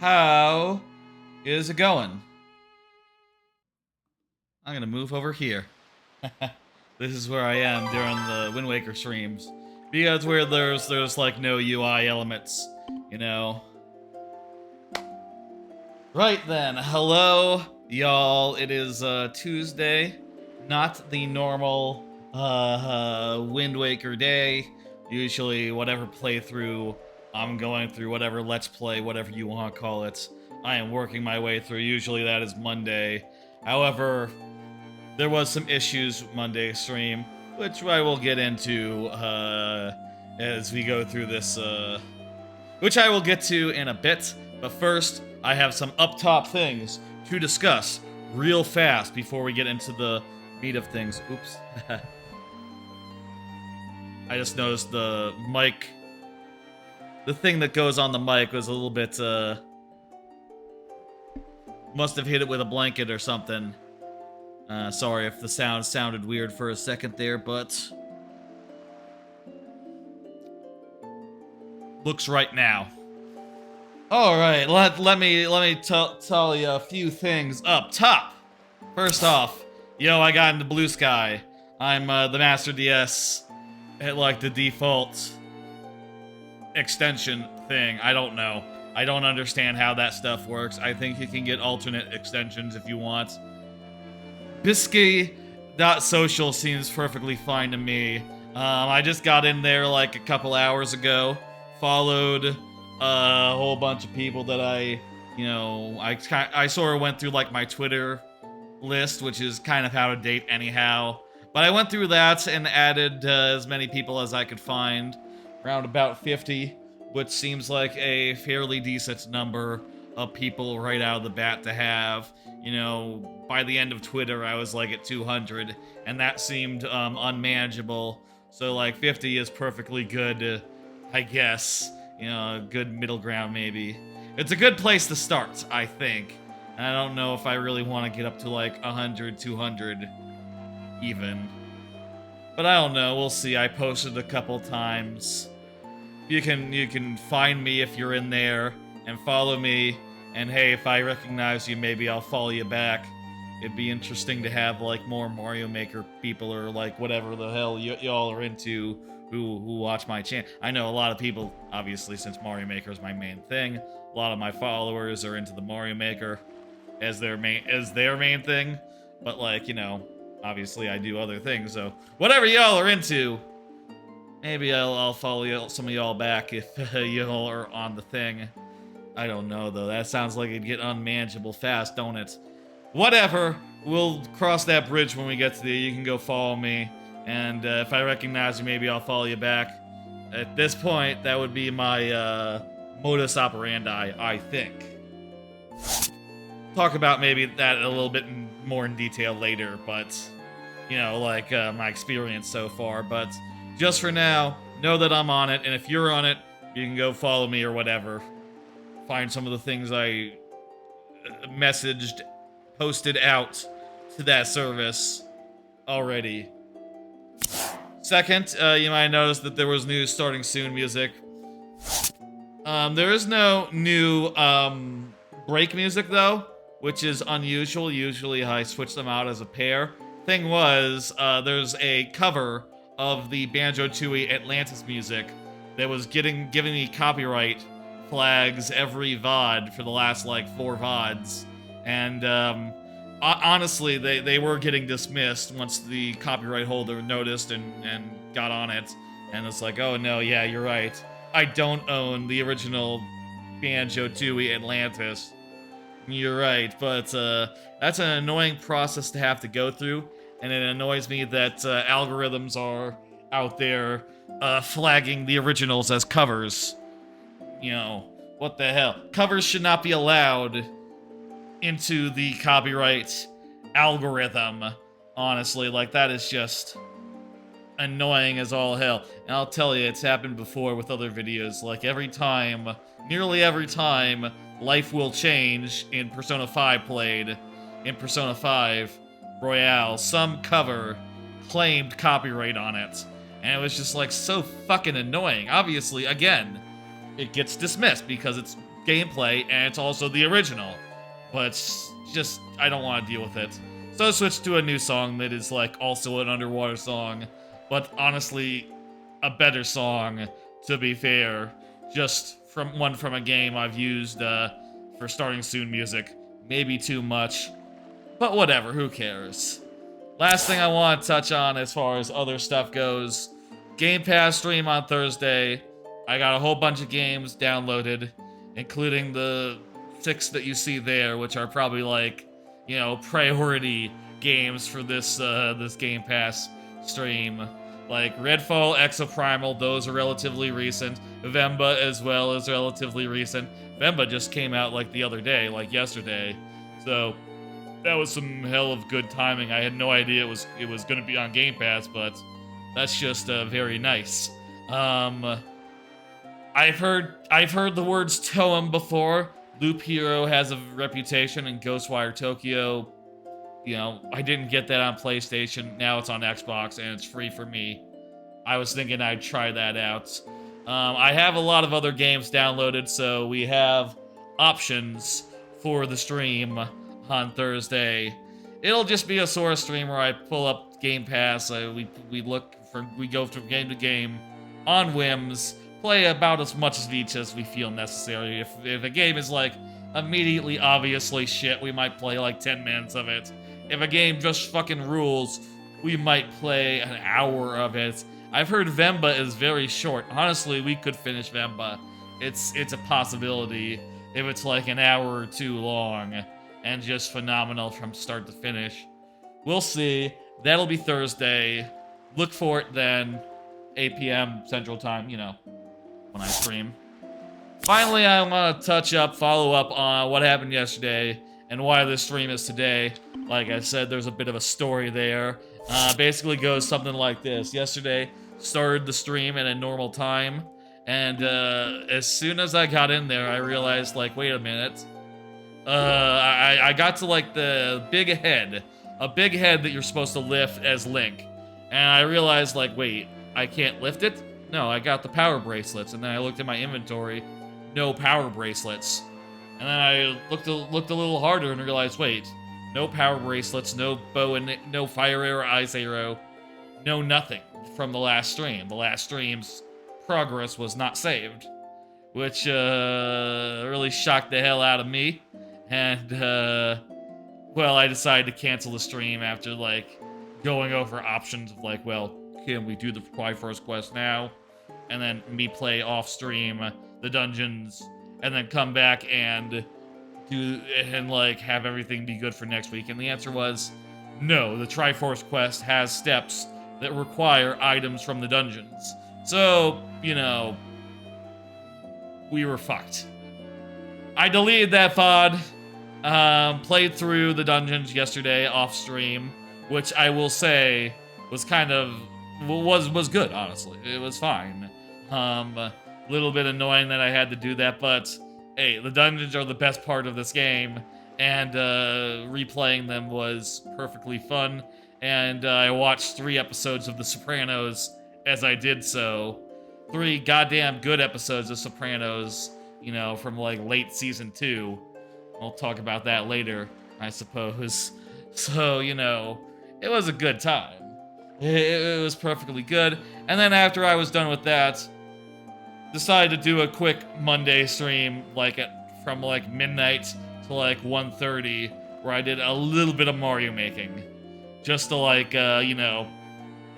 How is it going? I'm gonna move over here. This is where I am during the Wind Waker streams. Because where there's like no UI elements, you know. Right then, hello y'all. It is Tuesday, not the normal Wind Waker day. Usually whatever playthrough I'm going through, whatever let's play, whatever you want to call it, I am working my way through. Usually that is Monday. However, there was some issues with Monday's stream, which I will get into as we go through this, which I will get to in a bit. But first, I have some up top things to discuss real fast before we get into the meat of things. Oops. I just noticed the mic, the thing that goes on the mic was a little bit, must have hit it with a blanket or something. Sorry if the sound sounded weird for a second there, but looks right now. All right, let me tell you a few things up top. First off, I got into Bluesky. I'm the Master DS at like the default extension thing. I don't know. I don't understand how that stuff works. I think you can get alternate extensions if you want. Bluesky.social seems perfectly fine to me. I just got in there like a couple hours ago. Followed a whole bunch of people that I sort of went through like my Twitter list, which is kind of out of date anyhow. But I went through that and added as many people as I could find, around about 50, which seems like a fairly decent number of people right out of the bat to have. By the end of Twitter, I was like at 200, and that seemed unmanageable. So like 50 is perfectly good, I guess. A good middle ground maybe. It's a good place to start, I think. And I don't know if I really want to get up to like 100, 200 even. But I don't know, we'll see. I posted a couple times. You can find me if you're in there and follow me. And hey, if I recognize you, maybe I'll follow you back. It'd be interesting to have like more Mario Maker people or like whatever the hell y'all are into who watch my channel. I know a lot of people, obviously, since Mario Maker is my main thing. A lot of my followers are into the Mario Maker as their main thing. But like, obviously I do other things. So whatever y'all are into, maybe I'll follow some of y'all back if y'all are on the thing. I don't know, though. That sounds like it'd get unmanageable fast, don't it? Whatever. We'll cross that bridge when we get to there. You can go follow me. And if I recognize you, maybe I'll follow you back. At this point, that would be my modus operandi, I think. Talk about maybe that a little bit more in detail later, but, my experience so far. But just for now, know that I'm on it. And if you're on it, you can go follow me or whatever. Find some of the things I posted out to that service already. Second, you might notice that there was new Starting Soon music. There is no new break music though, which is unusual. Usually I switch them out as a pair. Thing was, there's a cover of the Banjo-Tooie Atlantis music that was giving me copyright flags every VOD for the last like 4 VODs, and honestly they were getting dismissed once the copyright holder noticed and got on it, and it's like, oh no, yeah, you're right, I don't own the original Banjo-Tooie Atlantis. You're right, but that's an annoying process to have to go through, and it annoys me that algorithms are out there flagging the originals as covers. What the hell? Covers should not be allowed into the copyright algorithm, honestly. Like, that is just annoying as all hell. And I'll tell you, it's happened before with other videos. Like, nearly every time, life will change in Persona 5 played. In Persona 5 Royale, some cover claimed copyright on it. And it was just, like, so fucking annoying. Obviously, again, it gets dismissed because it's gameplay, and it's also the original. But just, I don't want to deal with it. So I switched to a new song that is like also an underwater song, but honestly, a better song, to be fair. Just from a game I've used for starting soon music. Maybe too much, but whatever, who cares? Last thing I want to touch on as far as other stuff goes, Game Pass stream on Thursday. I got a whole bunch of games downloaded, including the 6 that you see there, which are probably like, you know, priority games for this this Game Pass stream. Like Redfall, Exoprimal, those are relatively recent. Vemba as well is relatively recent. Vemba just came out like the other day, like yesterday. So that was some hell of good timing. I had no idea it was going to be on Game Pass, but that's just very nice. I've heard the words Toem before. Loop Hero has a reputation in Ghostwire Tokyo. You know, I didn't get that on PlayStation. Now it's on Xbox and it's free for me. I was thinking I'd try that out. I have a lot of other games downloaded, so we have options for the stream on Thursday. It'll just be a sort of stream where I pull up Game Pass. We go from game to game on whims. Play about as much of each as we feel necessary. If a game is like immediately obviously shit, we might play like 10 minutes of it. If a game just fucking rules, we might play an hour of it. I've heard Vemba is very short. Honestly, we could finish Vemba. It's a possibility if it's like an hour or two long and just phenomenal from start to finish. We'll see. That'll be Thursday. Look for it then. 8 p.m. Central Time, you know, when I stream. Finally, I want to follow up on what happened yesterday and why this stream is today. Like I said, there's a bit of a story there. Basically goes something like this. Yesterday, started the stream at a normal time, and as soon as I got in there, I realized, like, wait a minute. I got to, like, the big head. A big head that you're supposed to lift as Link. And I realized, like, wait, I can't lift it? No, I got the power bracelets. And then I looked at my inventory. No power bracelets. And then I looked a little harder and realized, wait, no power bracelets, no bow and no fire arrow, ice arrow, no nothing from the last stream. The last stream's progress was not saved, which really shocked the hell out of me. And well, I decided to cancel the stream after like going over options of like, well, can we do the Triforce quest now? And then me play off stream the dungeons, and then come back and do and like have everything be good for next week. And the answer was no. The Triforce quest has steps that require items from the dungeons. So, you know, we were fucked. I deleted that VOD. Played through the dungeons yesterday off stream, which I will say was kind of was good, honestly. It was fine. Little bit annoying that I had to do that, but hey, the dungeons are the best part of this game, and replaying them was perfectly fun. And I watched 3 episodes of The Sopranos as I did so. 3 goddamn good episodes of Sopranos, you know, from like late season 2. We'll talk about that later, I suppose. So, you know, it was a good time. It was perfectly good. And then after I was done with that, decided to do a quick Monday stream, like from like midnight to like 1:30, where I did a little bit of Mario making, just to like you know,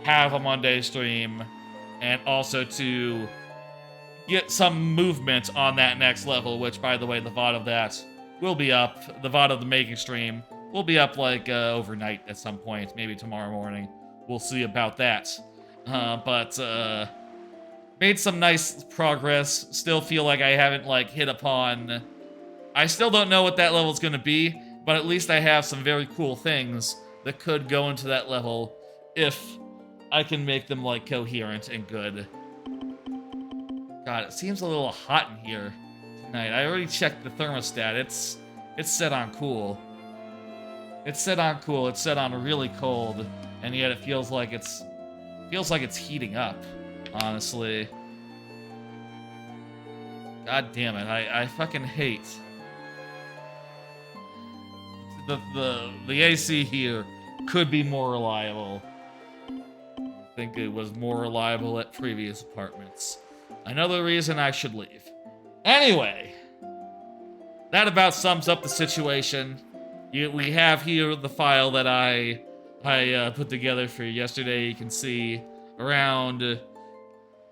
have a Monday stream, and also to get some movement on that next level. Which, by the way, the VOD of that will be up. The VOD of the making stream will be up like overnight at some point, maybe tomorrow morning. We'll see about that. But made some nice progress. Still feel like I haven't like hit upon. I still don't know what that level's gonna be, but at least I have some very cool things that could go into that level if I can make them like coherent and good. God, it seems a little hot in here tonight. I already checked the thermostat. It's set on cool. It's set on cool. It's set on really cold, and yet it feels like it's heating up. Honestly. God damn it, I fucking hate the AC here could be more reliable. I think it was more reliable at previous apartments. Another reason I should leave. Anyway, that about sums up the situation. We have here the file that I put together for yesterday. You can see around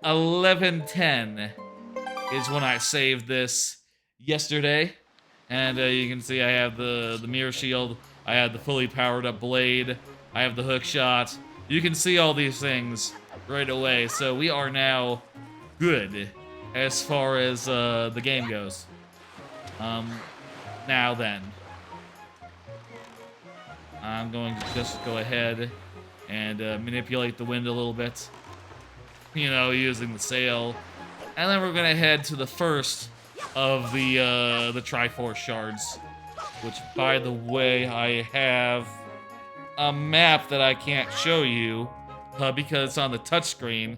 11:10 is when I saved this yesterday. And you can see I have the mirror shield, I have the fully powered up blade, I have the hook shot. You can see all these things right away, so we are now good as far as the game goes. Now then, I'm going to just go ahead and manipulate the wind a little bit, you know, using the sail. And then we're gonna head to the first of the Triforce Shards, which, by the way, I have a map that I can't show you because it's on the touchscreen.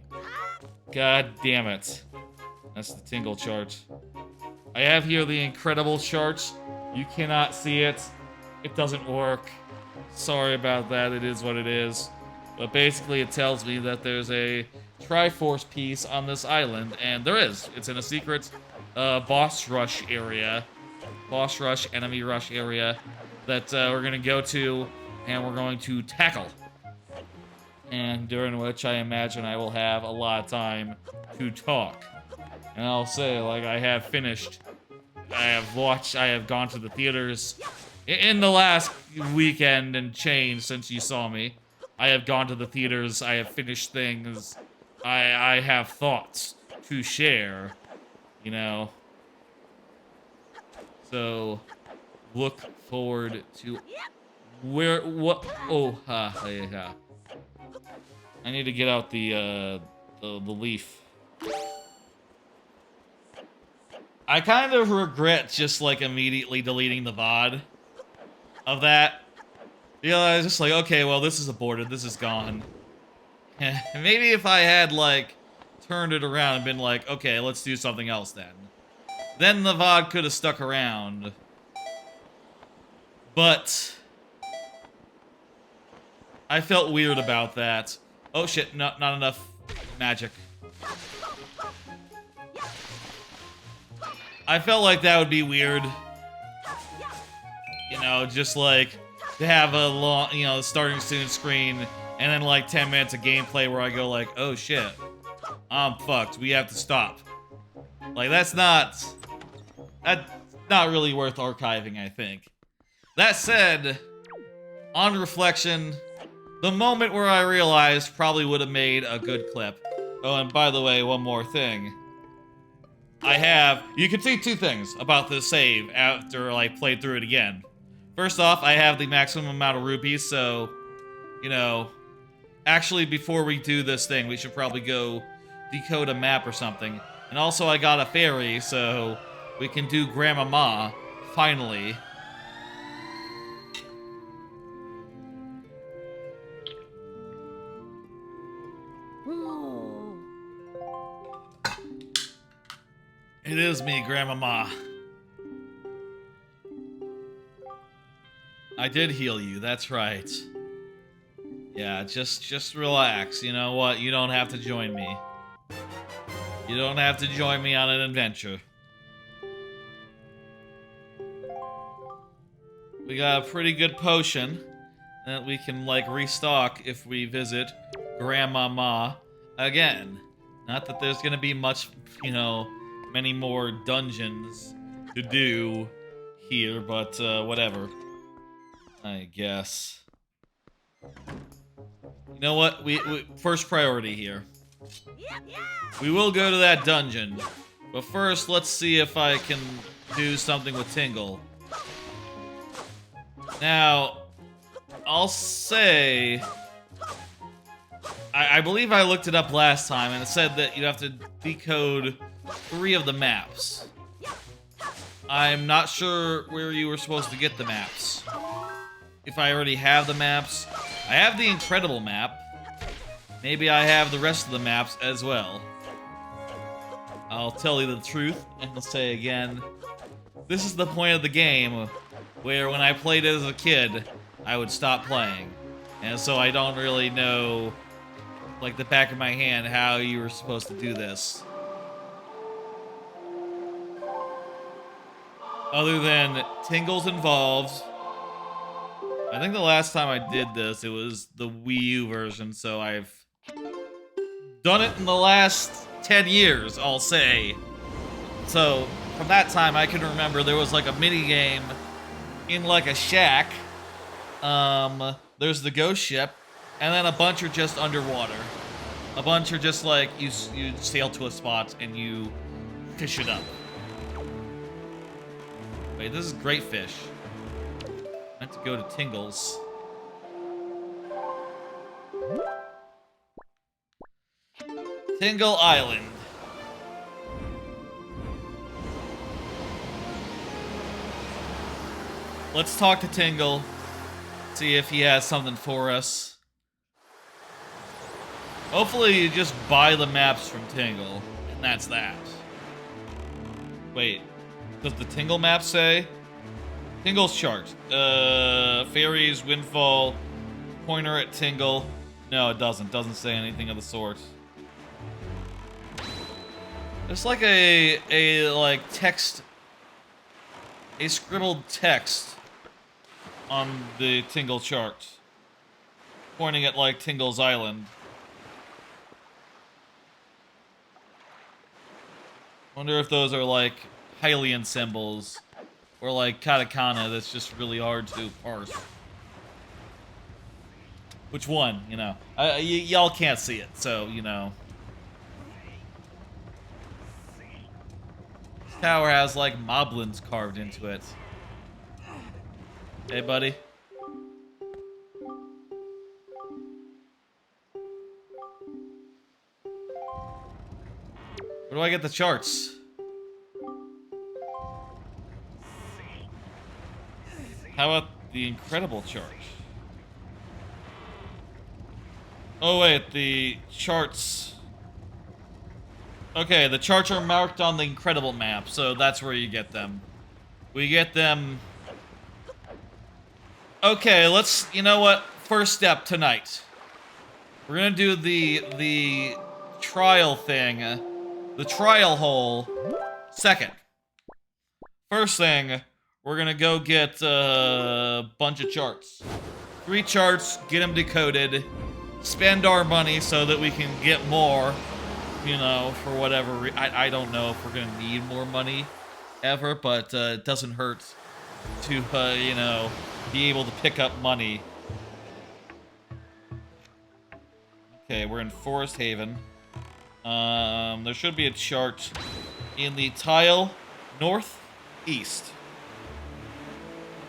God damn it. That's the tingle chart. I have here the incredible chart. You cannot see it. It doesn't work. Sorry about that, it is what it is. But basically it tells me that there's a Triforce piece on this island, and there is. It's in a secret boss rush area. Boss rush, enemy rush area that we're gonna go to and we're going to tackle. And during which I imagine I will have a lot of time to talk. And I'll say, like, I have finished. I have gone to the theaters in the last weekend and change since you saw me. I have gone to the theaters, I have finished things. I have thoughts to share, you know. So, look forward to yeah. I need to get out the leaf. I kind of regret just, like, immediately deleting the VOD of that. You know, I was just like, okay, well, this is aborted, this is gone. Maybe if I had, like, turned it around and been like, okay, let's do something else then. Then the VOD could have stuck around. But I felt weird about that. Oh shit, not enough magic. I felt like that would be weird. You know, just like to have a long, you know, starting soon screen and then like 10 minutes of gameplay where I go like, oh shit, I'm fucked, we have to stop. Like, that's not really worth archiving, I think. That said, on reflection, the moment where I realized probably would have made a good clip. Oh, and by the way, one more thing. You can see two things about this save after I played through it again. First off, I have the maximum amount of rupees, so, you know, actually before we do this thing, we should probably go decode a map or something. And also I got a fairy, so we can do Grandma Ma, finally. It is me, Grandma Ma. I did heal you, that's right. Yeah, just relax. You know what? You don't have to join me. You don't have to join me on an adventure. We got a pretty good potion that we can, like, restock if we visit Grandma Ma again. Not that there's gonna be much, you know, many more dungeons to do here, but whatever. I guess. You know what? We first priority here. We will go to that dungeon, but first let's see if I can do something with Tingle. Now, I'll say, I believe I looked it up last time and it said that you have to decode 3 of the maps. I'm not sure where you were supposed to get the maps. If I already have the maps. I have the incredible map. Maybe I have the rest of the maps as well. I'll tell you the truth, and I'll say again, this is the point of the game where when I played it as a kid, I would stop playing. And so I don't really know, like the back of my hand, how you were supposed to do this. Other than tingles involved. I think the last time I did this, it was the Wii U version, so I've done it in the last 10 years, I'll say. So, from that time, I can remember there was like a mini game in like a shack. There's the ghost ship, and then a bunch are just underwater. A bunch are just like, you sail to a spot and you fish it up. Wait, this is great fish. I have to go to Tingles. Tingle Island. Let's talk to Tingle. See if he has something for us. Hopefully you just buy the maps from Tingle, and that's that. Wait, does the Tingle map say? Tingle's chart. Fairies, Windfall, pointer at Tingle. No, it doesn't. Doesn't say anything of the sort. There's like a like text, a scribbled text on the Tingle chart, pointing at like Tingle's Island. Wonder if those are like Hylian symbols, or like katakana that's just really hard to parse. Which one, you know? Y'all can't see it, so, you know. This tower has like moblins carved into it. Hey, buddy. Where do I get the charts? How about the incredible chart? Oh wait, the charts. Okay, the charts are marked on the incredible map, so that's where you get them. We get them. Okay, let's, you know what? First step tonight. We're gonna do the trial thing. The trial hole. Second. First thing, we're gonna go get a bunch of charts. 3 charts, get them decoded, spend our money so that we can get more, you know, for whatever I don't know if we're gonna need more money ever, but it doesn't hurt to, you know, be able to pick up money. Okay, we're in Forest Haven. There should be a chart in the tile northeast.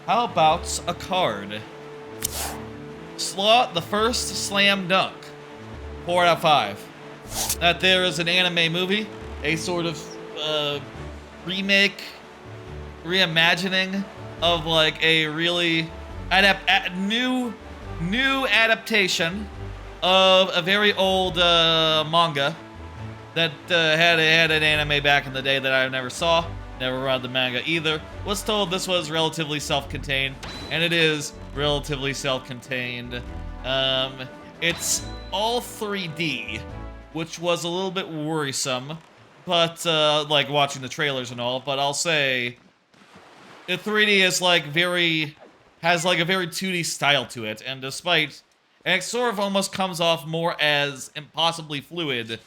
How about a card? Slot the first slam dunk. 4 out of 5. That there is an anime movie, a sort of remake, reimagining of like a really new adaptation of a very old manga that had an anime back in the day that I never saw. Never read the manga either. Was told this was relatively self-contained, and it is relatively self-contained. It's all 3D, which was a little bit worrisome, but like watching the trailers and all. But I'll say, the 3D is like has like a very 2D style to it, and it sort of almost comes off more as impossibly fluid,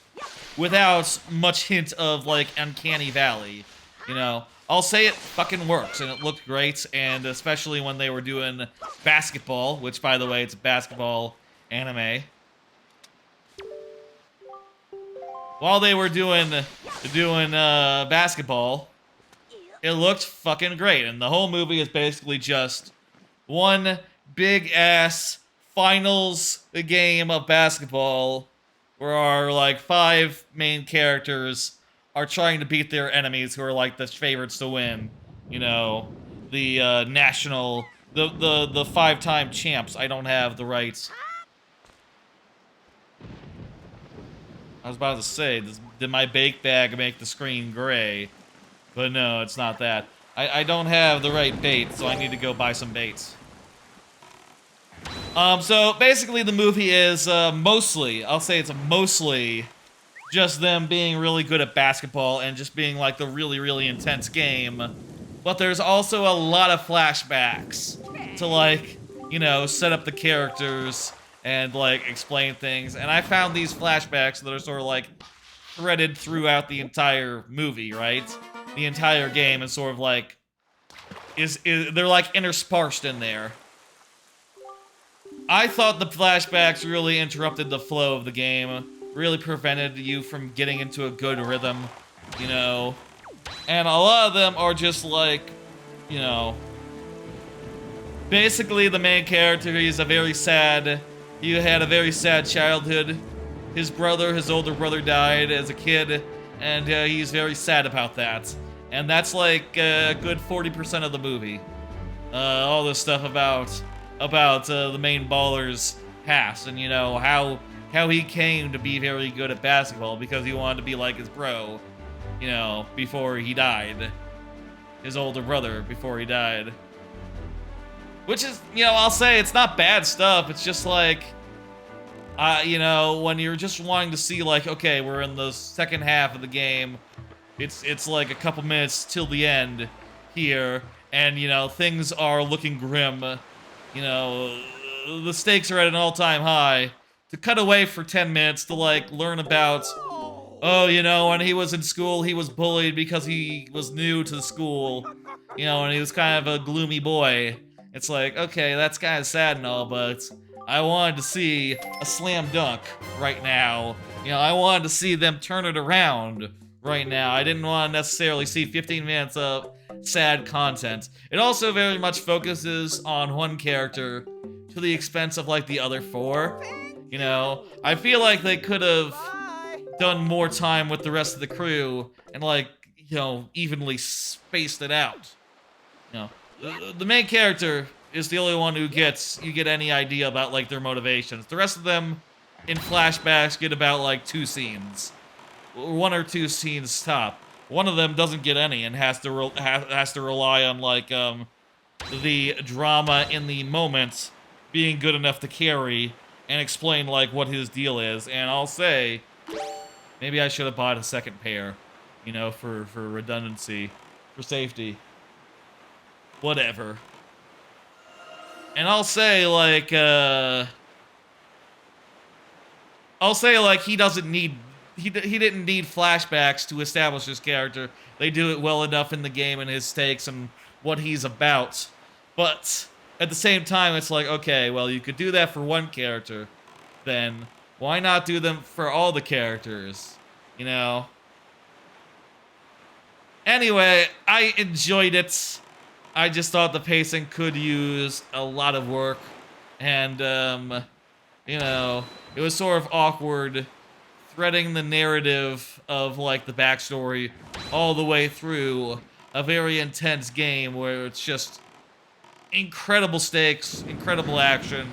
without much hint of like Uncanny Valley. You know, I'll say it fucking works, and it looked great, and especially when they were doing basketball, which, by the way, it's a basketball anime. While they were doing basketball, it looked fucking great, and the whole movie is basically just one big-ass finals game of basketball, where our, like, 5 main characters are trying to beat their enemies who are like the favorites to win. You know, the national, the 5-time champs. I don't have the rights. was about to say, did my bake bag make the screen gray? But no, it's not that. I don't have the right bait, so I need to go buy some baits. So basically the movie is mostly, I'll say it's mostly just them being really good at basketball and just being like the really, really intense game. But there's also a lot of flashbacks to like, you know, set up the characters and like explain things. And I found these flashbacks that are sort of like threaded throughout the entire movie, right? The entire game is sort of like, they're like interspersed in there. I thought the flashbacks really interrupted the flow of the game, really prevented you from getting into a good rhythm, you know. And a lot of them are just like, you know, basically the main character, he had a very sad childhood. His older brother died as a kid, and he's very sad about that. And that's like a good 40% of the movie. All this stuff about the main baller's past, and you know how he came to be very good at basketball because he wanted to be like his bro, you know, before he died, his older brother before he died. Which is, you know, I'll say it's not bad stuff. It's just like, you know, when you're just wanting to see like, okay, we're in the second half of the game. It's like a couple minutes till the end here, and you know things are looking grim. You know, the stakes are at an all-time high. To cut away for 10 minutes to, like, learn about, oh, you know, when he was in school, he was bullied because he was new to the school. You know, and he was kind of a gloomy boy. It's like, okay, that's kind of sad and all, but I wanted to see a slam dunk right now. You know, I wanted to see them turn it around right now. I didn't want to necessarily see 15 minutes of sad content. It also very much focuses on one character to the expense of like the other four. You know, I feel like they could have done more time with the rest of the crew and like, you know, evenly spaced it out. You know, the main character is the only one who you get any idea about like their motivations. The rest of them in flashbacks get about like 2 scenes. 1 or 2 scenes top. One of them doesn't get any and has to rely on like the drama in the moment being good enough to carry and explain like what his deal is. And I'll say, maybe I should have bought a second pair, you know, for redundancy, for safety, whatever. And I'll say like he doesn't need. He didn't need flashbacks to establish his character. They do it well enough in the game and his stakes and what he's about. But at the same time, it's like, okay, well, you could do that for one character. Then why not do them for all the characters? You know? Anyway, I enjoyed it. I just thought the pacing could use a lot of work. And, you know, it was sort of awkward threading the narrative of like the backstory all the way through a very intense game where it's just incredible stakes, incredible action,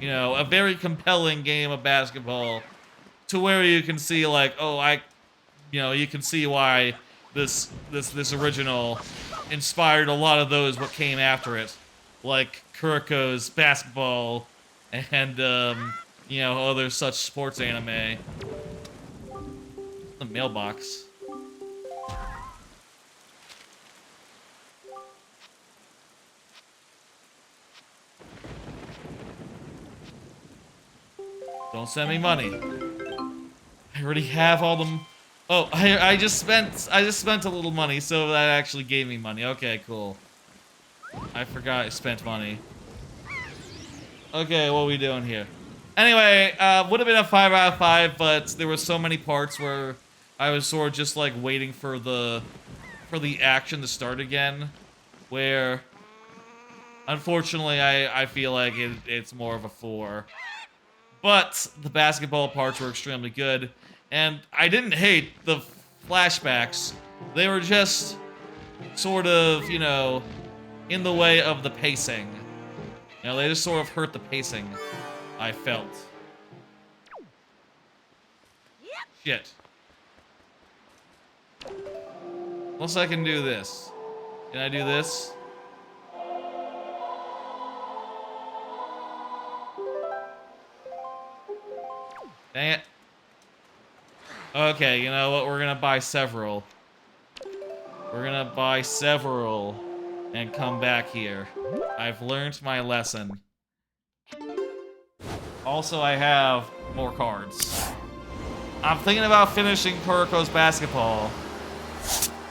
you know, a very compelling game of basketball to where you can see like, oh, you know, you can see why this original inspired a lot of those what came after it, like Kuriko's basketball and you know, other such sports anime. The mailbox. Don't send me money. I already have all them. Oh, I just spent a little money, so that actually gave me money. Okay, cool. I forgot I spent money. Okay, what are we doing here? Anyway, would have been a 5 out of 5, but there were so many parts where I was sort of just like waiting for the action to start again, where unfortunately I feel like it's more of a 4. But the basketball parts were extremely good, and I didn't hate the flashbacks. They were just sort of, you know, in the way of the pacing. You know, they just sort of hurt the pacing, I felt. Shit. Unless I can do this. Can I do this? Dang it. Okay, you know what? We're gonna buy several. We're gonna buy several and come back here. I've learned my lesson. Also, I have more cards. I'm thinking about finishing Kuroko's basketball.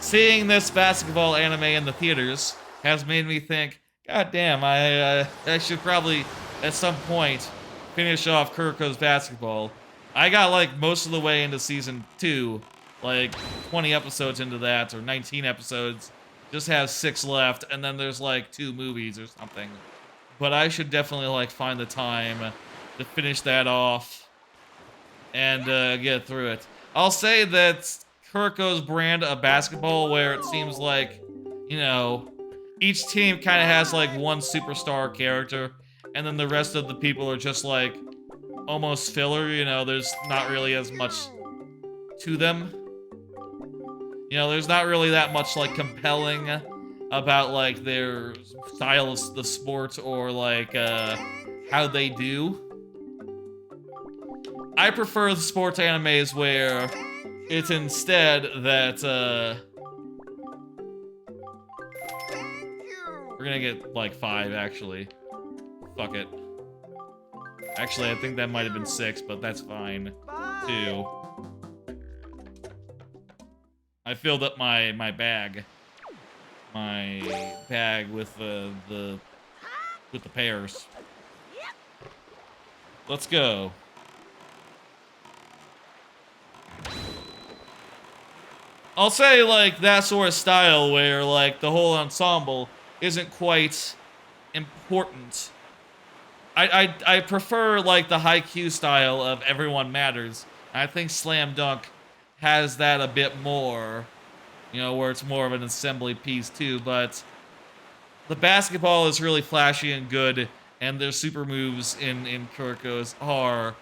Seeing this basketball anime in the theaters has made me think, God damn, I should probably, at some point, finish off Kuroko's basketball. I got, like, most of the way into Season 2, like, 20 episodes into that, or 19 episodes. Just have 6 left, and then there's, like, 2 movies or something. But I should definitely, like, find the time to finish that off and get through it. I'll say that Kuroko's brand of basketball, where it seems like, you know, each team kind of has, like, one superstar character, and then the rest of the people are just, like, almost filler, you know, there's not really as much to them. You know, there's not really that much, like, compelling about, like, their style of the sport or, like, how they do. I prefer the sports animes where it's instead that, we're gonna get, like, 5, actually. Fuck it. Actually, I think that might have been 6, but that's fine, too. I filled up my bag. My bag with the pears. Let's go. I'll say, like, that sort of style where, like, the whole ensemble isn't quite important. I prefer, like, the Haikyuu style of everyone matters. I think Slam Dunk has that a bit more, you know, where it's more of an assembly piece too, but the basketball is really flashy and good, and their super moves in Kuroko's are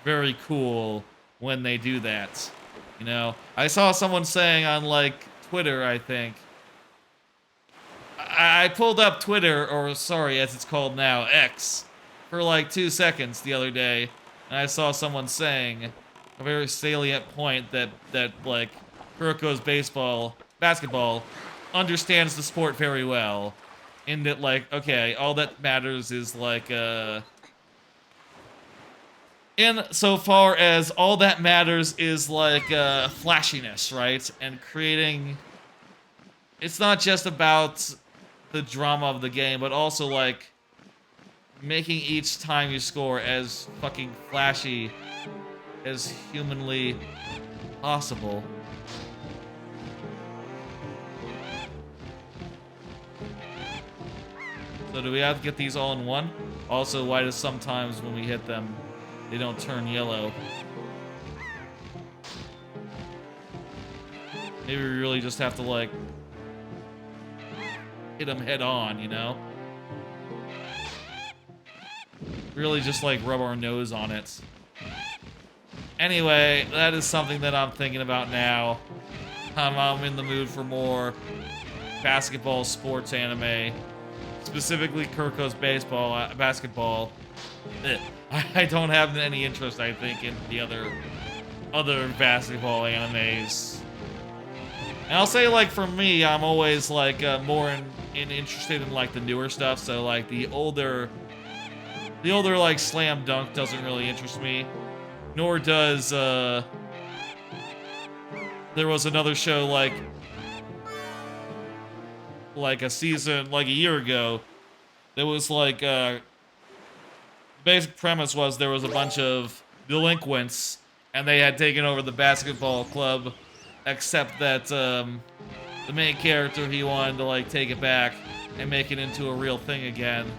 very cool when they do that. You know, I saw someone saying on, like, Twitter, I think. I pulled up Twitter, or sorry, as it's called now, X, for like 2 seconds the other day, and I saw someone saying a very salient point that like, Kuroko's basketball understands the sport very well, in that, like, okay, all that matters is, like, in so far as all that matters is, like, flashiness, right? And creating, it's not just about the drama of the game, but also, like, making each time you score as fucking flashy as humanly possible. So do we have to get these all in one? Also, why does sometimes when we hit them, they don't turn yellow? Maybe we really just have to, like, hit them head on, you know? Really just, like, rub our nose on it. Anyway, that is something that I'm thinking about now. I'm in the mood for more basketball sports anime. Specifically Kuroko's basketball. I don't have any interest, I think, in the other basketball animes. And I'll say, like, for me, I'm always, like, more interested in, like, the newer stuff. So, like, the older, like, Slam Dunk doesn't really interest me. Nor does, there was another show, like a season, like a year ago, that was, like, basic premise was there was a bunch of delinquents, and they had taken over the basketball club, except that, the main character, he wanted to, like, take it back and make it into a real thing again.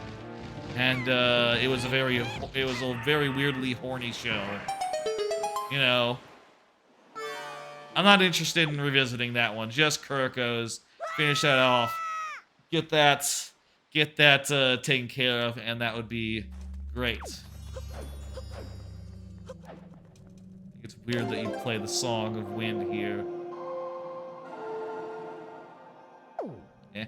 And, it was a very weirdly horny show. You know, I'm not interested in revisiting that one. Just Kuroko's. Finish that off. Get that taken care of, and that would be great. It's Weird that you play the Song of Wind here. Eh.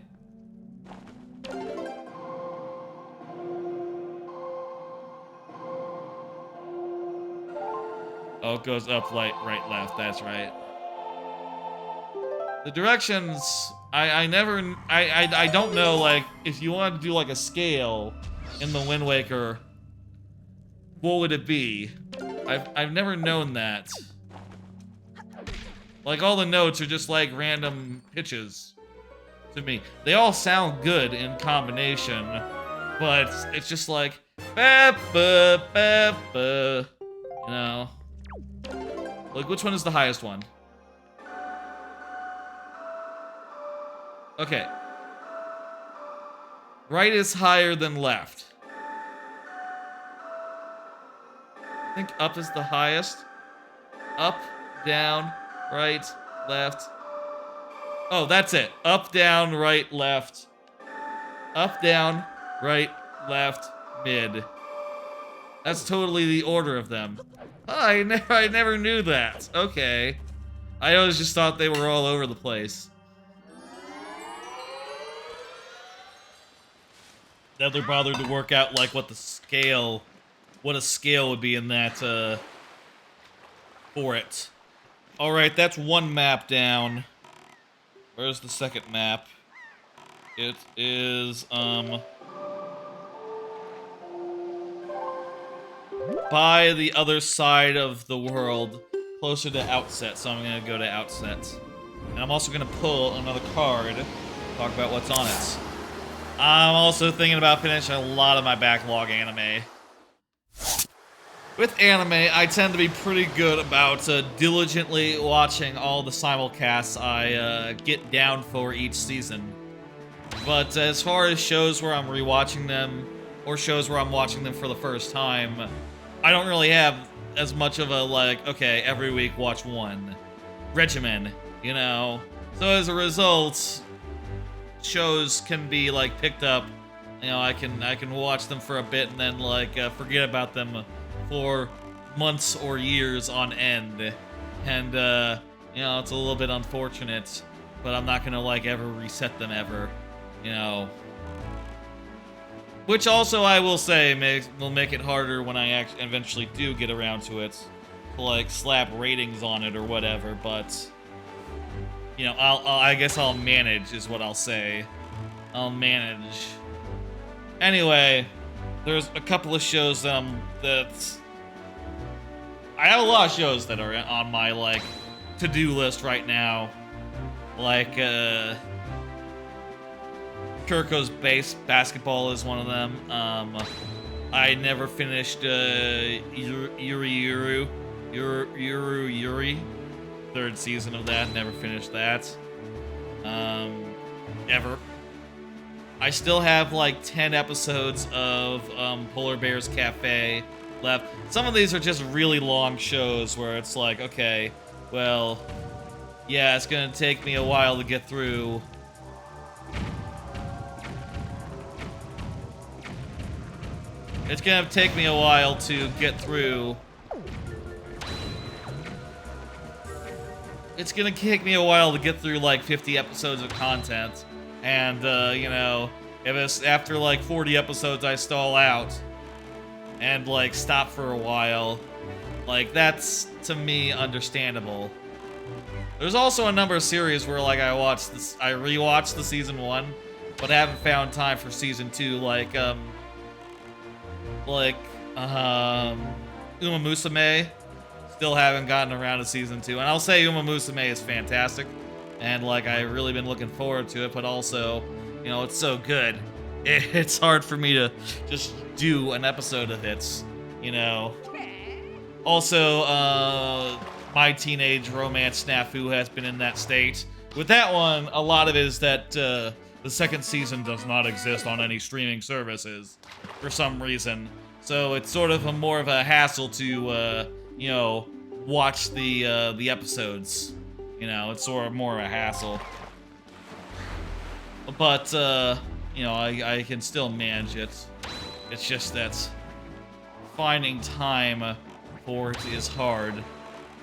Oh, it goes up, right, left. That's right. The directions, I don't know, like, if you wanted to do, like, a scale in the Wind Waker, what would it be? I've never known that. Like, all the notes are just, like, random pitches to me. They all sound good in combination, but it's just like, ba ba ba ba, you know? Like, which one is the highest one? Okay. Right is higher than left. I think up is the highest. Up, down, right, left. Oh, that's it. Up, down, right, left. Up, down, right, left, mid. That's totally the order of them. Oh, I never knew that. Okay. I always just thought they were all over the place. Never bothered to work out, like, what a scale would be in that, for it. Alright, that's one map down. Where's the second map? It is, by the other side of the world, closer to Outset, so I'm gonna go to Outset. And I'm also gonna pull another card, talk about what's on it. I'm also thinking about finishing a lot of my backlog anime. With anime, I tend to be pretty good about diligently watching all the simulcasts I get down for each season. But as far as shows where I'm rewatching them, or shows where I'm watching them for the first time, I don't really have as much of a, like, okay, every week watch one regimen, you know? So as a result, shows can be, like, picked up, you know, I can watch them for a bit and then, like, forget about them for months or years on end. And, you know, it's a little bit unfortunate, but I'm not gonna, like, ever reset them ever, you know. Which also, I will say, will make it harder when I eventually do get around to it, to, like, slap ratings on it or whatever, but, you know, I guess I'll manage, is what I'll say. I'll manage. Anyway, there's a couple of shows that I have a lot of shows that are on my, like, to-do list right now. Like, Kuriko's Basketball is one of them. I never finished, Yuri. Third season of that, never finished that. Ever. I still have, like, 10 episodes of, Polar Bears Cafe left. Some of these are just really long shows where it's like, okay, well, yeah, it's gonna take me a while to get through. It's gonna take me a while to get through. It's gonna take me a while to get through, like, 50 episodes of content. And, you know, if it's after, like, 40 episodes I stall out and, like, stop for a while, like, that's, to me, understandable. There's also a number of series where, like, I rewatched the season 1, but I haven't found time for season 2, like, Uma Musume. Still haven't gotten around to season 2, and I'll say Uma Musume is fantastic, and, like, I've really been looking forward to it, but also, you know, it's so good. It's hard for me to just do an episode of it, you know. Also, My Teenage Romance Snafu has been in that state. With that one, a lot of it is that the second season does not exist on any streaming services for some reason. So it's sort of more of a hassle to, you know, watch the episodes. You know, it's sort of more of a hassle. But, you know, I can still manage it. It's just that finding time for it is hard.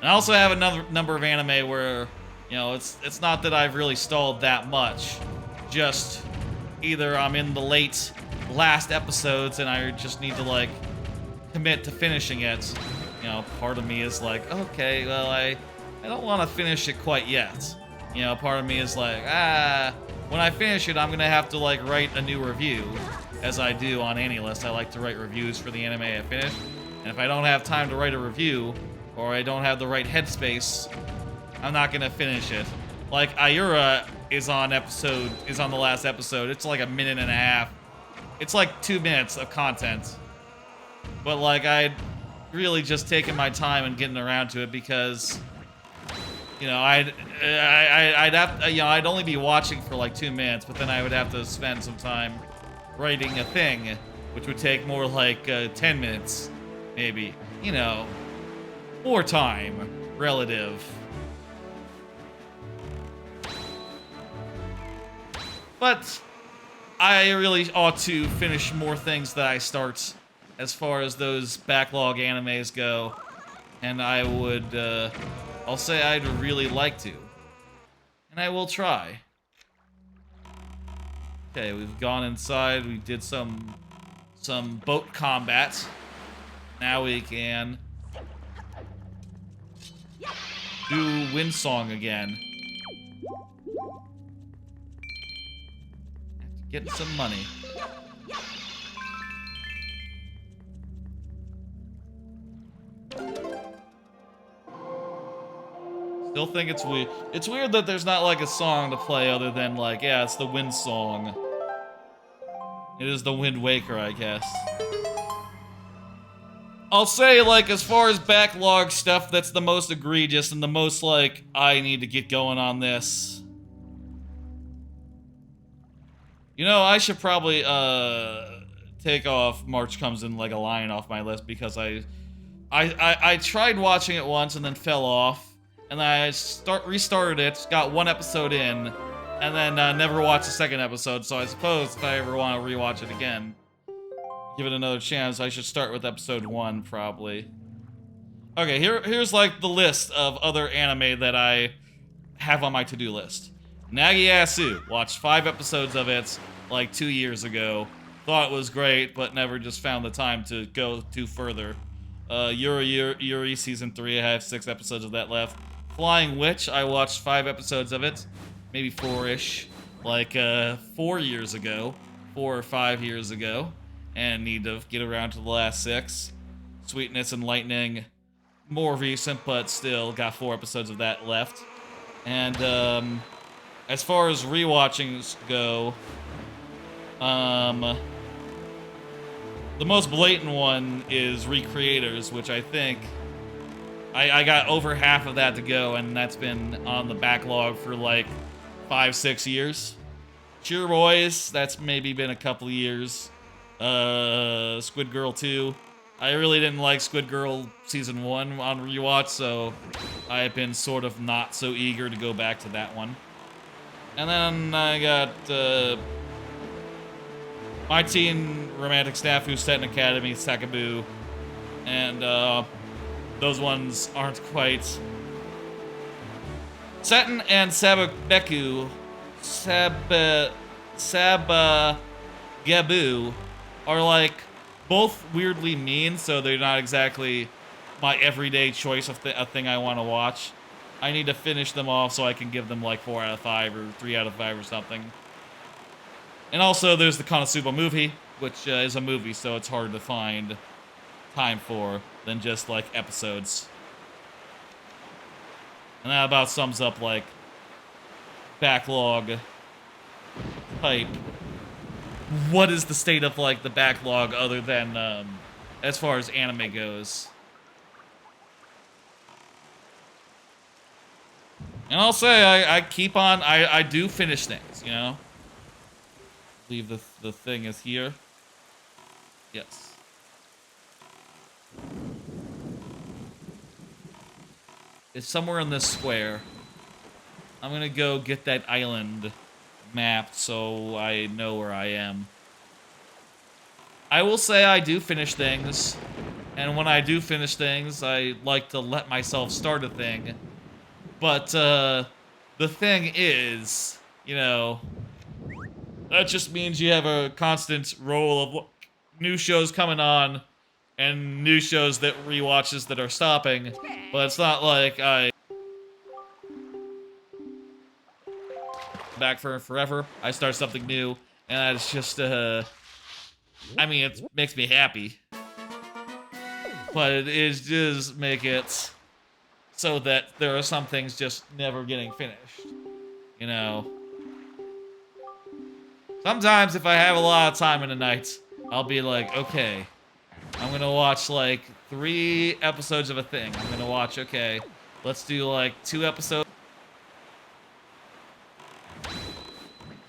And I also have another number of anime where, you know, it's not that I've really stalled that much. Just either I'm in the last episodes and I just need to, like, commit to finishing it. You know, part of me is like, okay, well, I don't want to finish it quite yet. You know, part of me is like, when I finish it, I'm gonna have to, like, write a new review, as I do on AniList. I like to write reviews for the anime I finish, and if I don't have time to write a review, or I don't have the right headspace, I'm not gonna finish it. Like, Ayura is on the last episode. It's like a minute and a half. It's like 2 minutes of content. But, like, I'd really just taken my time and getting around to it because, you know, I'd have, you know, I'd only be watching for like 2 minutes, but then I would have to spend some time writing a thing, which would take more like 10 minutes, maybe. You know, more time, relative. But I really ought to finish more things that I start as far as those backlog animes go. And I would, I'll say I'd really like to. And I will try. Okay, we've gone inside, we did some boat combat. Now we can do Wind Song again. Getting some money. Still think it's weird. It's weird that there's not like a song to play other than like, yeah, it's the Wind Song. It is the Wind Waker, I guess. I'll say, like, as far as backlog stuff, that's the most egregious and the most, like, I need to get going on this. You know, I should probably, take off March Comes in like a lion off my list because I tried watching it once and then fell off. And then I restarted it, got 1 episode in, and then never watched the 2nd episode. So I suppose if I ever want to rewatch it again, give it another chance, I should start with episode 1, probably. Okay, here's like the list of other anime that I have on my to-do list. Nagiasu, watched 5 episodes of it like 2 years ago. Thought it was great, but never just found the time to go too further. Yuri Season 3, I have 6 episodes of that left. Flying Witch, I watched 5 episodes of it, maybe 4-ish, like 4 years ago, 4 or 5 years ago, and need to get around to the last 6. Sweetness and Lightning, more recent, but still got 4 episodes of that left. And as far as rewatchings go, the most blatant one is Recreators, which I think I got over half of that to go, and that's been on the backlog for like 5-6 years. Cheer Boys, that's maybe been a couple of years. Squid Girl 2. I really didn't like Squid Girl Season 1 on rewatch, so I've been sort of not so eager to go back to that one. And then I got My Teen Romantic Snafu, Set in Academy, Sakabu, and those ones aren't quite. Setten and Sababeku, Sabagabu are like both weirdly mean, so they're not exactly my everyday choice of a thing I want to watch. I need to finish them off so I can give them like 4 out of 5 or 3 out of 5 or something. And also there's the Konosuba movie, which is a movie, so it's hard to find time for than just like episodes. And that about sums up like backlog type. What is the state of like the backlog other than as far as anime goes? And I'll say I keep on, I do finish things, you know? I believe the thing is here. Yes. It's somewhere in this square. I'm gonna go get that island mapped so I know where I am. I will say I do finish things. And when I do finish things, I like to let myself start a thing. But the thing is, you know, that just means you have a constant roll of new shows coming on and new shows that rewatches that are stopping. But it's not like I back for forever. I start something new, and it's just I mean, it makes me happy, but it does make it so that there are some things just never getting finished. You know, sometimes if I have a lot of time in a night, I'll be like, okay, I'm gonna watch like 3 episodes of a thing. I'm gonna watch, okay, let's do like 2 episodes.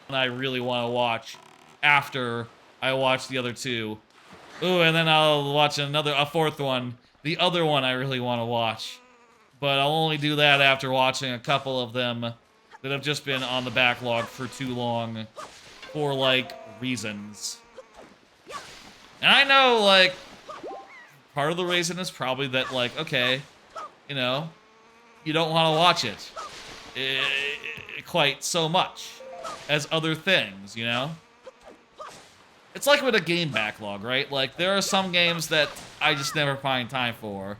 And I really want to watch after I watch the other 2. Ooh, and then I'll watch a 4th one. The other one I really want to watch. But I'll only do that after watching a couple of them that have just been on the backlog for too long for, like, reasons. And I know, like, part of the reason is probably that, like, okay, you know, you don't want to watch it quite so much as other things, you know? It's like with a game backlog, right? Like, there are some games that I just never find time for.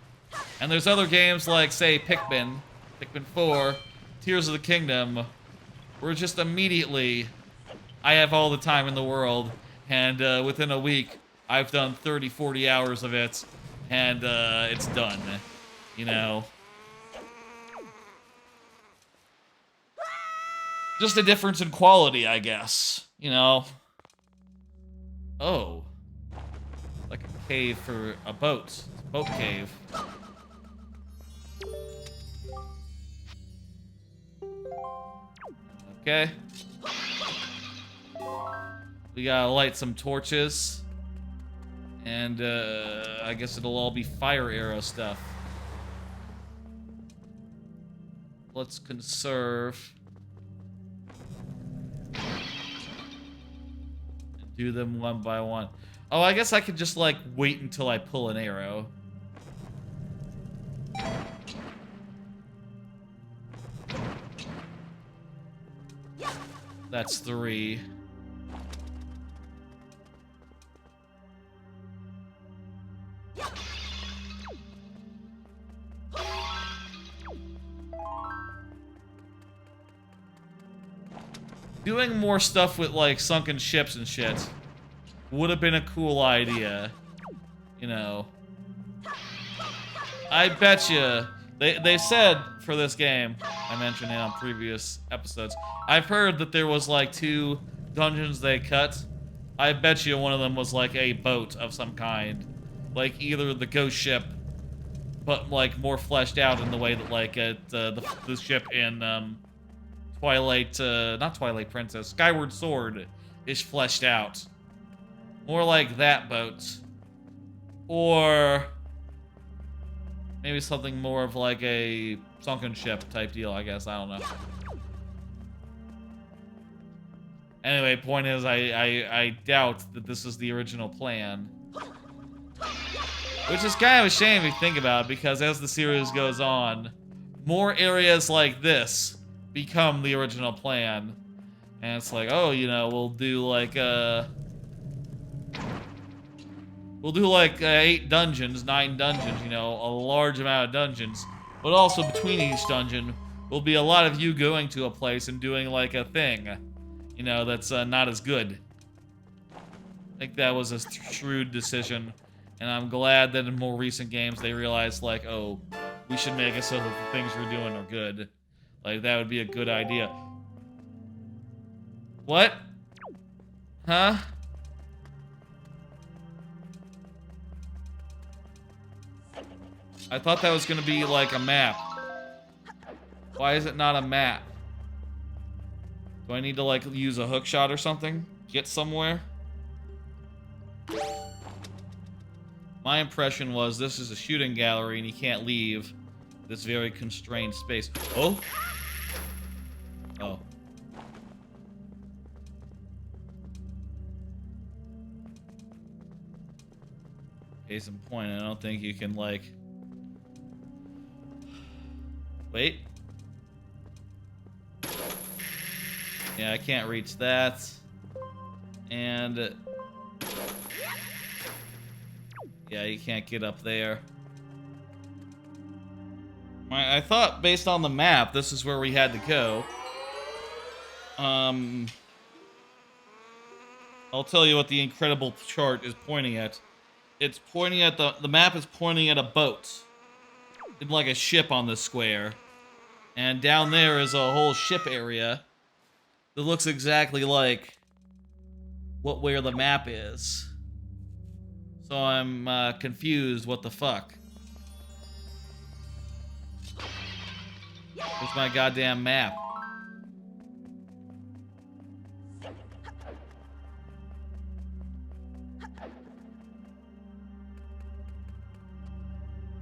And there's other games like, say, Pikmin 4, Tears of the Kingdom, where just immediately I have all the time in the world, and within a week, I've done 30, 40 hours of it, and it's done, you know? Just a difference in quality, I guess, you know? Oh. Like a cave for a boat. It's a boat cave. Okay. We gotta light some torches. And, I guess it'll all be fire arrow stuff. Let's conserve. And do them one by one. Oh, I guess I could just, like, wait until I pull an arrow. That's 3. Doing more stuff with, like, sunken ships and shit would have been a cool idea. You know. I bet you. They said for this game, I mentioned it on previous episodes, I've heard that there was, like, 2 dungeons they cut. I bet you one of them was, like, a boat of some kind. Like, either the ghost ship, but, like, more fleshed out in the way that, like, the ship in, not Twilight Princess, Skyward Sword is fleshed out. More like that boat. Or maybe something more of like a sunken ship type deal, I guess. I don't know. Anyway, point is, I doubt that this is the original plan. Which is kind of a shame if you think about it, because as the series goes on, more areas like this become the original plan. And it's like, oh, you know, we'll do like 8 dungeons, 9 dungeons, you know, a large amount of dungeons. But also between each dungeon will be a lot of you going to a place and doing like a thing, you know, that's not as good. I think that was a shrewd decision, and I'm glad that in more recent games they realized, like, oh, we should make it so that the things we're doing are good. Like, that would be a good idea. What? Huh? I thought that was gonna be like a map. Why is it not a map? Do I need to like use a hook shot or something? Get somewhere? My impression was this is a shooting gallery and you can't leave this very constrained space. Oh? Oh. Case in point, I don't think you can, like... Wait. Yeah, I can't reach that. And... yeah, you can't get up there. I thought, based on the map, this is where we had to go. I'll tell you what the incredible chart is pointing at. It's pointing at the map is pointing at a boat. It's like a ship on this square. And down there is a whole ship area that looks exactly like where the map is. So I'm confused. What the fuck? Where's my goddamn map?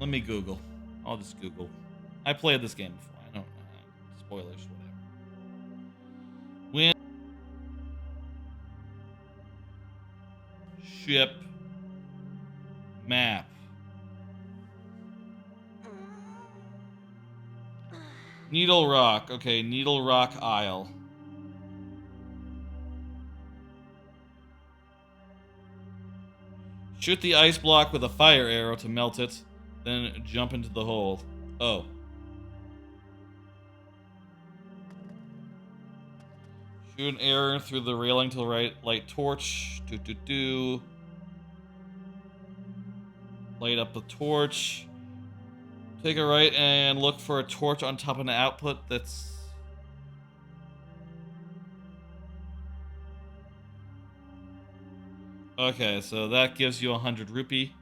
Let me Google. I'll just Google. I played this game before. I don't know. Spoilers, whatever. When ship map. Needle Rock. Okay, Needle Rock Isle. Shoot the ice block with a fire arrow to melt it, then jump into the hole. Oh. Shoot an arrow through the railing to light torch. Light up the torch. Take a right and look for a torch on top of an output that's... Okay, so that gives you 100 rupee.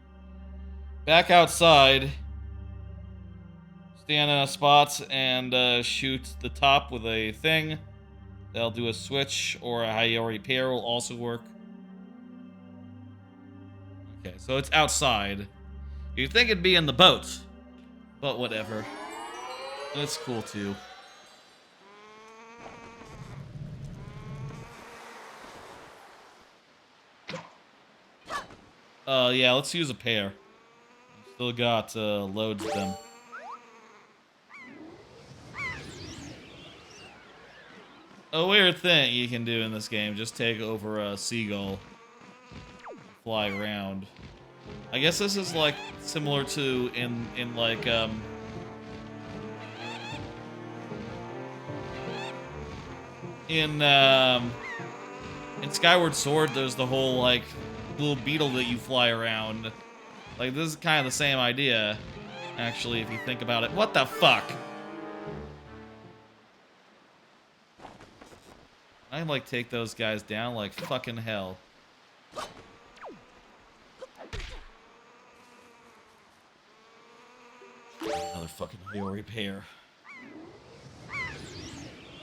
Back outside. Stand in a spot and shoot the top with a thing. That'll do a switch, or a high repair will also work. Okay, so it's outside. You'd think it'd be in the boat, but whatever. That's cool too. Yeah, let's use a pair. Still got loads of them. A weird thing you can do in this game, just take over a seagull, fly around. I guess this is like similar to in Skyward Sword. There's the whole like little beetle that you fly around. Like this is kind of the same idea, actually, if you think about it. What the fuck? I like take those guys down like fucking hell. Another fucking wheel repair.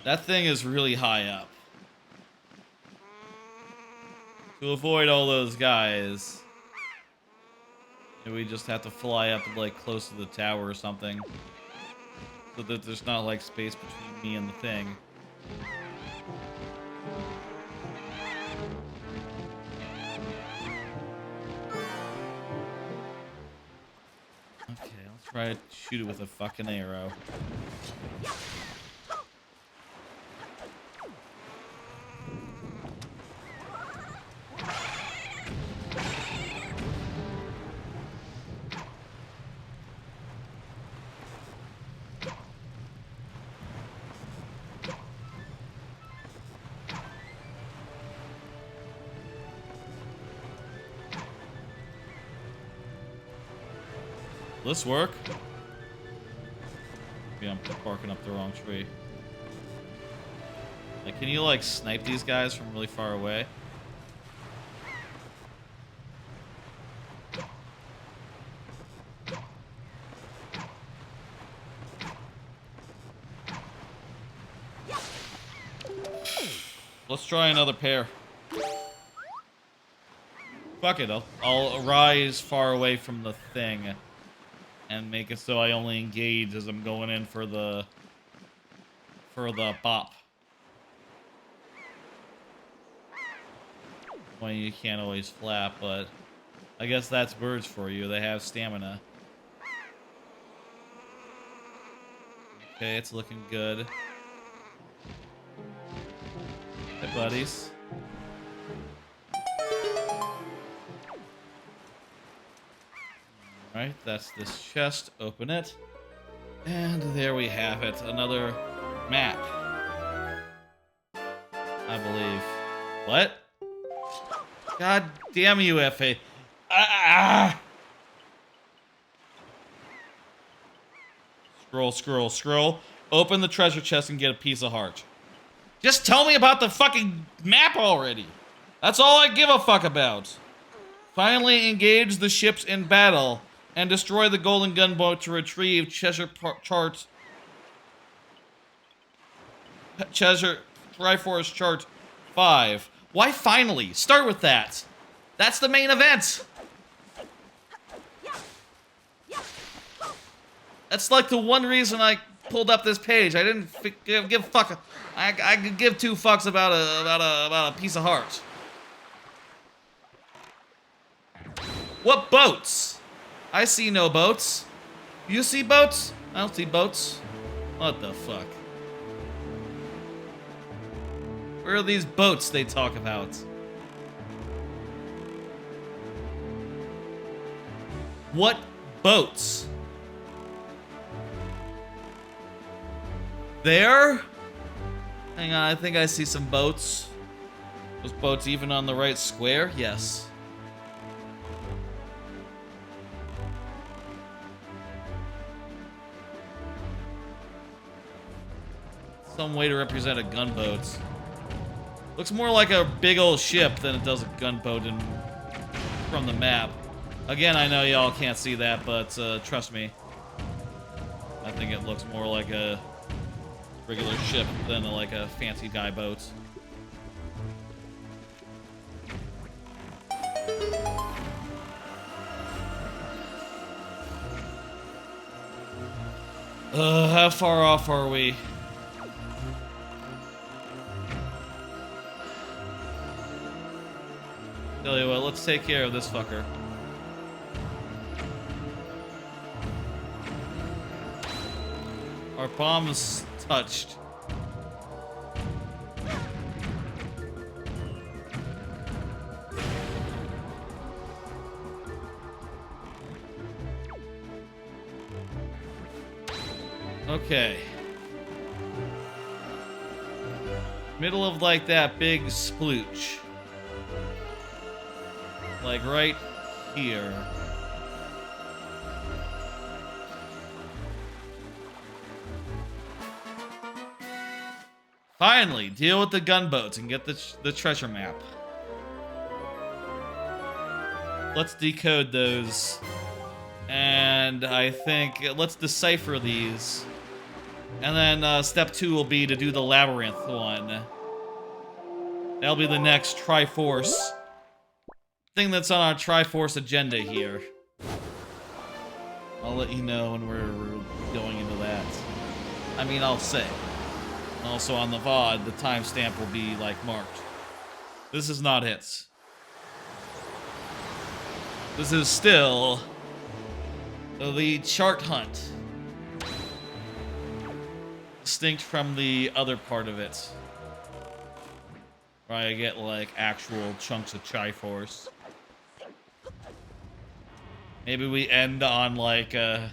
That thing is really high up. To avoid all those guys, we just have to fly up like close to the tower or something, so that there's not like space between me and the thing. Okay, let's try to shoot it with a fucking arrow. Will this work? Maybe I'm barking up the wrong tree. Like, can you, like, snipe these guys from really far away? Let's try another pair. Fuck it, I'll rise far away from the thing and make it so I only engage as I'm going in for the bop. Well, you can't always flap, but I guess that's birds for you. They have stamina. Okay, it's looking good. Hey, buddies. Alright, that's this chest. Open it. And there we have it. Another map. I believe. What? God damn you, F.A. Scroll, scroll, scroll. Open the treasure chest and get a piece of heart. Just tell me about the fucking map already. That's all I give a fuck about. Finally engage the ships in battle and destroy the golden gunboat to retrieve Triforce Chart 5. Why finally? Start with that. That's the main event. That's like the one reason I pulled up this page. I didn't give a fuck. I could give two fucks about a piece of heart. What boats? I see no boats. You see boats? I don't see boats. What the fuck? Where are these boats they talk about? What boats? There? Hang on, I think I see some boats. Those boats even on the right square? Yes. Some way to represent a gunboat. Looks more like a big old ship than it does a gunboat from the map. Again, I know y'all can't see that, but trust me. I think it looks more like a regular ship than like a fancy guy boat. How far off are we? Tell you what, let's take care of this fucker. Our bomb's touched. Okay. Middle of like that big splooch. Like right here. Finally, deal with the gunboats and get the treasure map. Let's decode those. And I think let's decipher these. And then step 2 will be to do the Labyrinth one. That'll be the next Triforce thing that's on our Triforce agenda here. I'll let you know when we're going into that. I mean, I'll say. Also on the VOD, the timestamp will be, like, marked. This is not hits. This is still the chart hunt. Distinct from the other part of it. Where I get, like, actual chunks of Triforce. Maybe we end on, like, I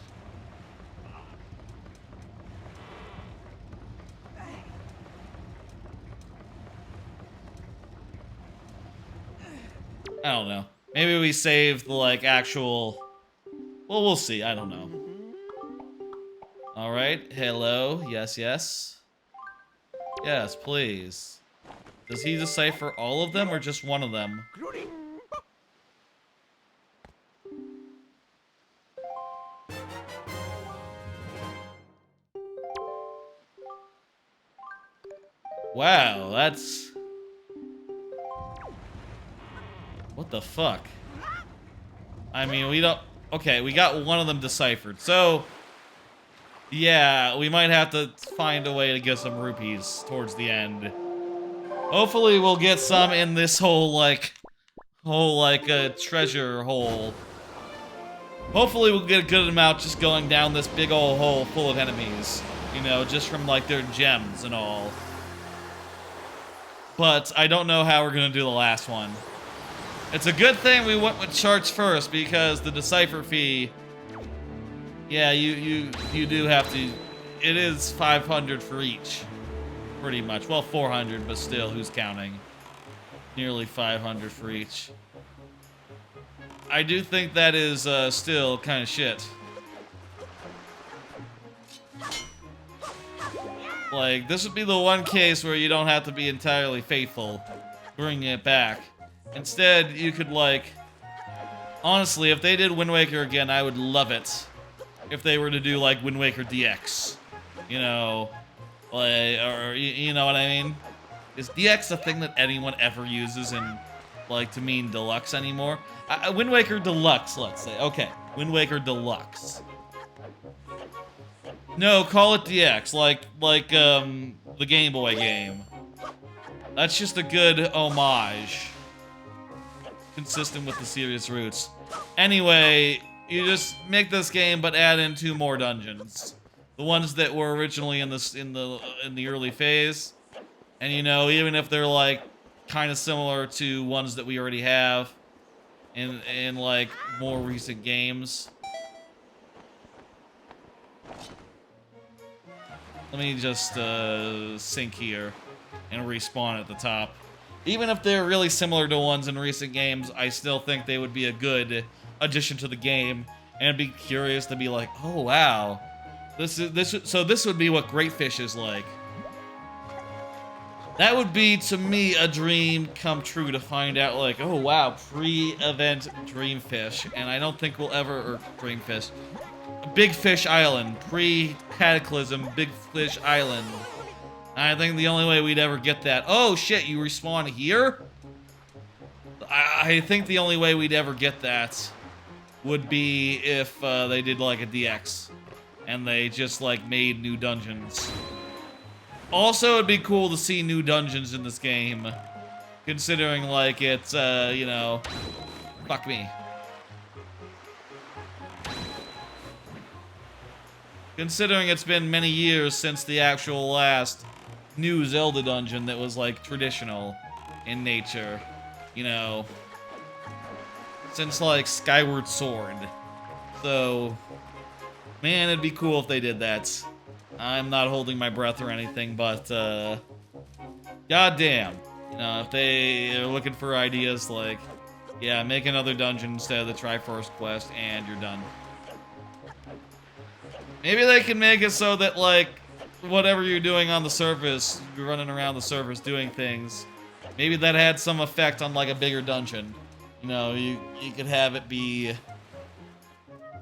don't know. Maybe we save the, like, actual... Well, we'll see. I don't know. Alright. Hello. Yes, yes. Yes, please. Does he decipher all of them or just one of them? Wow, that's... What the fuck? I mean, we don't... Okay, we got one of them deciphered. So, yeah, we might have to find a way to get some rupees towards the end. Hopefully we'll get some in this whole, like, hole, like a treasure hole. Hopefully we'll get a good amount just going down this big old hole full of enemies. You know, just from like their gems and all. But I don't know how we're gonna do the last one. It's a good thing we went with Shards first, because the decipher fee, yeah, you do have to, it is 500 for each, pretty much. Well, 400, but still, who's counting? Nearly 500 for each. I do think that is still kind of shit. Like, this would be the one case where you don't have to be entirely faithful, bringing it back. Instead, you could, like... Honestly, if they did Wind Waker again, I would love it. If they were to do, like, Wind Waker DX. You know, like, or, you know what I mean? Is DX a thing that anyone ever uses in, like, to mean deluxe anymore? Wind Waker Deluxe, let's say. Okay, Wind Waker Deluxe. No, call it DX, like the Game Boy game. That's just a good homage. Consistent with the series roots. Anyway, you just make this game, but add in 2 more dungeons. The ones that were originally in the early phase. And you know, even if they're like kind of similar to ones that we already have in like more recent games. Let me just sink here and respawn at the top. Even if they're really similar to ones in recent games, I still think they would be a good addition to the game. And I'd be curious to be like, oh wow, so this would be what Great Fish is like. That would be, to me, a dream come true to find out, like, oh wow, pre-event Dreamfish. And I don't think we'll ever, or Dreamfish. Big Fish Island, pre-Cataclysm, Big Fish Island. I think the only way we'd ever get that... Oh, shit, you respawn here? I think the only way we'd ever get that would be if they did, like, a DX. And they just, like, made new dungeons. Also, it'd be cool to see new dungeons in this game. Considering, like, it's, you know... Fuck me. Considering it's been many years since the actual last new Zelda dungeon that was, like, traditional in nature. You know, since, like, Skyward Sword. So, man, it'd be cool if they did that. I'm not holding my breath or anything, but, goddamn. You know, if they are looking for ideas, like, yeah, make another dungeon instead of the Triforce quest, and you're done. Maybe they can make it so that, like, whatever you're doing on the surface, you're running around the surface doing things, maybe that had some effect on, like, a bigger dungeon. You know, you could have it be...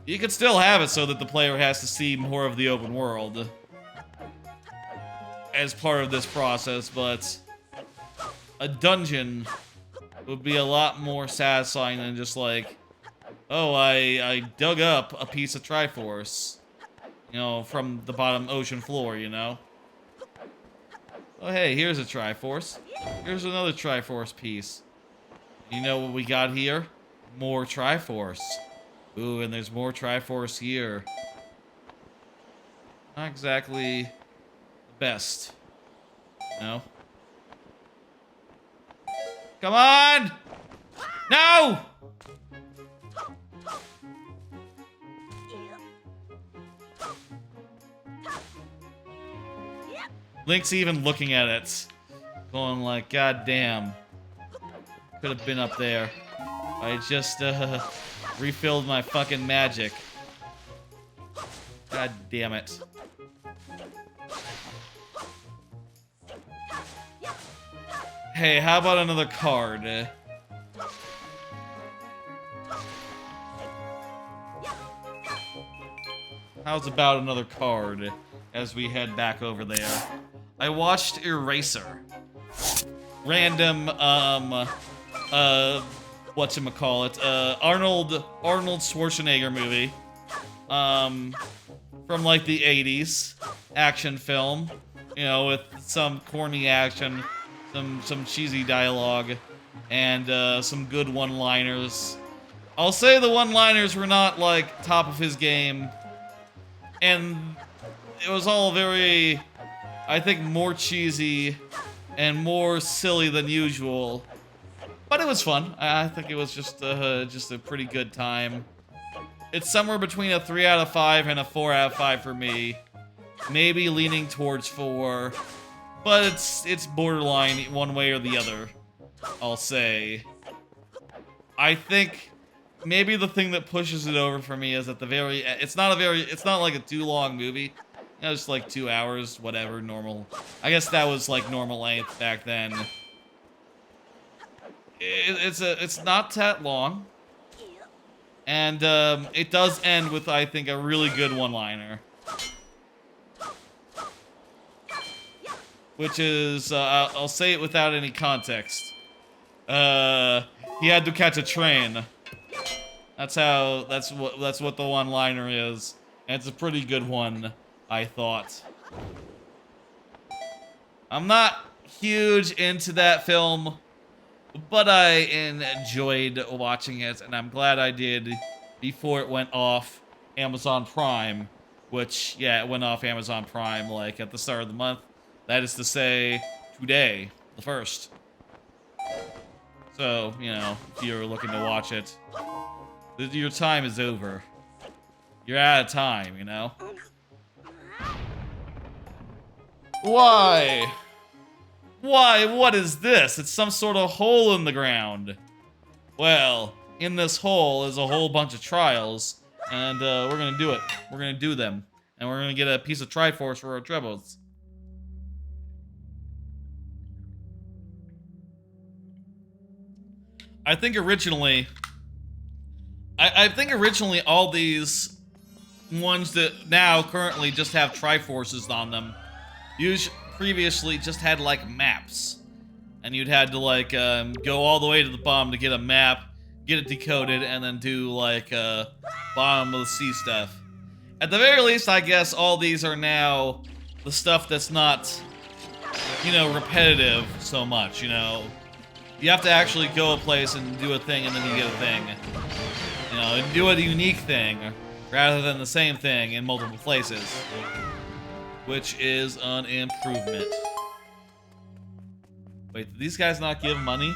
You could still have it so that the player has to see more of the open world as part of this process, but a dungeon would be a lot more satisfying than just like, oh, I dug up a piece of Triforce. You know, from the bottom ocean floor, you know? Oh, hey, here's a Triforce. Here's another Triforce piece. You know what we got here? More Triforce. Ooh, and there's more Triforce here. Not exactly the best. No? Come on! No! Link's even looking at it, going like, God damn. Could have been up there. I just refilled my fucking magic. God damn it. Hey, how about another card? How's about another card as we head back over there? I watched Eraser. Random, whatchamacallit, Arnold Schwarzenegger movie. From like the 80s. Action film. You know, with some corny action, some cheesy dialogue. and some good one-liners. I'll say the one-liners were not, like, top of his game, and it was all very, I think, more cheesy and more silly than usual. But it was fun. I think it was just a pretty good time. It's somewhere between a 3 out of 5 and a 4 out of 5 for me. Maybe leaning towards 4, but it's borderline one way or the other, I'll say. I think maybe the thing that pushes it over for me is at the very, it's not like a too long movie. You know, just like 2 hours, whatever, normal. I guess that was like normal length back then. It's not that long. And it does end with, I think, a really good one-liner. Which is, I'll say it without any context. He had to catch a train. That's what the one-liner is. And it's a pretty good one, I thought. I'm not huge into that film, but I enjoyed watching it, and I'm glad I did before it went off Amazon Prime. Which, yeah, it went off Amazon Prime, like, at the start of the month. That is to say, today, the 1st. So, you know, if you're looking to watch it, your time is over. You're out of time, you know? Why? Why? What is this? It's some sort of hole in the ground. Well, in this hole is a whole bunch of trials, and we're gonna do it. We're gonna do them. And we're gonna get a piece of Triforce for our trebles. I think originally all these ones that now currently just have Triforces on them, previously just had like maps, and you'd had to like go all the way to the bottom to get a map, get it decoded, and then do like bottom of the sea stuff. At the very least, I guess all these are now the stuff that's not, you know, repetitive so much, you know. You have to actually go a place and do a thing, and then you get a thing. You know, and do a unique thing, rather than the same thing in multiple places. Which is an improvement. Wait, did these guys not give money?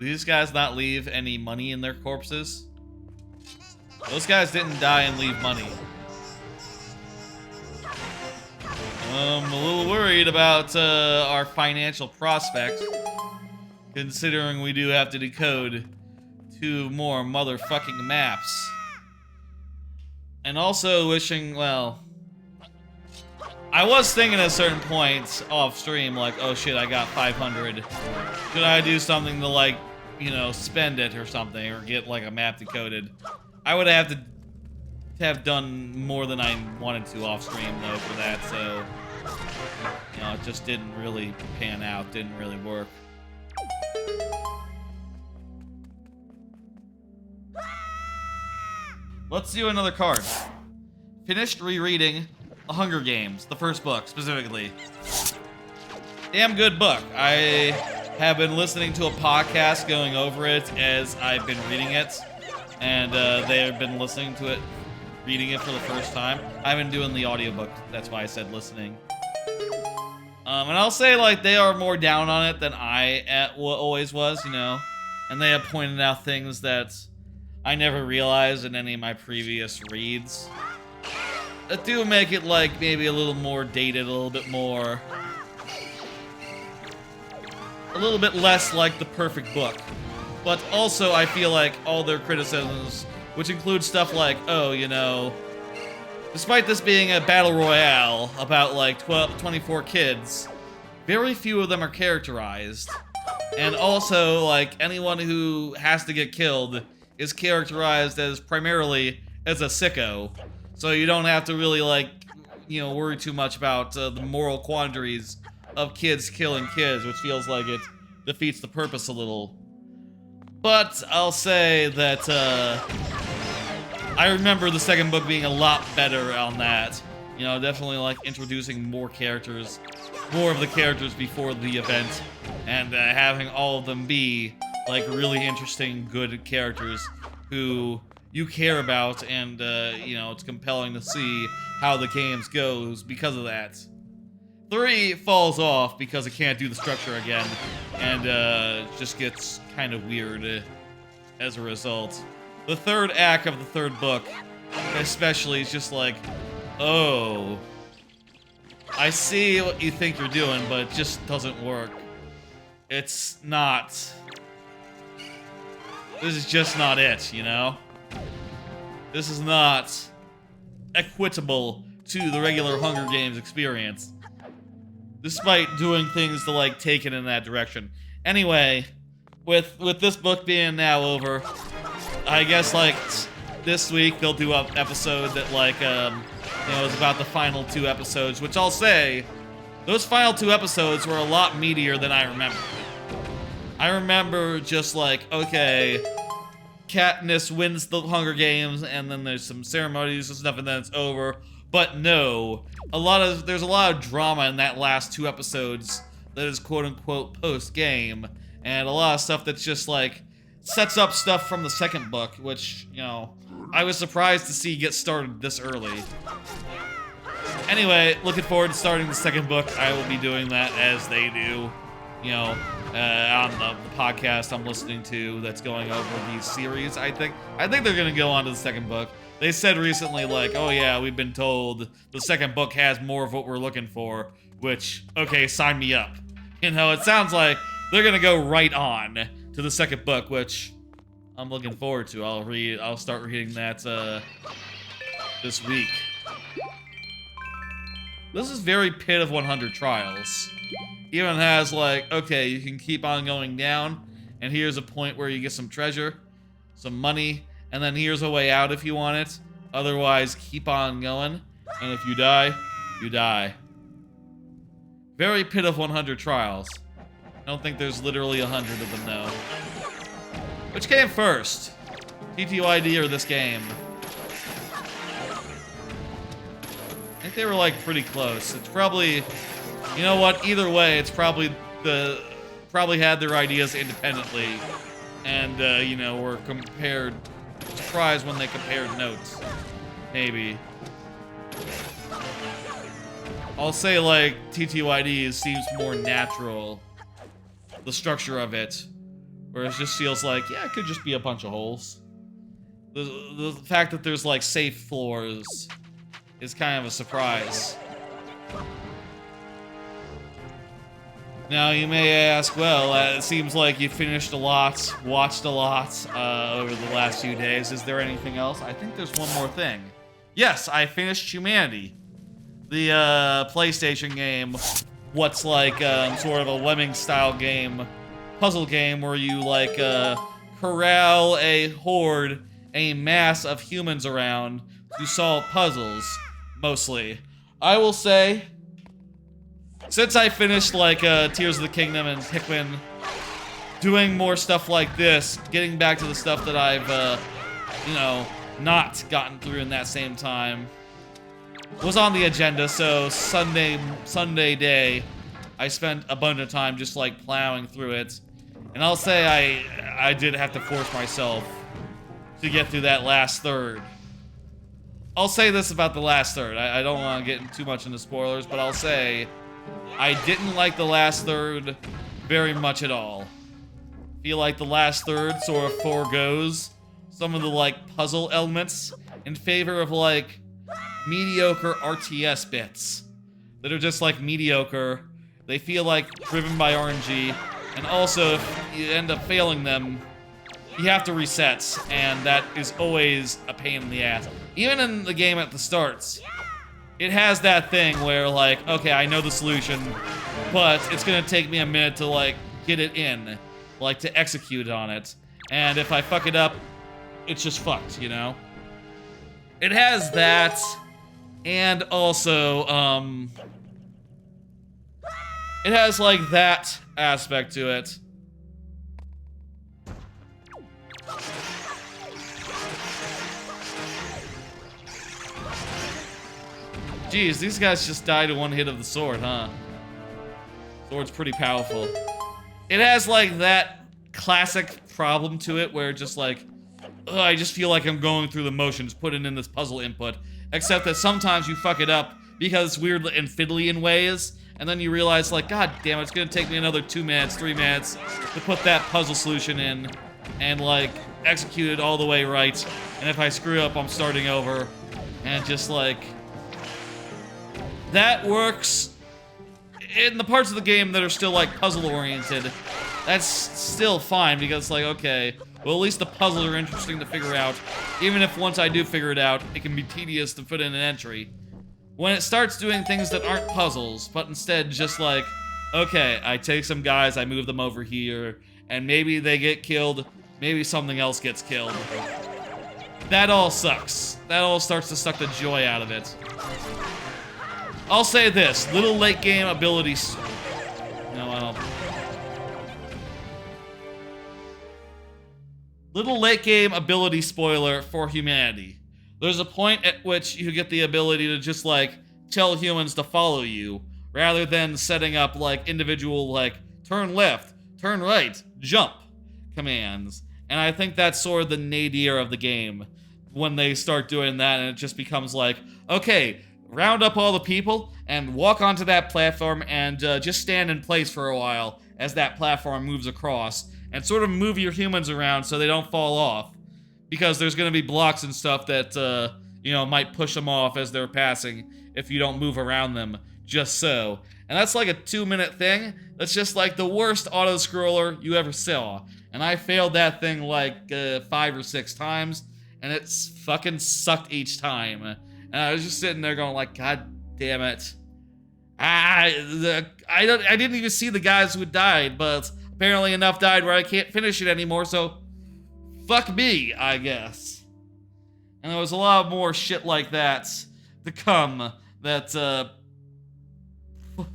Did these guys not leave any money in their corpses? Those guys didn't die and leave money. I'm a little worried about our financial prospects, considering we do have to decode 2 more motherfucking maps. And also wishing, well, I was thinking at a certain point off stream, like, oh shit, I got 500. Should I do something to, like, you know, spend it or something, or get like a map decoded? I would have to have done more than I wanted to off stream though for that, so, you know, it just didn't really pan out, didn't really work. Let's do another card. Finished rereading The Hunger Games, the first book, specifically. Damn good book. I have been listening to a podcast going over it as I've been reading it, and they have been listening to it, reading it for the first time. I've been doing the audiobook, that's why I said listening. And I'll say, like, they are more down on it than I always was, you know, and they have pointed out things that I never realized in any of my previous reads. That do make it, like, maybe a little more dated, a little bit more... a little bit less like the perfect book. But also, I feel like all their criticisms, which include stuff like, oh, you know, despite this being a battle royale about, like, 24 kids, very few of them are characterized. And also, like, anyone who has to get killed is characterized as primarily as a sicko. So you don't have to really, like, you know, worry too much about the moral quandaries of kids killing kids, which feels like it defeats the purpose a little. But I'll say that I remember the second book being a lot better on that. You know, definitely, like, introducing more characters, more of the characters before the event, and having all of them be like really interesting, good characters who you care about, and you know, it's compelling to see how the games goes because of that. 3 falls off because it can't do the structure again, and just gets kind of weird as a result. The third act of the third book, especially, is just like, oh, I see what you think you're doing, but it just doesn't work. It's not. This is just not it, you know? This is not equitable to the regular Hunger Games experience, despite doing things to, like, take it in that direction. Anyway, with this book being now over, I guess, like, this week they'll do an episode that, like, you know, is about the final 2 episodes, which I'll say, those final 2 episodes were a lot meatier than I remember. I remember just like, okay, Katniss wins the Hunger Games, and then there's some ceremonies and stuff, and then it's over. But no, there's a lot of drama in that last 2 episodes that is quote-unquote post-game, and a lot of stuff that's just like sets up stuff from the second book, which, you know, I was surprised to see get started this early. Anyway, looking forward to starting the second book. I will be doing that as they do, you know, on the podcast I'm listening to that's going over these series. I think they're gonna go on to the second book. They said recently, like, oh yeah, we've been told the second book has more of what we're looking for, which, okay, sign me up. You know, it sounds like they're gonna go right on to the second book, which I'm looking forward to. I'll start reading that this week. This is very Pit of 100 Trials. Even has like, okay, you can keep on going down, and here's a point where you get some treasure, some money, and then here's a way out if you want it. Otherwise, keep on going, and if you die, you die. Very Pit of 100 Trials. I don't think there's literally 100 of them, though. Which came first? TTYD or this game? I think they were, like, pretty close. It's probably... You know what? Either way, it's probably had their ideas independently, and you know, were compared. Surprised when they compared notes. Maybe. I'll say like TTYD seems more natural. The structure of it, where it just feels like, yeah, it could just be a bunch of holes. The fact that there's like safe floors is kind of a surprise. Now, you may ask, well, it seems like you finished a lot, watched a lot over the last few days. Is there anything else? I think there's one more thing. Yes, I finished Humanity. The PlayStation game, what's like sort of a Lemming-style game, puzzle game, where you like corral a horde, a mass of humans around to solve puzzles, mostly. I will say... Since I finished, like, Tears of the Kingdom and Pikmin, doing more stuff like this, getting back to the stuff that I've, you know, not gotten through in that same time, was on the agenda, so Sunday day, I spent a bunch of time just, like, plowing through it. And I'll say I did have to force myself to get through that last third. I'll say this about the last third. I don't want to get too much into spoilers, but I'll say... I didn't like the last third very much at all. Feel like the last third sort of forgoes some of the, like, puzzle elements in favor of, like, mediocre RTS bits that are just, like, mediocre. They feel like driven by RNG, and also if you end up failing them, you have to reset, and that is always a pain in the ass. Even in the game at the starts, it has that thing where, like, okay, I know the solution, but it's gonna take me a minute to, like, get it in, like, to execute on it. And if I fuck it up, it's just fucked, you know? It has that, and also, it has, like, that aspect to it. Jeez, these guys just died in one hit of the sword, huh? Sword's pretty powerful. it has like that classic problem to it where just like, ugh, I just feel like I'm going through the motions putting in this puzzle input, except that sometimes you fuck it up because it's weird and fiddly in ways, and then you realize like, god damn it, it's gonna take me another 2 minutes, 3 minutes to put that puzzle solution in and like execute it all the way right, and if I screw up, I'm starting over, and just like, that works in the parts of the game that are still like puzzle oriented. That's still fine because like, okay, well at least the puzzles are interesting to figure out, even if once I do figure it out, it can be tedious to put in an entry. When it starts doing things that aren't puzzles, but instead just like, okay, I take some guys, I move them over here, and maybe they get killed, maybe something else gets killed. That all sucks. That all starts to suck the joy out of it. I'll say this, little late game abilities. No, I don't. Little late game ability spoiler for humanity. There's a point at which you get the ability to just like tell humans to follow you, rather than setting up like individual like turn left, turn right, jump commands. And I think that's sort of the nadir of the game when they start doing that, and it just becomes like, okay, round up all the people and walk onto that platform and just stand in place for a while as that platform moves across, and sort of move your humans around so they don't fall off. Because there's going to be blocks and stuff that, you know, might push them off as they're passing if you don't move around them just so. And that's like a 2-minute thing. That's just like the worst auto-scroller you ever saw. And I failed that thing like 5 or 6 times, and it's fucking sucked each time. And I was just sitting there going like, god damn it. I didn't even see the guys who had died, but apparently enough died where I can't finish it anymore, so fuck me, I guess. And there was a lot more shit like that to come that,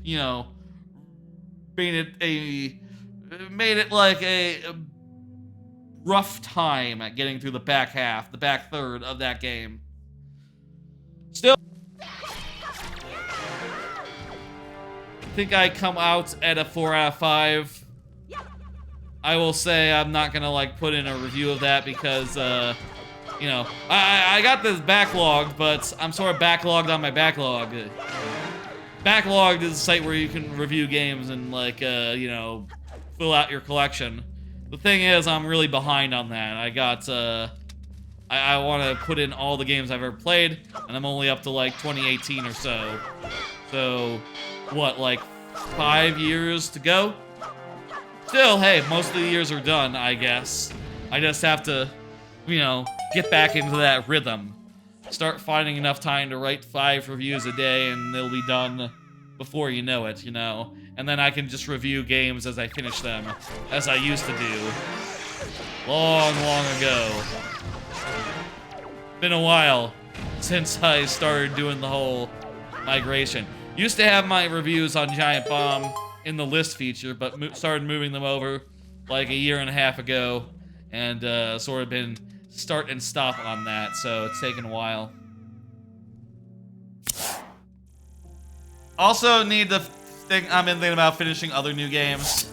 you know, made it like a rough time at getting through the back half, the back third of that game. Still, I think I come out at a 4 out of 5. I will say I'm not gonna like put in a review of that because, you know, I got this backlogged, but I'm sort of backlogged on my backlog. Backlogged is a site where you can review games and like, you know, fill out your collection. The thing is, I'm really behind on that. I got, I want to put in all the games I've ever played, and I'm only up to like 2018 or so. So, what, like 5 years to go? Still, hey, most of the years are done, I guess. I just have to, you know, get back into that rhythm. Start finding enough time to write 5 reviews a day, and they'll be done before you know it, you know? And then I can just review games as I finish them, as I used to do. Long, long ago. Been a while since I started doing the whole migration. Used to have my reviews on Giant Bomb in the list feature, but started moving them over like a 1.5 years ago, and sort of been start and stop on that, so it's taken a while. Also need to think, I'm thinking about finishing other new games.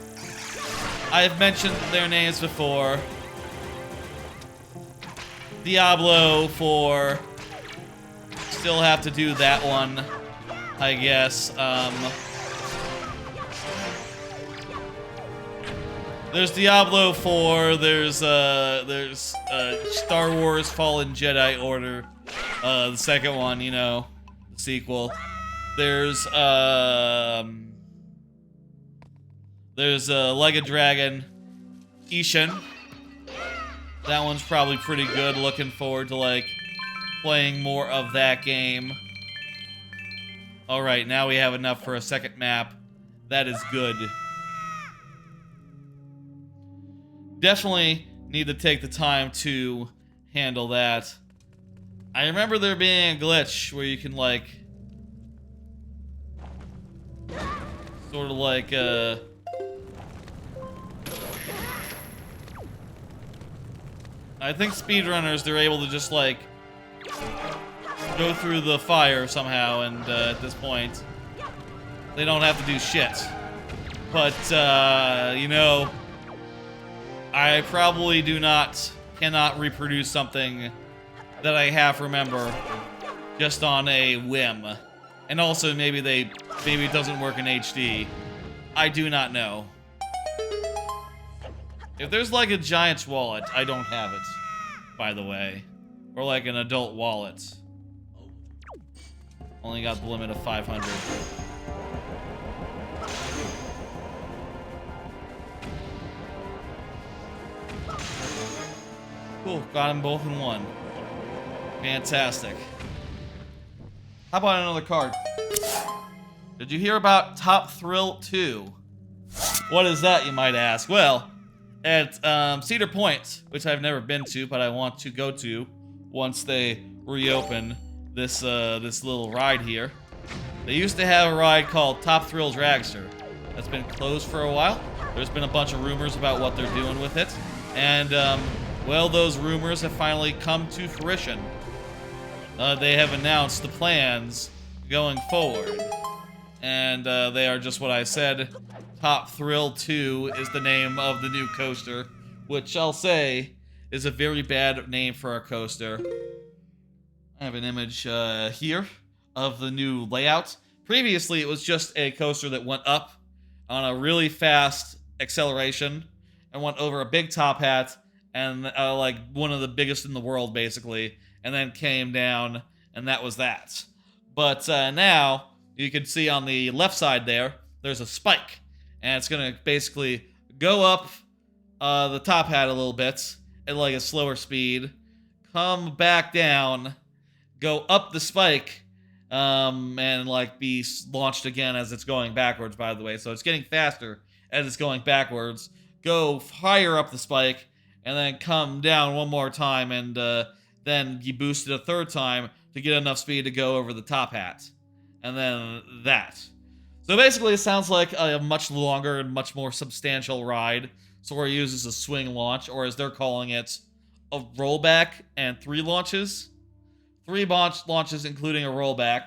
I've mentioned their names before. Diablo 4. Still have to do that one, I guess. There's Diablo 4, there's Star Wars Fallen Jedi Order, the second one, you know, the sequel. There's Like a Dragon, Ishin. That one's probably pretty good, looking forward to, like, playing more of that game. Alright, now we have enough for a second map. That is good. Definitely need to take the time to handle that. I remember there being a glitch where you can, like, sort of like, I think speedrunners, they're able to just, like, go through the fire somehow, and at this point, they don't have to do shit. But, you know, I probably cannot reproduce something that I half remember just on a whim. And also, maybe it doesn't work in HD. I do not know. If there's like a Giant's wallet, I don't have it, by the way. Or like an adult wallet. Only got the limit of 500. Cool, got them both in one. Fantastic. How about another card? Did you hear about Top Thrill 2? What is that, you might ask? Well, at Cedar Point, which I've never been to, but I want to go to once they reopen this this little ride here. They used to have a ride called Top Thrill Dragster. That's been closed for a while. There's been a bunch of rumors about what they're doing with it. And, well, those rumors have finally come to fruition. They have announced the plans going forward. And they are just what I said. Top Thrill 2 is the name of the new coaster, which I'll say is a very bad name for a coaster. I have an image here of the new layout. Previously, it was just a coaster that went up on a really fast acceleration and went over a big top hat and like one of the biggest in the world, basically, and then came down, and that was that. But now, you can see on the left side there's a spike, and it's going to basically go up the top hat a little bit at like a slower speed, come back down, go up the spike, and like be launched again as it's going backwards, by the way. So it's getting faster as it's going backwards, go higher up the spike, and then come down one more time, and then you boost it a third time to get enough speed to go over the top hat. And then that. So basically it sounds like a much longer and much more substantial ride. So where it uses a swing launch, or as they're calling it, a rollback and 3 launches. 3 launches including a rollback.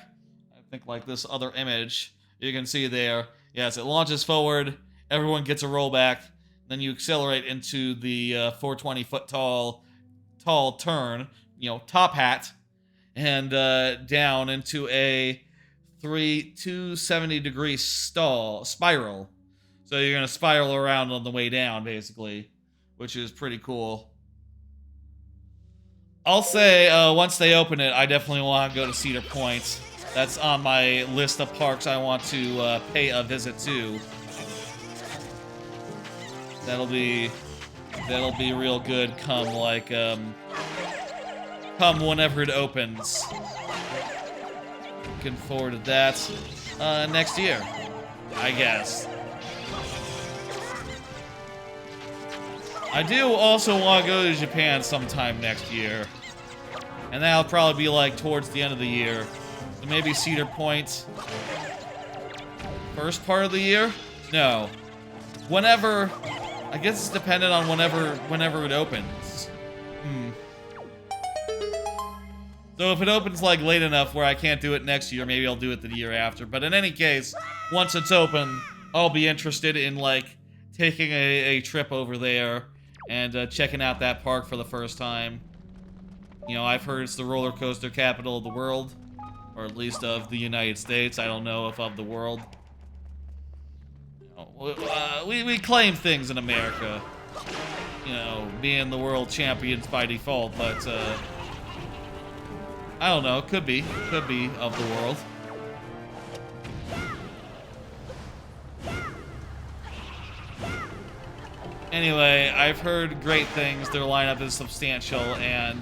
I think like this other image you can see there. Yes, it launches forward, everyone gets a rollback, then you accelerate into the 420-foot tall turn, you know, top hat, and down into a 270-degree spiral. So you're going to spiral around on the way down, basically, which is pretty cool. I'll say, once they open it, I definitely want to go to Cedar Point. That's on my list of parks I want to pay a visit to. That'll be real good come, like, come whenever it opens. Looking forward to that next year, I guess. I do also want to go to Japan sometime next year. And that'll probably be like towards the end of the year. So maybe Cedar Point. First part of the year? No. Whenever, I guess it's dependent on whenever it opens. So if it opens like late enough where I can't do it next year, maybe I'll do it the year after. But in any case, once it's open, I'll be interested in like taking a trip over there and checking out that park for the first time. You know, I've heard it's the roller coaster capital of the world, or at least of the United States. I don't know if of the world. You know, we claim things in America, you know, being the world champions by default, but I don't know, could be of the world. Anyway, I've heard great things. Their lineup is substantial, and,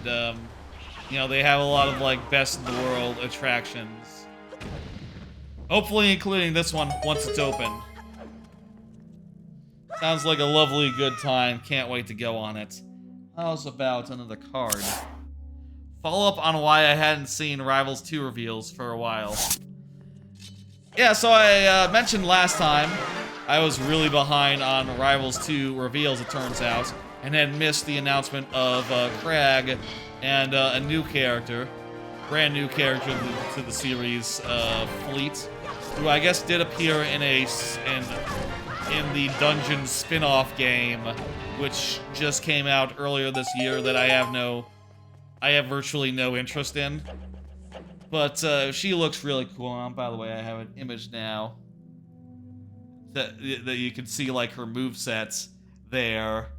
you know, they have a lot of, like, best-in-the-world attractions. Hopefully including this one once it's open. Sounds like a lovely good time. Can't wait to go on it. How's about another card? Follow up on why I hadn't seen Rivals 2 reveals for a while. Yeah, so I mentioned last time I was really behind on Rivals 2 reveals, it turns out, and had missed the announcement of Crag and a new character, brand new character to the series, Fleet, who I guess did appear in in the Dungeon spin-off game, which just came out earlier this year that I have virtually no interest in. But she looks really cool. And by the way, I have an image now that you can see like her movesets there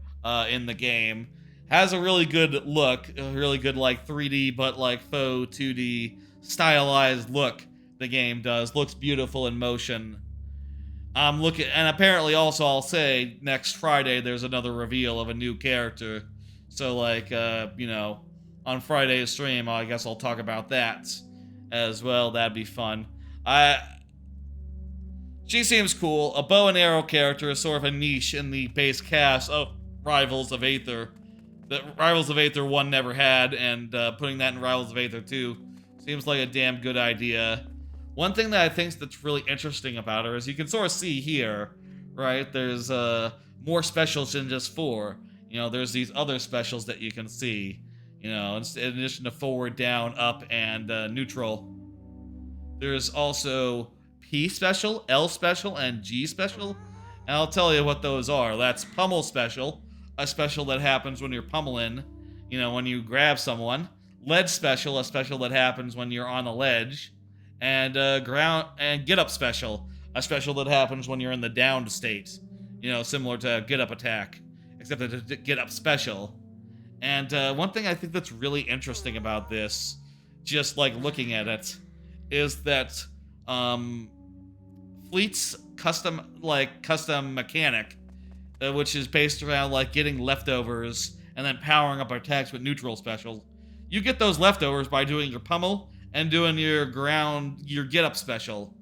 in the game. Has a really good look, a really good like 3D but like faux 2D stylized look. The game does. Looks beautiful in motion. I'm looking, and apparently also I'll say next Friday there's another reveal of a new character. So like, you know, on Friday's stream, I guess I'll talk about that as well. That'd be fun. She seems cool. A bow and arrow character is sort of a niche in the base cast of Rivals of Aether that Rivals of Aether 1 never had, and putting that in Rivals of Aether 2 seems like a damn good idea. One thing that I think that's really interesting about her is you can sort of see here, right? There's more specials than just 4. You know, there's these other specials that you can see. You know, in addition to forward, down, up, and neutral. There's also P special, L special, and G special. And I'll tell you what those are. That's Pummel special, a special that happens when you're pummeling, you know, when you grab someone. Ledge special, a special that happens when you're on a ledge. And Get Up special, a special that happens when you're in the downed state. You know, similar to Get Up attack, except that it's a Get Up special. And one thing I think that's really interesting about this, just like looking at it, is that Fleet's custom mechanic, which is based around like getting leftovers and then powering up our attacks with neutral special. You get those leftovers by doing your pummel and doing your Get Up special,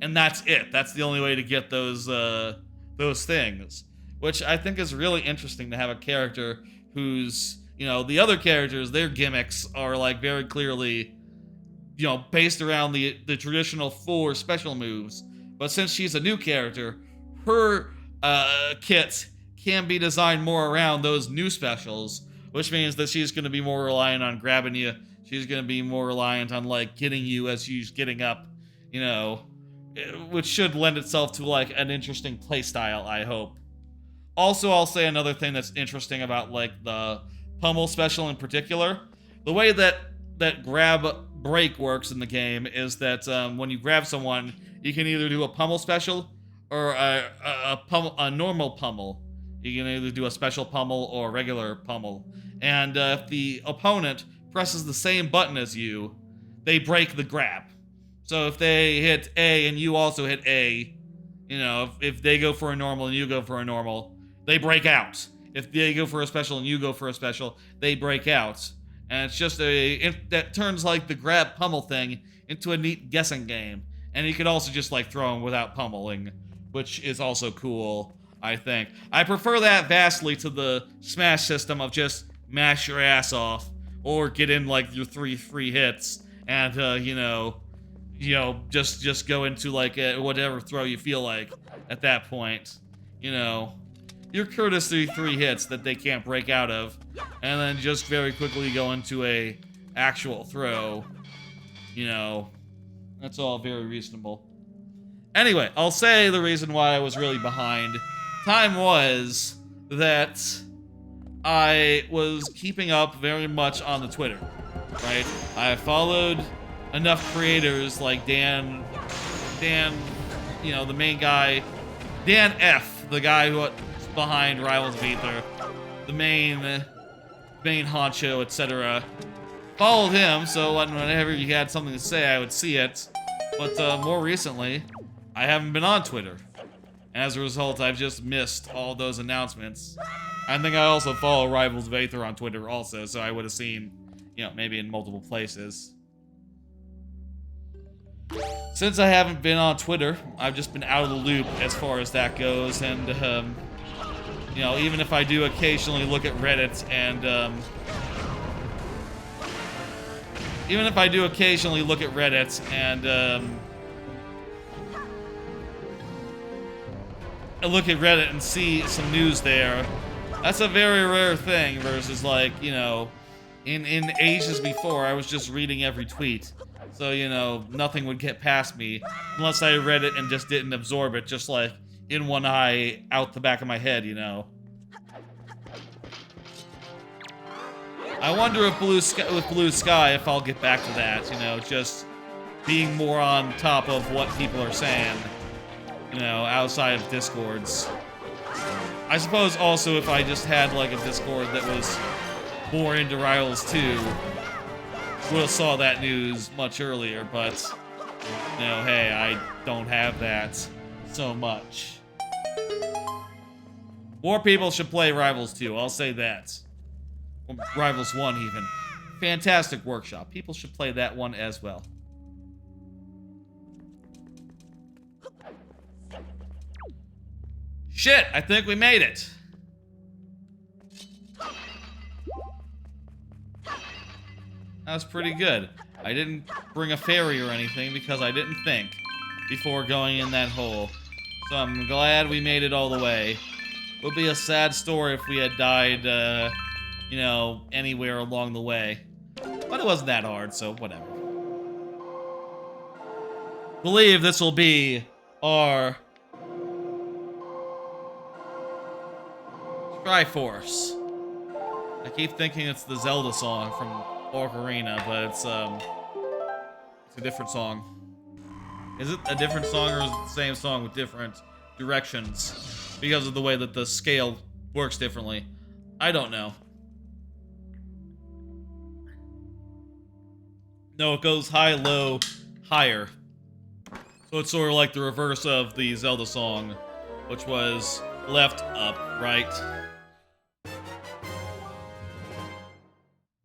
and that's it. That's the only way to get those things, which I think is really interesting to have a character who's, you know, the other characters, their gimmicks are like very clearly, you know, based around the traditional 4 special moves. But since she's a new character, her kit can be designed more around those new specials, which means that she's going to be more reliant on grabbing you. She's going to be more reliant on like getting you as she's getting up, you know, which should lend itself to like an interesting playstyle, I hope. Also, I'll say another thing that's interesting about like the pummel special in particular. The way that grab break works in the game is that when you grab someone, you can either do a pummel special or a normal pummel. You can either do a special pummel or a regular pummel. And if the opponent presses the same button as you, they break the grab. So if they hit A and you also hit A, you know, if they go for a normal and you go for a normal, they break out. If they go for a special and you go for a special, they break out. And it's just that turns like the grab pummel thing into a neat guessing game. And you could also just like throw them without pummeling, which is also cool, I think. I prefer that vastly to the smash system of just mash your ass off or get in like your 3 free hits and you know, just go into like whatever throw you feel like at that point. You know, your courtesy 3 hits that they can't break out of, and then just very quickly go into a actual throw. You know, that's all very reasonable. Anyway, I'll say the reason why I was really behind time was that I was keeping up very much on the Twitter, right? I followed enough creators like Dan, you know, the main guy, Dan F, the guy who's behind Rivals of Aether, the main honcho, etc. Followed him, so whenever he had something to say, I would see it. But more recently, I haven't been on Twitter. And as a result, I've just missed all those announcements. I think I also follow Rivals of Aether on Twitter also, so I would have seen, you know, maybe in multiple places. Since I haven't been on Twitter, I've just been out of the loop as far as that goes, and, you know, even if I do occasionally look at Reddit and, look at Reddit and see some news there, that's a very rare thing versus, like, you know, in ages before, I was just reading every tweet. So, you know, nothing would get past me unless I read it and just didn't absorb it, just like in one eye, out the back of my head, you know. I wonder if with Blue Sky, if I'll get back to that, you know, just being more on top of what people are saying, you know, outside of Discords. I suppose also if I just had like a Discord that was more into Rivals 2, would have saw that news much earlier, but, you know, hey, I don't have that so much. More people should play Rivals 2, I'll say that. Or Rivals 1 even. Fantastic workshop. People should play that one as well. Shit, I think we made it. That was pretty good. I didn't bring a fairy or anything because I didn't think before going in that hole. So I'm glad we made it all the way. It would be a sad story if we had died, you know, anywhere along the way. But it wasn't that hard, so whatever. Believe this will be our Triforce. I keep thinking it's the Zelda song from Ocarina, but it's a different song. Is it a different song or is it the same song with different directions because of the way that the scale works differently? I don't know. No, it goes high, low, higher. So it's sort of like the reverse of the Zelda song, which was left, up, right.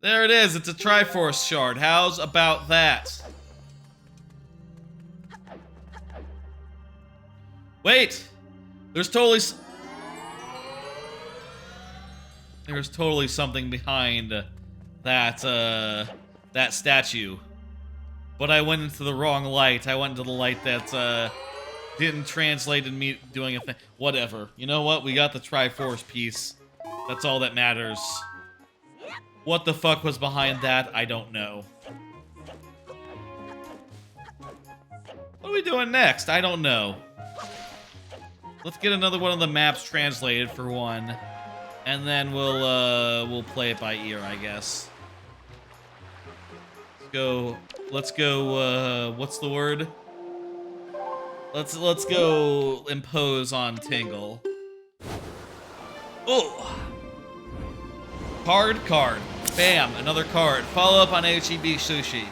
There it is, it's a Triforce shard. How's about that? Wait! There's totally something behind that, that statue. But I went into the wrong light. I went into the light that, didn't translate in me doing a thing. Whatever. You know what? We got the Triforce piece. That's all that matters. What the fuck was behind that? I don't know. What are we doing next? I don't know. Let's get another one of the maps translated for one. And then we'll play it by ear, I guess. Let's go, what's the word? Let's go impose on Tingle. Oh! Card. Bam, another card. Follow up on HEB Sushi.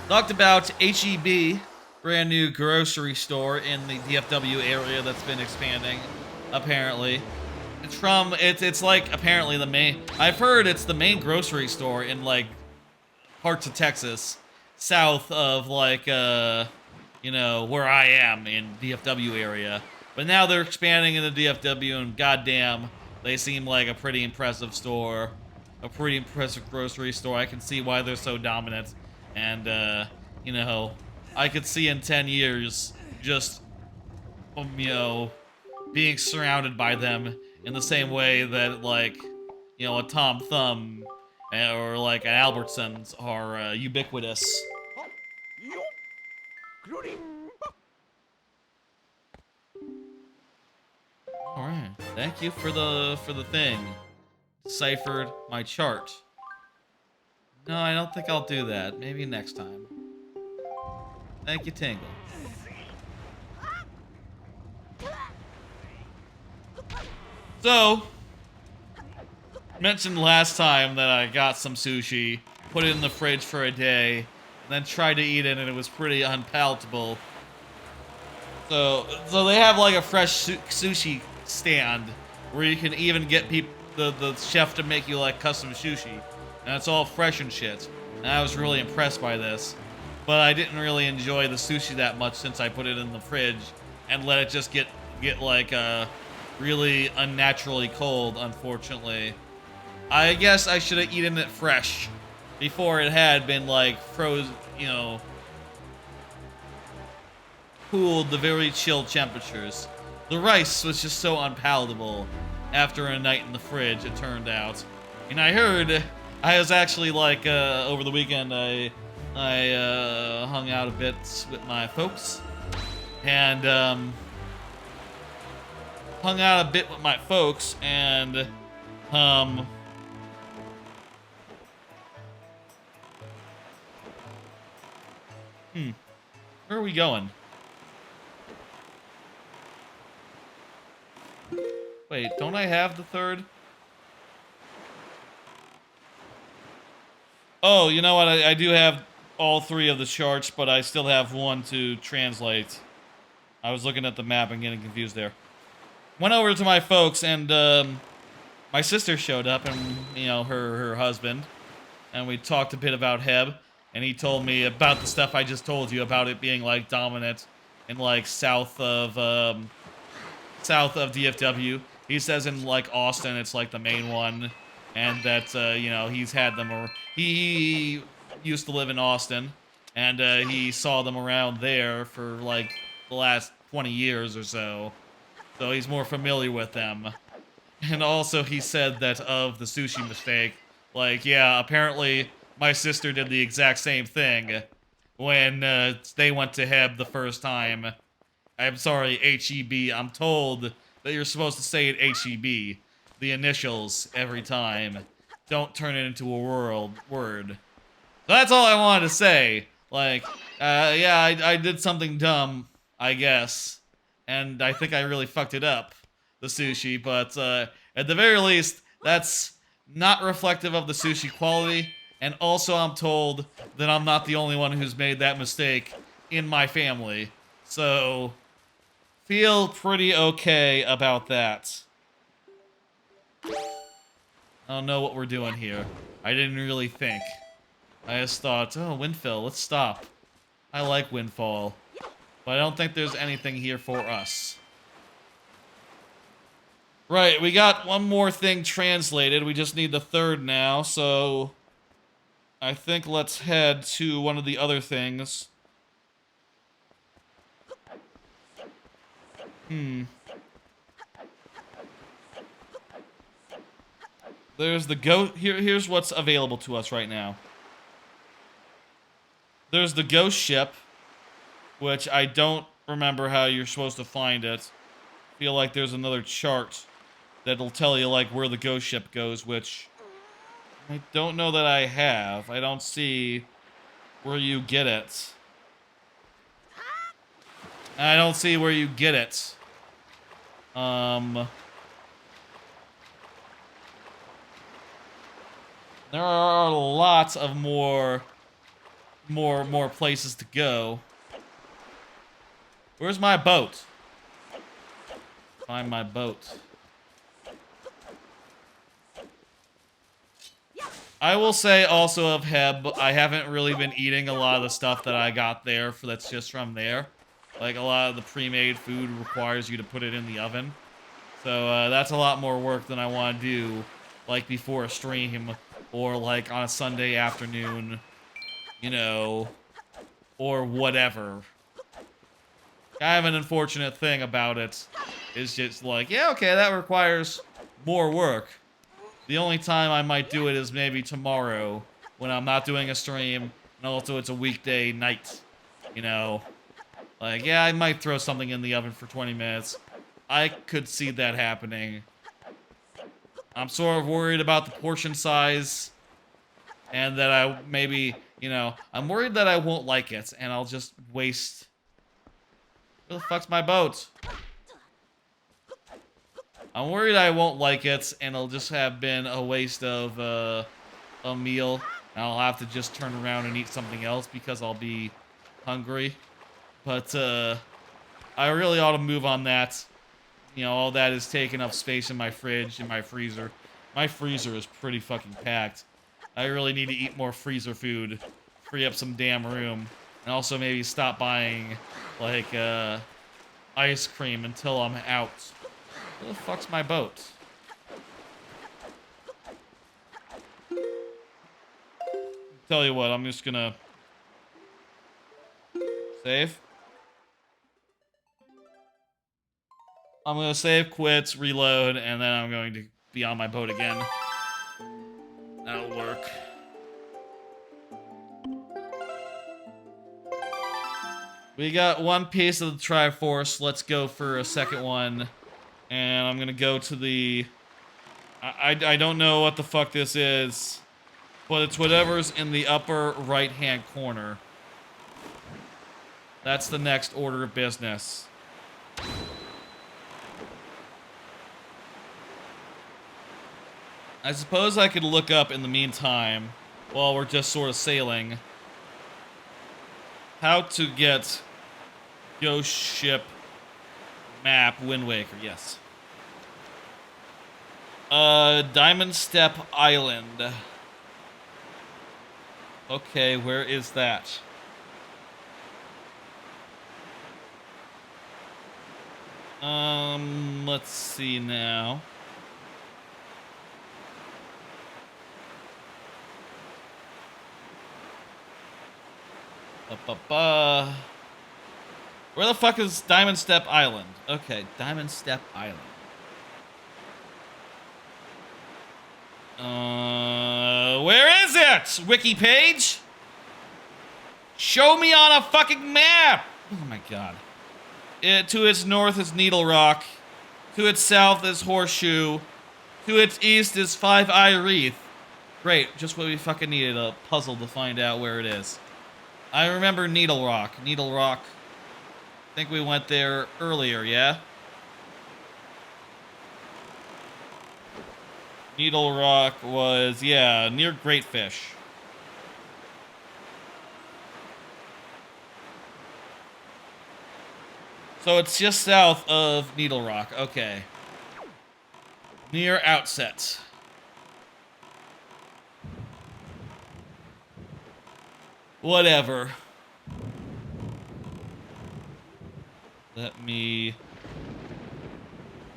Talked about HEB, brand new grocery store in the DFW area that's been expanding, apparently. It's like apparently the main, I've heard it's the main grocery store in like parts of Texas, south of like, you know, where I am in DFW area. But now they're expanding into DFW and goddamn, they seem like a pretty impressive store. A pretty impressive grocery store. I can see why they're so dominant. And, you know, I could see in 10 years just, you know, being surrounded by them in the same way that, like, you know, a Tom Thumb or, like, an Albertsons are ubiquitous. Alright, thank you for the thing. Deciphered my chart. No, I don't think I'll do that. Maybe next time. Thank you, Tingle. So, mentioned last time that I got some sushi, put it in the fridge for a day, and then tried to eat it and it was pretty unpalatable. So they have like a fresh sushi stand where you can even get the chef to make you like custom sushi, and it's all fresh and shit. And I was really impressed by this, but I didn't really enjoy the sushi that much since I put it in the fridge and let it just get like really unnaturally cold. Unfortunately, I guess I should have eaten it fresh before it had been like frozen, you know, cooled to very chill temperatures. The rice was just so unpalatable after a night in the fridge, it turned out. And I heard, I was actually like, over the weekend, I hung out a bit with my folks. And, hung out a bit with my folks, and where are we going? Wait, don't I have the third? Oh, you know what? I do have all 3 of the shards, but I still have 1 to translate. I was looking at the map and getting confused there. Went over to my folks, and my sister showed up, and you know, her husband, and we talked a bit about Heb, and he told me about the stuff I just told you about it being like dominant in like south of DFW. He says in like Austin, it's like the main one, and that you know, he's had them, or he used to live in Austin, and he saw them around there for like the last 20 years or so. So he's more familiar with them. And also he said that of the sushi mistake, like, yeah, apparently my sister did the exact same thing when they went to Heb the first time. I'm sorry, H-E-B. I'm told that you're supposed to say it H-E-B, the initials, every time. Don't turn it into a word. So that's all I wanted to say. Like, yeah, I did something dumb, I guess. And I think I really fucked it up, the sushi, but at the very least, that's not reflective of the sushi quality. And also I'm told that I'm not the only one who's made that mistake in my family. So, feel pretty okay about that. I don't know what we're doing here. I didn't really think. I just thought, oh, Windfall, let's stop. I like Windfall. But I don't think there's anything here for us. Right, we got one more thing translated. We just need the third now, so I think let's head to one of the other things. There's the here's what's available to us right now. There's the ghost ship, which I don't remember how you're supposed to find it. Feel like there's another chart that'll tell you like where the ghost ship goes, which I don't know that I have. I don't see where you get it. I don't see where you get it. There are lots of more places to go. Where's my boat? Find my boat. I will say also of Heb, I haven't really been eating a lot of the stuff that I got there that's just from there. Like, a lot of the pre-made food requires you to put it in the oven. So, that's a lot more work than I want to do, like, before a stream, or, like, on a Sunday afternoon, you know, or whatever. Kind of an unfortunate thing about it is just like, yeah, okay, that requires more work. The only time I might do it is maybe tomorrow, when I'm not doing a stream, and also it's a weekday night, you know. Like, yeah, I might throw something in the oven for 20 minutes. I could see that happening. I'm sort of worried about the portion size, and that I maybe, you know, I'm worried that I won't like it, and I'll just waste... Where the fuck's my boat? I'm worried I won't like it, and it'll just have been a waste of a meal, and I'll have to just turn around and eat something else because I'll be hungry. But, I really ought to move on that. You know, all that is taking up space in my fridge and my freezer. My freezer is pretty fucking packed. I really need to eat more freezer food, free up some damn room, and also maybe stop buying, like, ice cream until I'm out. Where the fuck's my boat? Tell you what, I'm just gonna... Save? I'm gonna save, quits, reload, and then I'm going to be on my boat again. That'll work. We got one piece of the Triforce. Let's go for a second one And I'm gonna go to the... I don't know what the fuck this is, but it's whatever's in the upper right-hand corner. That's the next order of business. I suppose I could look up in the meantime, while we're just sort of sailing, how to get Ghost Ship map Wind Waker, yes. Diamond Step Island. Okay, where is that? Let's see now. Where the fuck is Diamond Step Island? Okay, Diamond Step Island. Where is it? Wiki page? Show me on a fucking map! Oh my god. To its north is Needle Rock. To its south is Horseshoe. To its east is Five Eye Wreath. Great, just what we fucking needed, a puzzle to find out where it is. I remember Needle Rock. Needle Rock. I think we went there earlier, yeah? Needle Rock was, yeah, near Great Fish. So it's just south of Needle Rock. Okay. Near Outset. Whatever. Let me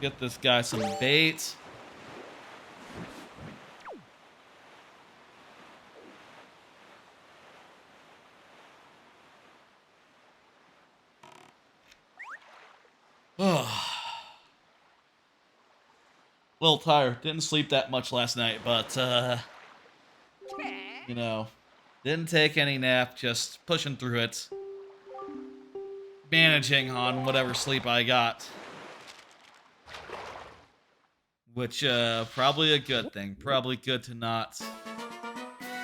get this guy some bait. A little tired. Didn't sleep that much last night, but, you know, didn't take any nap, just pushing through it. Managing on whatever sleep I got. Which, probably a good thing. Probably good to not,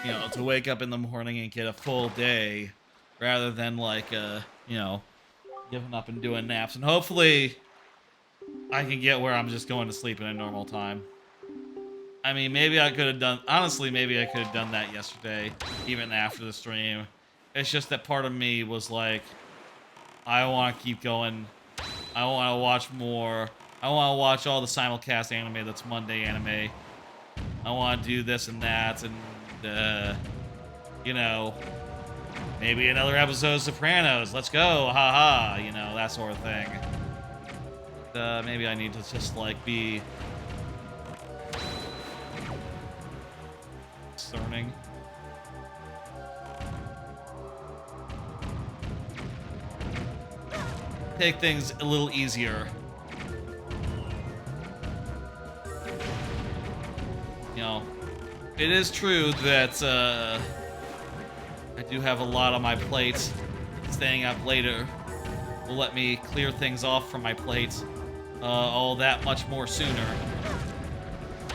you know, to wake up in the morning and get a full day, rather than, like, you know, giving up and doing naps. And hopefully I can get where I'm just going to sleep in a normal time. I mean, maybe I could have done... Honestly, maybe I could have done that yesterday, even after the stream. It's just that part of me was like, I want to keep going. I want to watch more. I want to watch all the simulcast anime that's Monday anime. I want to do this and that, and, you know... Maybe another episode of Sopranos. Let's go. Haha. You know, that sort of thing. Maybe I need to just, like, be... discerning. Take things a little easier. You know, it is true that, I do have a lot on my plate. Staying up later will let me clear things off from my plate all that much more sooner.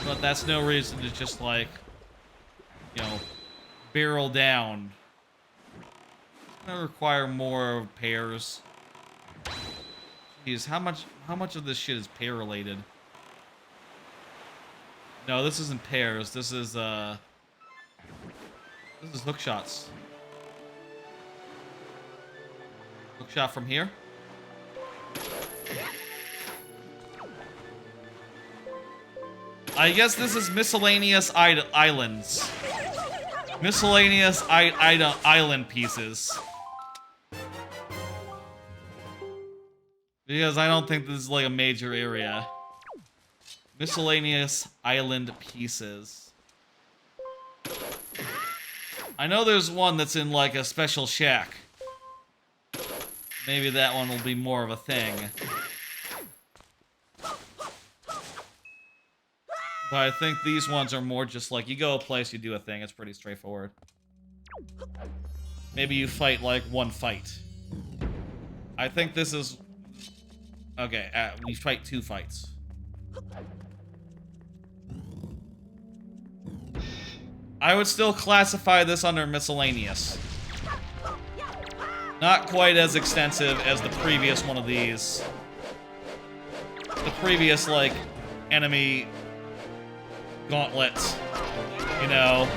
But that's no reason to just, like, you know, barrel down. It's gonna require more pairs. Jeez, how much of this shit is pair related? No, this isn't pairs. This is hook shots. Hook shot from here. I guess this is Miscellaneous Islands. Miscellaneous island pieces. Because I don't think this is like a major area. Miscellaneous island pieces. I know there's one that's in like a special shack. Maybe that one will be more of a thing. But I think these ones are more just like, you go a place, you do a thing. It's pretty straightforward. Maybe you fight like one fight. I think this is... Okay, we fight 2 fights. I would still classify this under miscellaneous. Not quite as extensive as the previous one of these. The previous, like, enemy gauntlets, you know.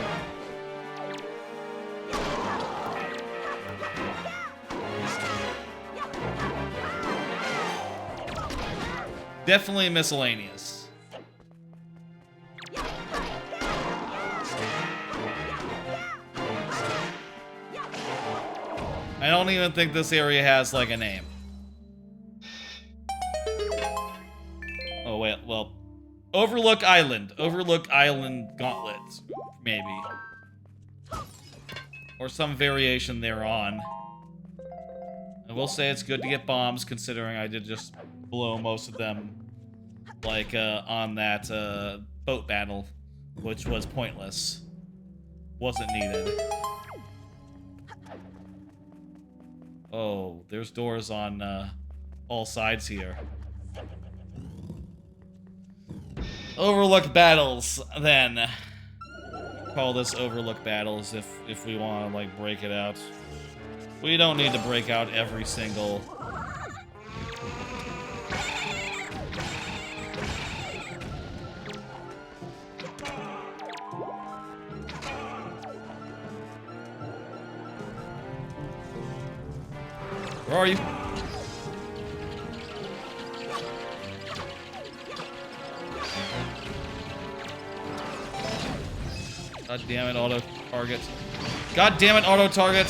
Definitely miscellaneous. I don't even think this area has, like, a name. Oh, wait, well. Overlook Island. Overlook Island Gauntlet, maybe. Or some variation thereon. I will say it's good to get bombs, considering I did just blow most of them, like, on that, boat battle, which was pointless. Wasn't needed. Oh, there's doors on, all sides here. Overlook battles, then. Call this Overlook battles if we want to, like, break it out. We don't need to break out every single... Where are you? God damn it, auto target. God damn it, auto target.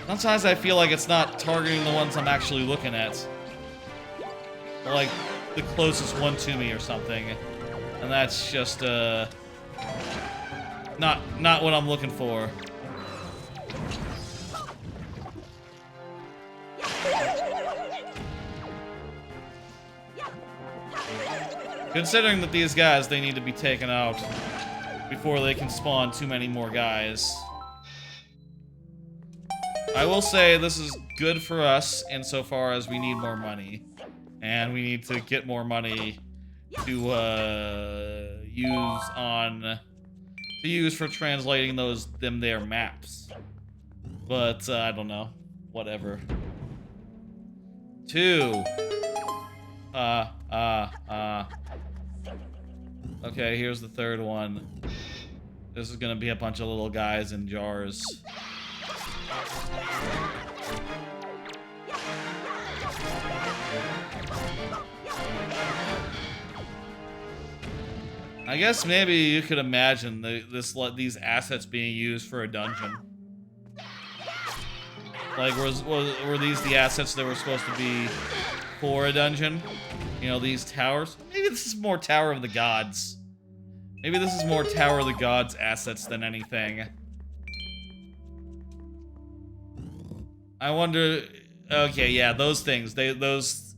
Sometimes I feel like it's not targeting the ones I'm actually looking at. Or like the closest one to me or something. And that's just not what I'm looking for. Considering that these guys, they need to be taken out before they can spawn too many more guys. I will say this is good for us insofar as we need more money. And we need to get more money to use for translating them their maps. But I don't know. Whatever. 2. Okay, here's the third one. This is gonna be a bunch of little guys in jars. I guess maybe you could imagine these assets being used for a dungeon. Like, were these the assets that were supposed to be for a dungeon? You know, these towers? Maybe this is more Tower of the Gods. Maybe this is more Tower of the Gods assets than anything. I wonder... Okay, yeah, those things. Those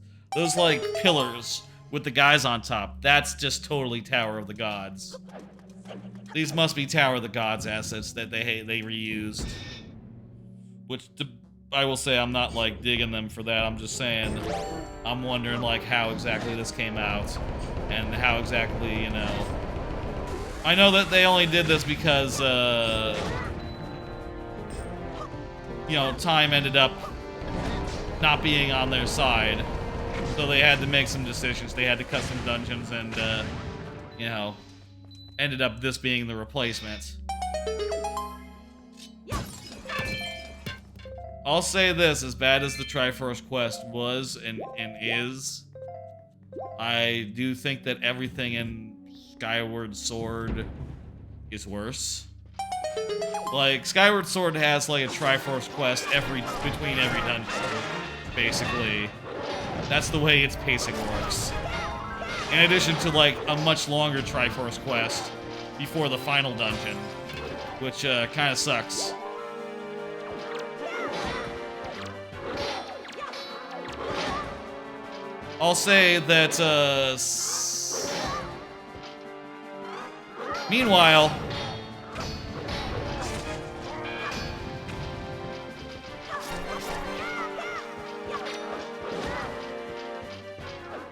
like, pillars with the guys on top. That's just totally Tower of the Gods. These must be Tower of the Gods assets that they reused. Which, I will say, I'm not, like, digging them for that. I'm just saying, I'm wondering, like, how exactly this came out. And how exactly, you know... I know that they only did this because, you know, time ended up not being on their side. So they had to make some decisions. They had to cut some dungeons and, you know, ended up this being the replacement. I'll say this, as bad as the Triforce quest was and is, I do think that everything in Skyward Sword is worse. Like, Skyward Sword has, like, a Triforce quest between every dungeon, basically. That's the way its pacing works. In addition to, like, a much longer Triforce quest before the final dungeon, which, kinda sucks. I'll say that, meanwhile,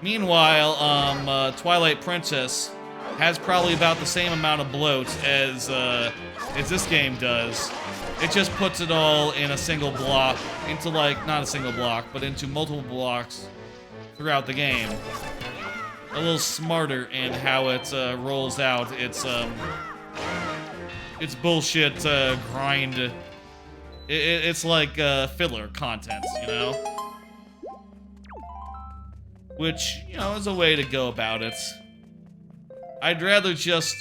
Meanwhile, Twilight Princess has probably about the same amount of bloat as this game does. It just puts it all in a single block, into like, not a single block, but into multiple blocks throughout the game. A little smarter in how it rolls out its bullshit grind. It's like filler content, you know? Which, you know, is a way to go about it. I'd rather just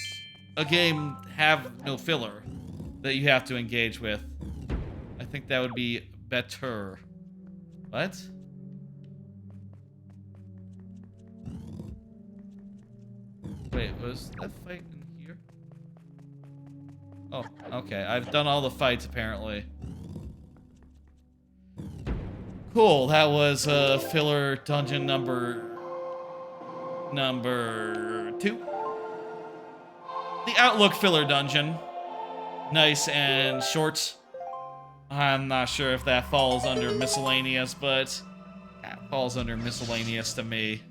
a game have no filler that you have to engage with. I think that would be better. What? Wait, was that fight in here? Oh, okay. I've done all the fights, apparently. Cool, that was filler dungeon number 2. The Outlook filler dungeon. Nice and short. I'm not sure if that falls under Miscellaneous, but that falls under Miscellaneous to me.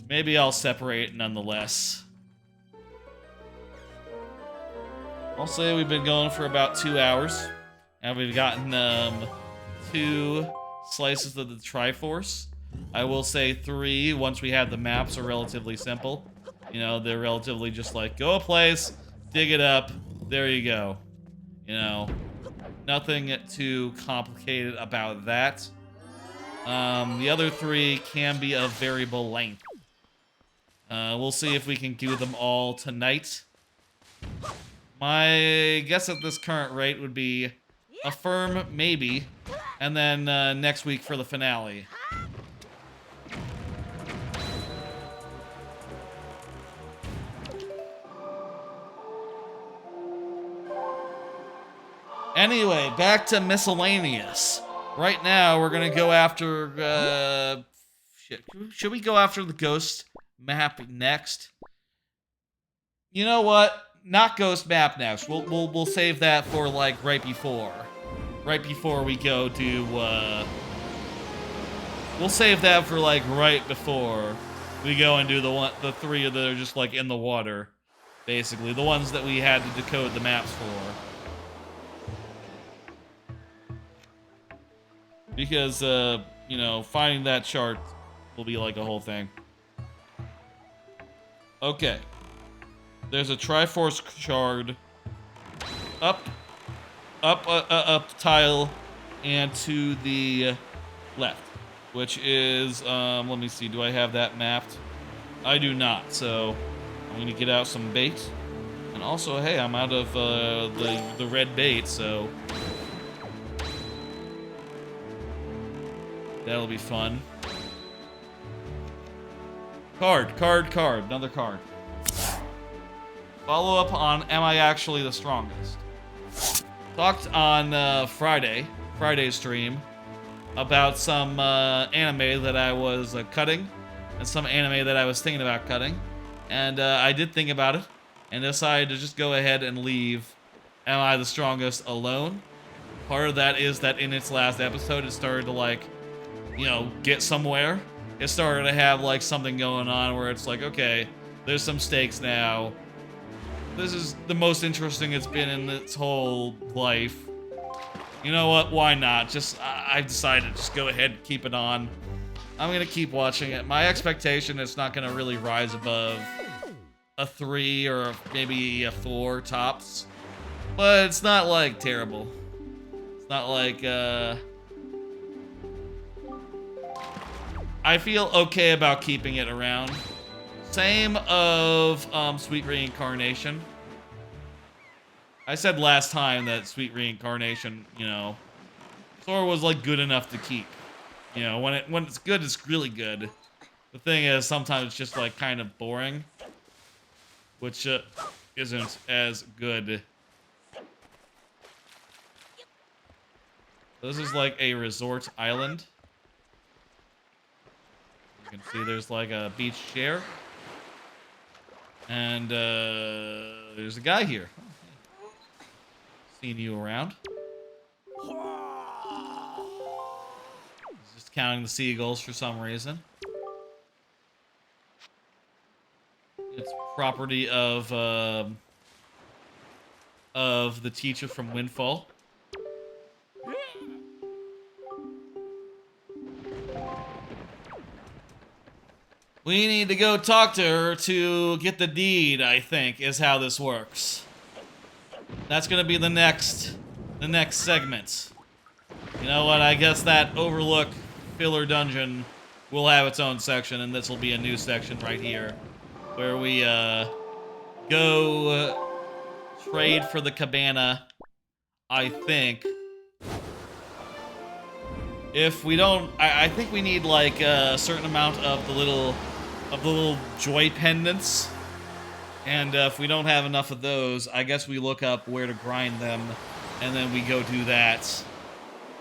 Maybe I'll separate nonetheless. I'll say we've been going for about 2 hours, and we've gotten 2 slices of the Triforce. I will say 3 once we have the maps are relatively simple. You know, they're relatively just like, go a place, dig it up, there you go. You know, nothing too complicated about that. The other 3 can be of variable length. We'll see if we can do them all tonight. My guess at this current rate would be a firm maybe, and then next week for the finale. Anyway, back to Miscellaneous. Right now, we're gonna go after, shit. Should we go after the ghost map next? You know what? Not ghost map next. We'll save that for, like, right before. Right before we go to, we'll save that for, like, right before we go and do the 3 that are just, like, in the water. Basically, the ones that we had to decode the maps for. Because, you know, finding that chart will be like a whole thing. Okay. There's a Triforce shard up tile and to the left, which is, let me see, do I have that mapped? I do not, so I'm going to get out some bait. And also, hey, I'm out of the red bait, so that'll be fun. Card. Another card. Follow up on Am I Actually the Strongest? Talked on Friday's stream, about some anime that I was cutting, and some anime that I was thinking about cutting. And I did think about it, and decided to just go ahead and leave Am I the Strongest alone. Part of that is that in its last episode, it started to, like, you know, get somewhere. It started to have, like, something going on where it's like, okay, there's some stakes now. This is the most interesting it's been in its whole life. You know what? Why not? I decided to just go ahead and keep it on. I'm gonna keep watching it. My expectation is not gonna really rise above a 3 or maybe a 4 tops. But it's not, like, terrible. It's not like, I feel okay about keeping it around. Same of Sweet Reincarnation. I said last time that Sweet Reincarnation, you know, sort of was like good enough to keep. You know, when it's good, it's really good. The thing is, sometimes it's just like kind of boring, which isn't as good. This is like a resort island. You can see there's like a beach chair. And there's a guy here. Seen you around. He's just counting the seagulls for some reason. property of the teacher from Windfall. We need to go talk to her to get the deed, I think, is how this works. That's gonna be the next segment. You know what, I guess that Overlook filler dungeon will have its own section, and this will be a new section right here, where we, go trade for the Cabana, I think. If we don't, I think we need, like, a certain amount of the little joy pendants. And if we don't have enough of those, I guess we look up where to grind them, and then we go do that.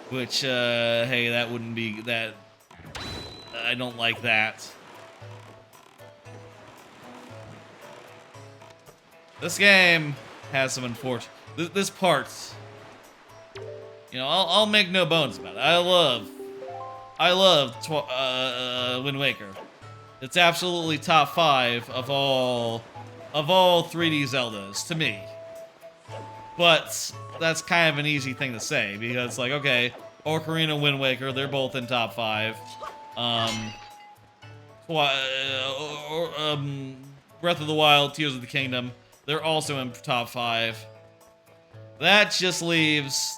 Which, hey, that wouldn't be that. I don't like that. This game has some unfortunate. This part, you know, I'll make no bones about it. I love Wind Waker. It's absolutely top 5 of all 3D Zeldas to me. But that's kind of an easy thing to say because, like, okay, Ocarina, Wind Waker, they're both in top 5. Breath of the Wild, Tears of the Kingdom, they're also in top 5. That just leaves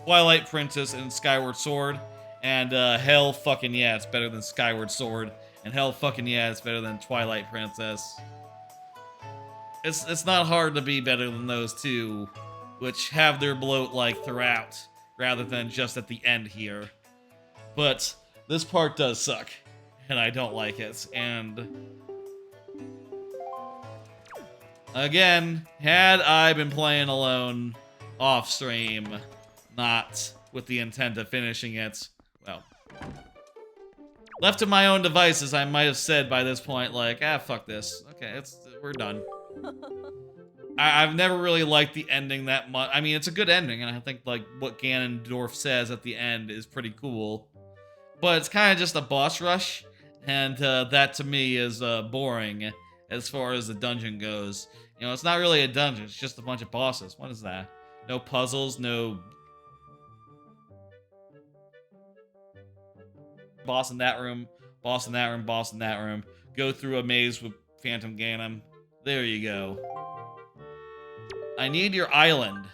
Twilight Princess and Skyward Sword, and hell fucking yeah, it's better than Skyward Sword, and hell fucking yeah, it's better than Twilight Princess. It's not hard to be better than those two, which have their bloat like throughout, rather than just at the end here. But this part does suck, and I don't like it, and again, had I been playing alone off stream, not with the intent of finishing it, well, left to my own devices, I might have said by this point, like, ah, fuck this. Okay, we're done. I've never really liked the ending that much. I mean, it's a good ending, and I think, like, what Ganondorf says at the end is pretty cool. But it's kind of just a boss rush, and that, to me, is boring as far as the dungeon goes. You know, it's not really a dungeon, it's just a bunch of bosses. What is that? No puzzles, no boss in that room, boss in that room, boss in that room. Go through a maze with Phantom Ganon. There you go. I need your island.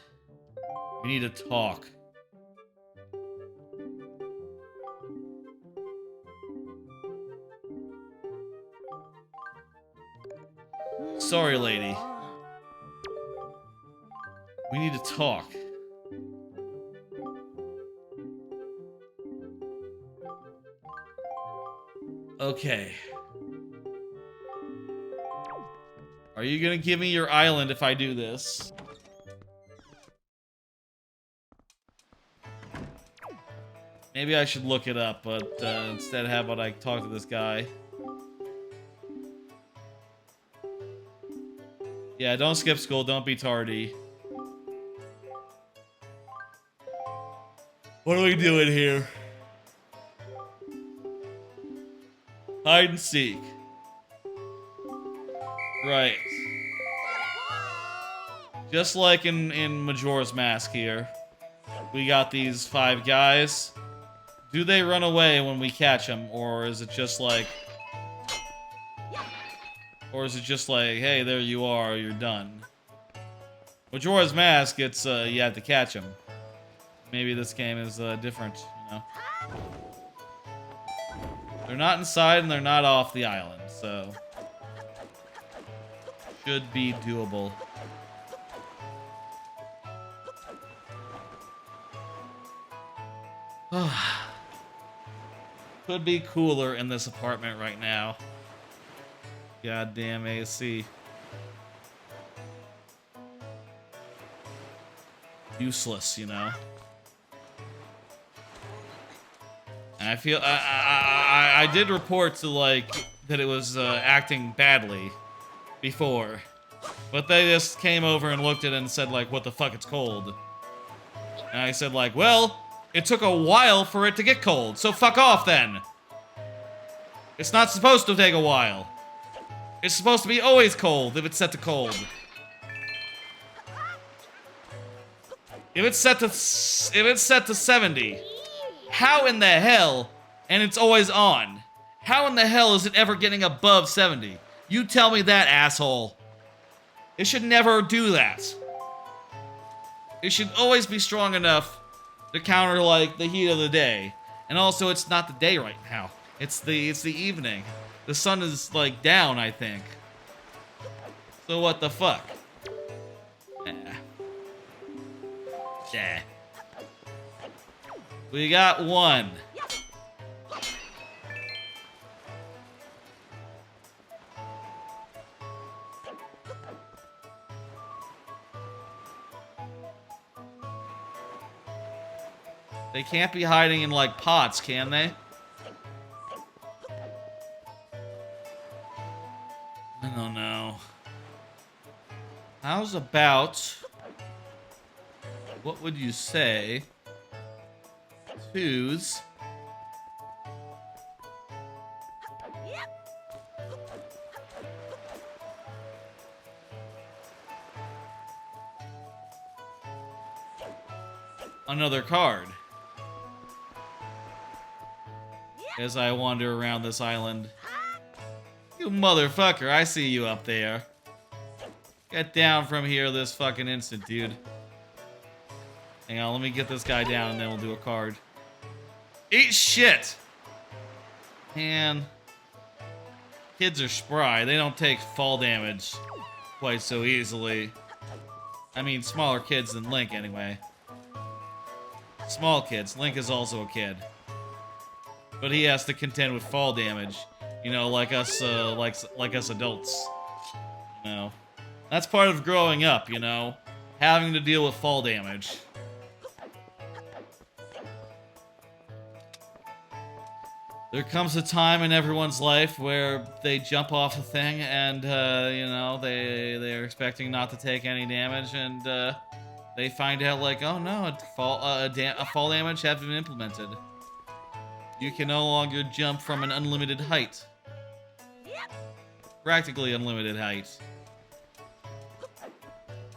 We need to talk. Sorry, lady. We need to talk. Okay. Are you gonna give me your island if I do this? Maybe I should look it up, but instead how about I talk to this guy? Yeah, don't skip school, don't be tardy. What are we doing here? Hide and seek. Right. Just like in Majora's Mask here. We got these 5 guys. Do they run away when we catch them, or is it just like... Or is it just like, hey, there you are, you're done? Majora's Mask, it's, you have to catch them. Maybe this game is, different, you know? They're not inside and they're not off the island, so... Should be doable. Could be cooler in this apartment right now. Goddamn AC. Useless, you know? And I feel... I did report to, like, that it was acting badly before. But they just came over and looked at it and said, like, what the fuck, it's cold. And I said, like, well, it took a while for it to get cold, so fuck off then. It's not supposed to take a while. It's supposed to be always cold if it's set to cold. If it's set to 70, how in the hell, and it's always on, how in the hell is it ever getting above 70? You tell me that, asshole. It should never do that. It should always be strong enough to counter, like, the heat of the day. And also, it's not the day right now. It's the evening. The sun is, like, down, I think. So what the fuck? Yeah. We got one. They can't be hiding in, like, pots, can they? I don't know. How's about... What would you say? Twos. Another card. As I wander around this island. You motherfucker, I see you up there. Get down from here this fucking instant, dude. Hang on, let me get this guy down and then we'll do a card. Eat shit! Man. Kids are spry. They don't take fall damage quite so easily. I mean, smaller kids than Link, anyway. Small kids. Link is also a kid. But he has to contend with fall damage. You know, like us adults. You know. That's part of growing up, you know? Having to deal with fall damage. There comes a time in everyone's life where they jump off a thing and, you know, they're expecting not to take any damage, and they find out, like, oh no, a fall damage has been implemented. You can no longer jump from an unlimited height. Practically unlimited height.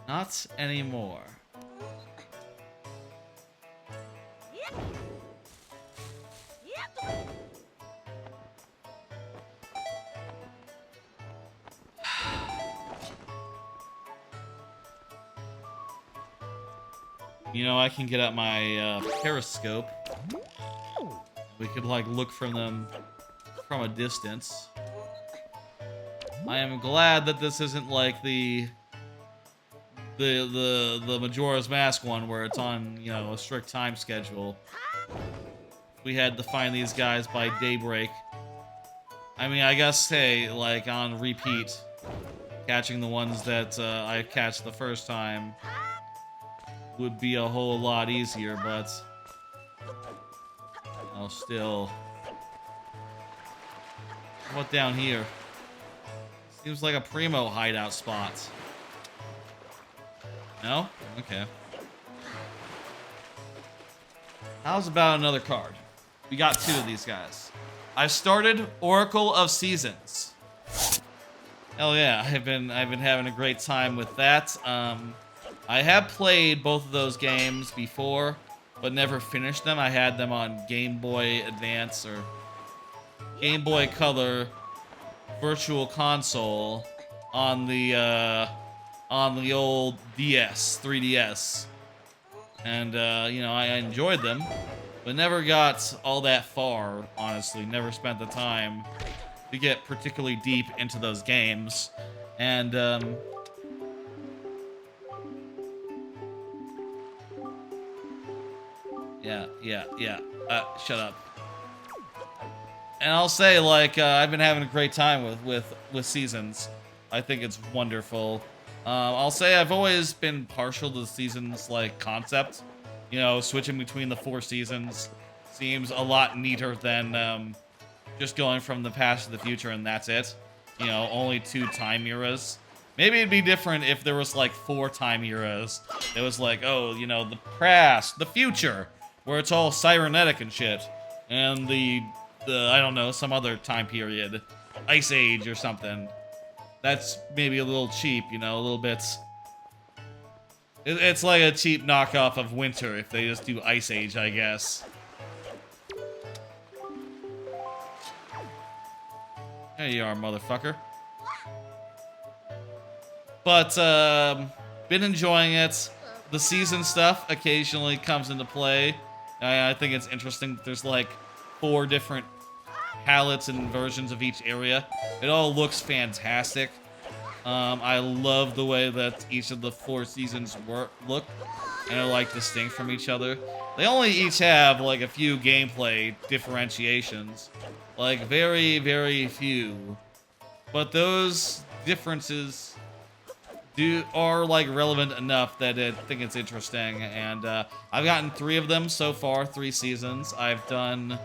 Not anymore. You know, I can get out my periscope. We could, like, look from them from a distance. I am glad that this isn't like the Majora's Mask one where it's on, you know, a strict time schedule. We had to find these guys by daybreak. I mean, I guess, hey, like, on repeat, catching the ones that I catch the first time would be a whole lot easier, but I'll still... What down here? Seems like a primo hideout spot. No? Okay. How's about another card? We got two of these guys. I've started Oracle of Seasons. Hell yeah, I've been having a great time with that. I have played both of those games before, but never finished them. I had them on Game Boy Advance or Game Boy Color Virtual Console on the old DS, 3DS. And, you know, I enjoyed them, but never got all that far, honestly. Never spent the time to get particularly deep into those games. And, yeah. Shut up. And I'll say, like, I've been having a great time with Seasons. I think it's wonderful. I'll say I've always been partial to the Seasons, like, concept. You know, switching between the 4 seasons seems a lot neater than just going from the past to the future and that's it. You know, only 2 time eras. Maybe it'd be different if there was, like, 4 time eras. It was like, oh, you know, the past, the future, where it's all cybernetic and shit. And the I don't know, some other time period. Ice Age or something. that's maybe a little cheap, you know, a little bit. It's like a cheap knockoff of Winter if they just do Ice Age, I guess. There you are, motherfucker. But, been enjoying it. The season stuff occasionally comes into play. I think it's interesting. There's like 4 different palettes and versions of each area. It all looks fantastic. I love the way that each of the 4 seasons look, and they're like distinct from each other. They only each have like a few gameplay differentiations, like very, very few. But those differences are like relevant enough that I think it's interesting. And I've gotten 3 of them so far, 3 seasons. I've done.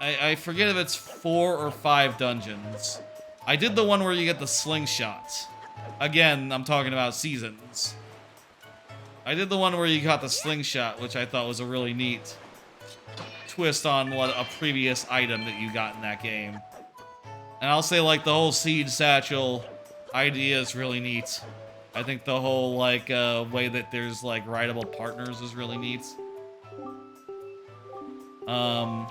I forget if it's 4 or 5 dungeons. I did the one where you get the slingshot. Again, I'm talking about seasons. I did the one where you got the slingshot, which I thought was a really neat twist on what a previous item that you got in that game. And I'll say, like, the whole Siege Satchel idea is really neat. I think the whole, like, way that there's, like, rideable partners is really neat. I'm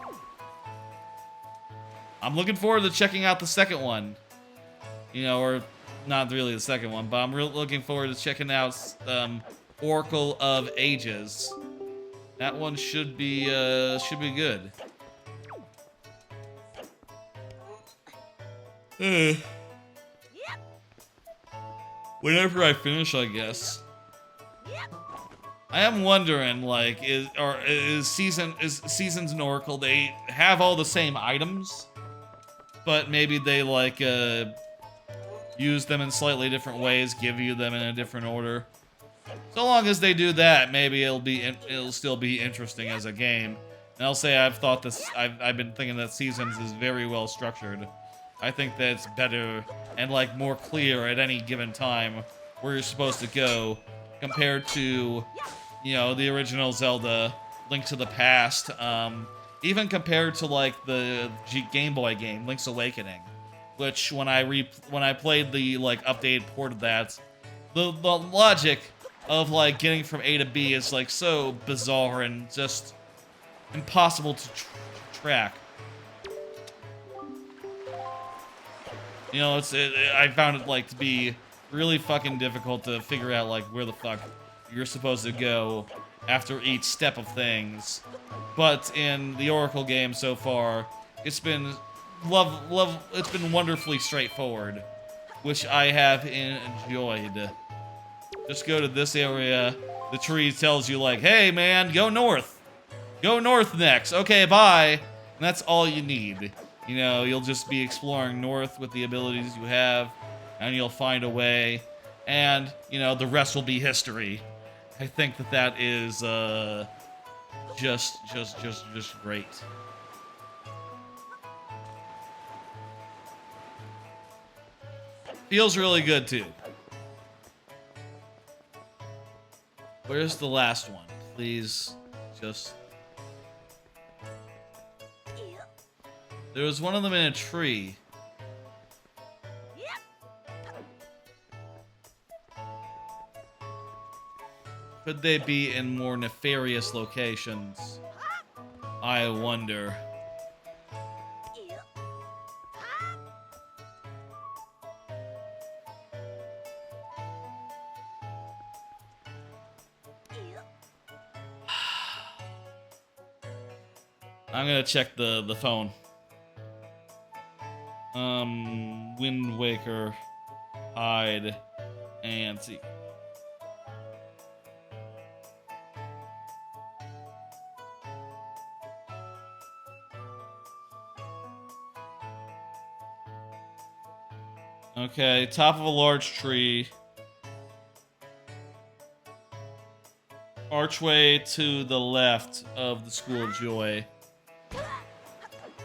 looking forward to checking out the second one. You know, or not really the second one, but I'm looking forward to checking out Oracle of Ages. That one should be good. Whenever I finish, I guess. I am wondering, like, is Seasons and Oracle, they have all the same items, but maybe they like use them in slightly different ways, give you them in a different order. So long as they do that, maybe it'll still be interesting as a game. And I'll say I've been thinking that Seasons is very well structured. I think that it's better and like more clear at any given time where you're supposed to go compared to, you know, the original Zelda, Link to the Past. Even compared to like the Game Boy game, Link's Awakening, which when I played the like updated port of that, the logic of like getting from A to B is like so bizarre and just impossible to track. You know, I found it like to be really fucking difficult to figure out like where the fuck you're supposed to go after each step of things. But in the Oracle game so far, it's been it's been wonderfully straightforward, which I have enjoyed. Just go to this area. The tree tells you like, hey man, go north. Go north next. Okay, bye. And that's all you need. You know, you'll just be exploring north with the abilities you have, and you'll find a way, and, you know, the rest will be history. I think that is, just great. Feels really good, too. Where's the last one? Please, just... There was one of them in a tree. Could they be in more nefarious locations? I wonder. I'm gonna check the phone. Wind Waker, hide, and see. Okay, top of a large tree. Archway to the left of the School of Joy.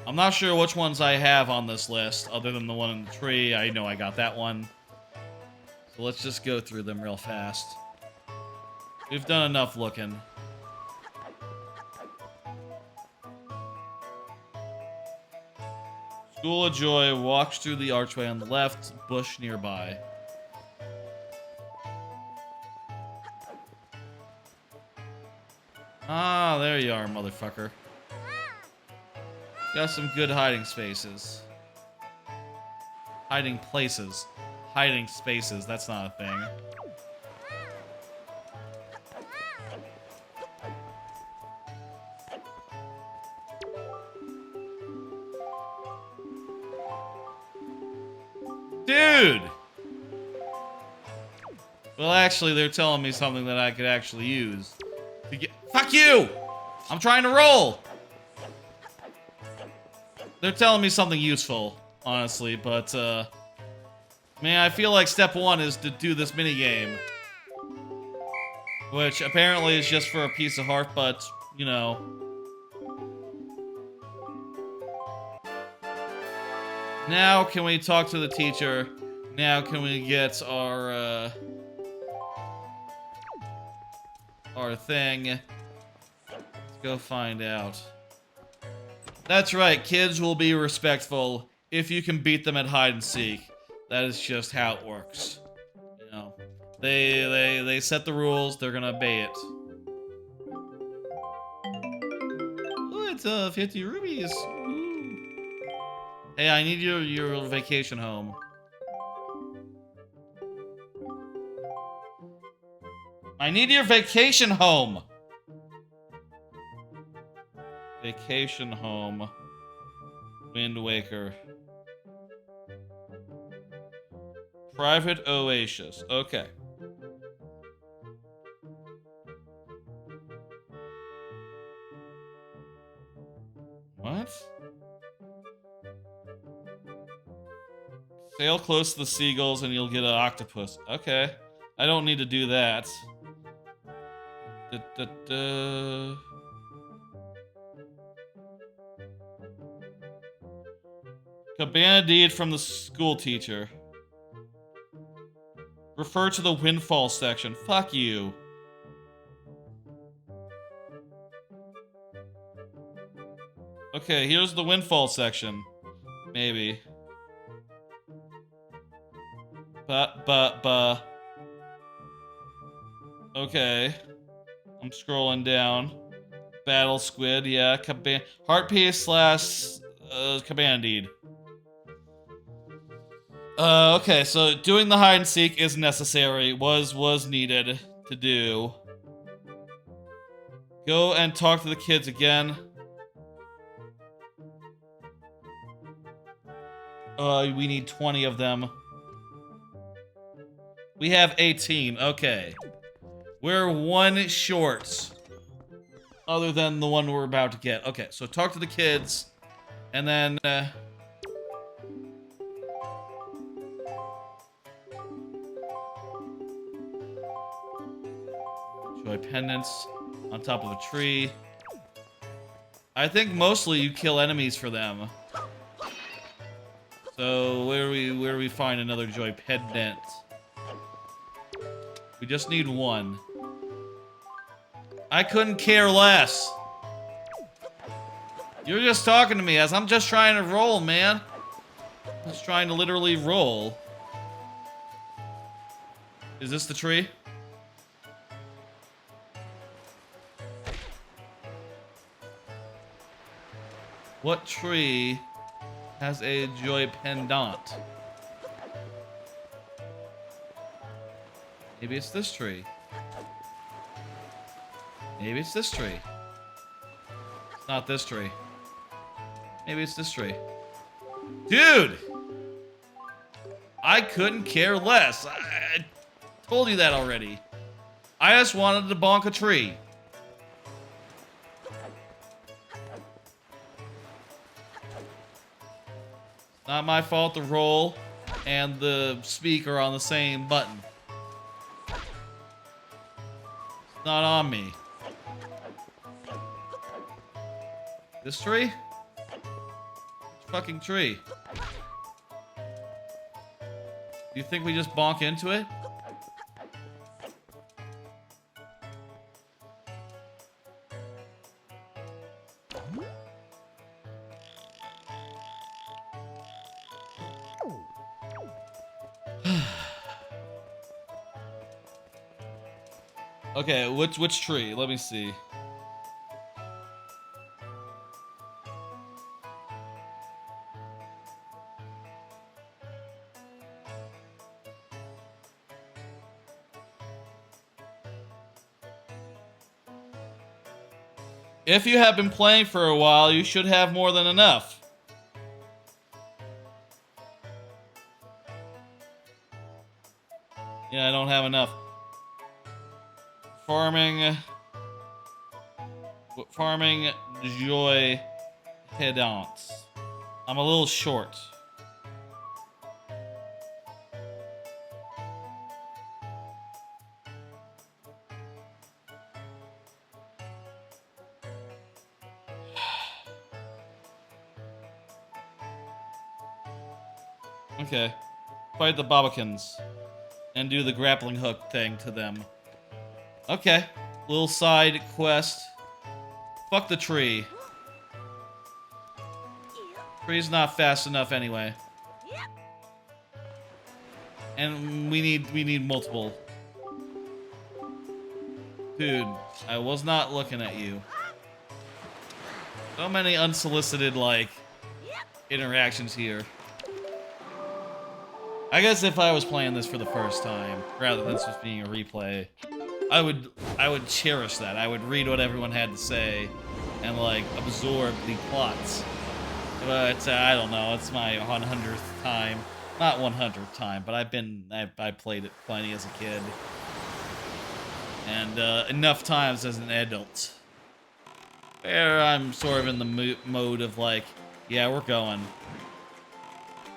I'm not sure which ones I have on this list, other than the one in the tree. I know I got that one. So let's just go through them real fast. We've done enough looking. School of Joy walks through the archway on the left, bush nearby. Ah, there you are, motherfucker. Got some good hiding spaces. Hiding places. Hiding spaces, that's not a thing. Dude! Well, actually, they're telling me something that I could actually use. To get— Fuck you! I'm trying to roll! They're telling me something useful, honestly, but, man, I feel like step one is to do this minigame. Which, apparently, is just for a piece of heart, but, you know. Now, can we talk to the teacher? Now, can we get our thing? Let's go find out. That's right, kids will be respectful if you can beat them at hide and seek. That is just how it works. You know, they set the rules, they're gonna obey it. Ooh, it's 50 rubies. Ooh. Hey, I need your vacation home. I need your vacation home. Vacation home. Wind Waker. Private Oasis. Okay. What? Sail close to the seagulls and you'll get an octopus. Okay. I don't need to do that. Cabana deed from the school teacher. Refer to the windfall section. Fuck you. Okay, here's the windfall section. Maybe. Okay. I'm scrolling down. Battle Squid, yeah. Heart piece / Cabana deed. Okay, so doing the hide and seek is necessary. Was needed to do. Go and talk to the kids again. We need 20 of them. We have 18, okay. We're one short. Other than the one we're about to get. Okay, so talk to the kids. And then, Joy pendants on top of a tree. I think mostly you kill enemies for them. So where do we find another joy pendant? We just need one. I couldn't care less. You're just talking to me as I'm just trying to roll, man. I'm just trying to literally roll. Is this the tree? What tree has a joy pendant? Maybe it's this tree. Maybe it's this tree. It's not this tree. Maybe it's this tree. Dude! I couldn't care less. I told you that already. I just wanted to bonk a tree. Not my fault the roll and the speak are on the same button. It's not on me. This tree? Which fucking tree? Do you think we just bonk into it? Okay, which tree? Let me see. If you have been playing for a while, you should have more than enough. Yeah, I don't have enough. Farming joy hedonts. I'm a little short. Okay. Fight the Bobikins. And do the grappling hook thing to them. Okay. Little side quest. Fuck the tree. Tree's not fast enough anyway. And we need multiple. Dude, I was not looking at you. So many unsolicited, like, interactions here. I guess if I was playing this for the first time, rather than just being a replay, I would cherish that. I would read what everyone had to say and, like, absorb the plots. But I don't know. It's my 100th time. Not 100th time, but I played it plenty as a kid. And enough times as an adult. Where I'm sort of in the mode of like, yeah, we're going.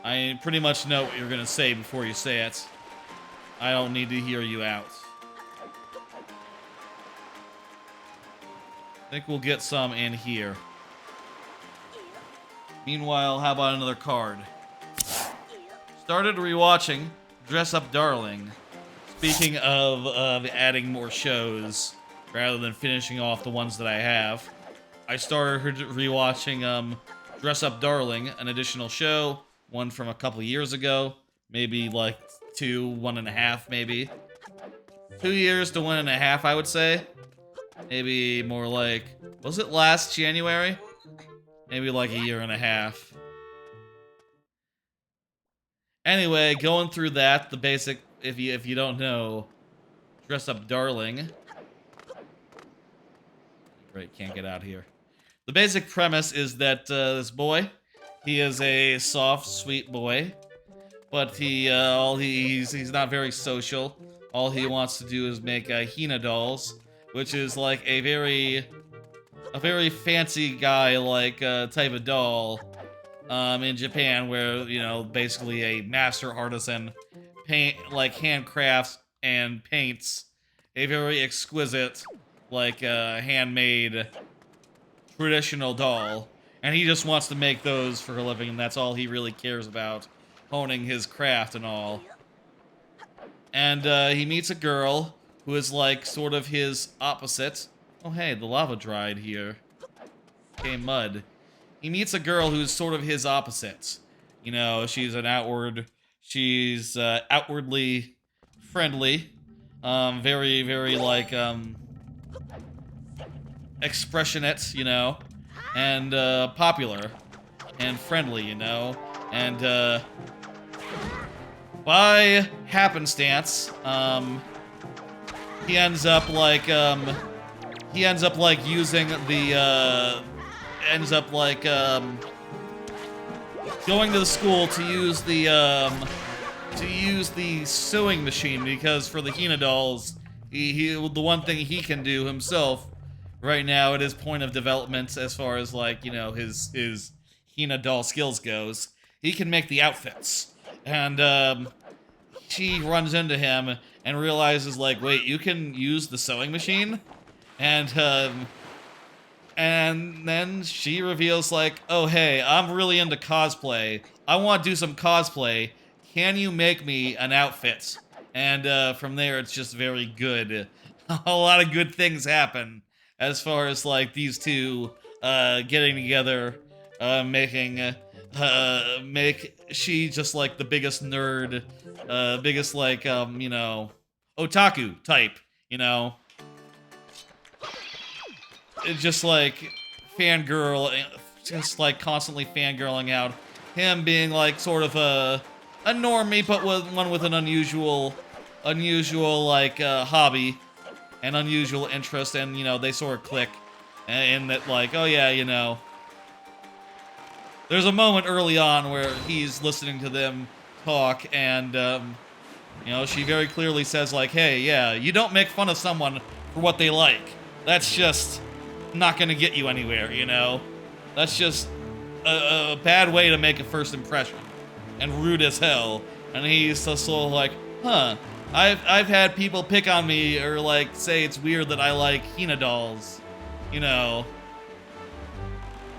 I pretty much know what you're gonna say before you say it. I don't need to hear you out. I think we'll get some in here. Meanwhile, how about another card? Started rewatching Dress Up Darling. Speaking of adding more shows, rather than finishing off the ones that I have, I started rewatching Dress Up Darling, an additional show, one from a couple years ago, maybe like 1.5 maybe. 2 years to 1.5, I would say. Maybe more like, was it last January? Maybe like 1.5 years. Anyway, going through that, the basic, if you don't know, Dress Up Darling. Great, can't get out here. The basic premise is that this boy, he is a soft, sweet boy, but he's not very social. All he wants to do is make Hina dolls, which is like a very fancy guy like type of doll in Japan, where, you know, basically a master artisan handcrafts and paints a very exquisite, like handmade traditional doll, and he just wants to make those for a living, and that's all he really cares about, honing his craft and all. And he meets a girl who is like sort of his opposite. Oh hey, the lava dried here. Okay, mud. He meets a girl who's sort of his opposite. You know, she's outwardly friendly, very, very like expressionate, you know, and popular and friendly, you know, and by happenstance, he ends up like using the going to the school to use the sewing machine, because for the Hina dolls, the one thing he can do himself right now at his point of development, as far as like, you know, his Hina doll skills goes, he can make the outfits. And she runs into him and realizes like, wait, you can use the sewing machine? And then she reveals like, oh hey, I'm really into cosplay. I want to do some cosplay. Can you make me an outfit? And from there, it's just very good. A lot of good things happen as far as like these two getting together, make she just like the biggest nerd, biggest like you know, otaku type, you know. just like fangirl, just like constantly fangirling out him being like sort of a normie, but one with an unusual like hobby and unusual interest, and you know they sort of click, in that like, oh yeah, you know. There's a moment early on where he's listening to them talk, and you know, she very clearly says like, hey, yeah, you don't make fun of someone for what they like. That's just not gonna get you anywhere, you know? That's just a bad way to make a first impression. And rude as hell. And he's just sort of like, huh, I've had people pick on me or like say it's weird that I like Hina dolls, you know?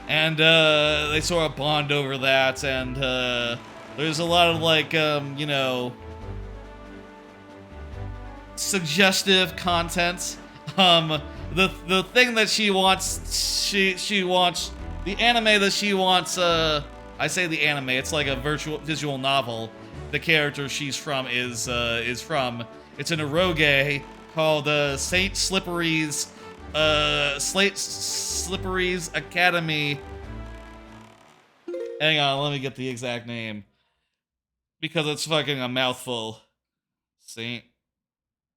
And they sort of bond over that, and there's a lot of like, you know, suggestive content. The thing that she wants, she wants, the anime that she wants, I say the anime, it's like a visual novel. The character she's from is from. It's an eroge called Saint Slippery's Academy. Hang on, let me get the exact name. Because it's fucking a mouthful. Saint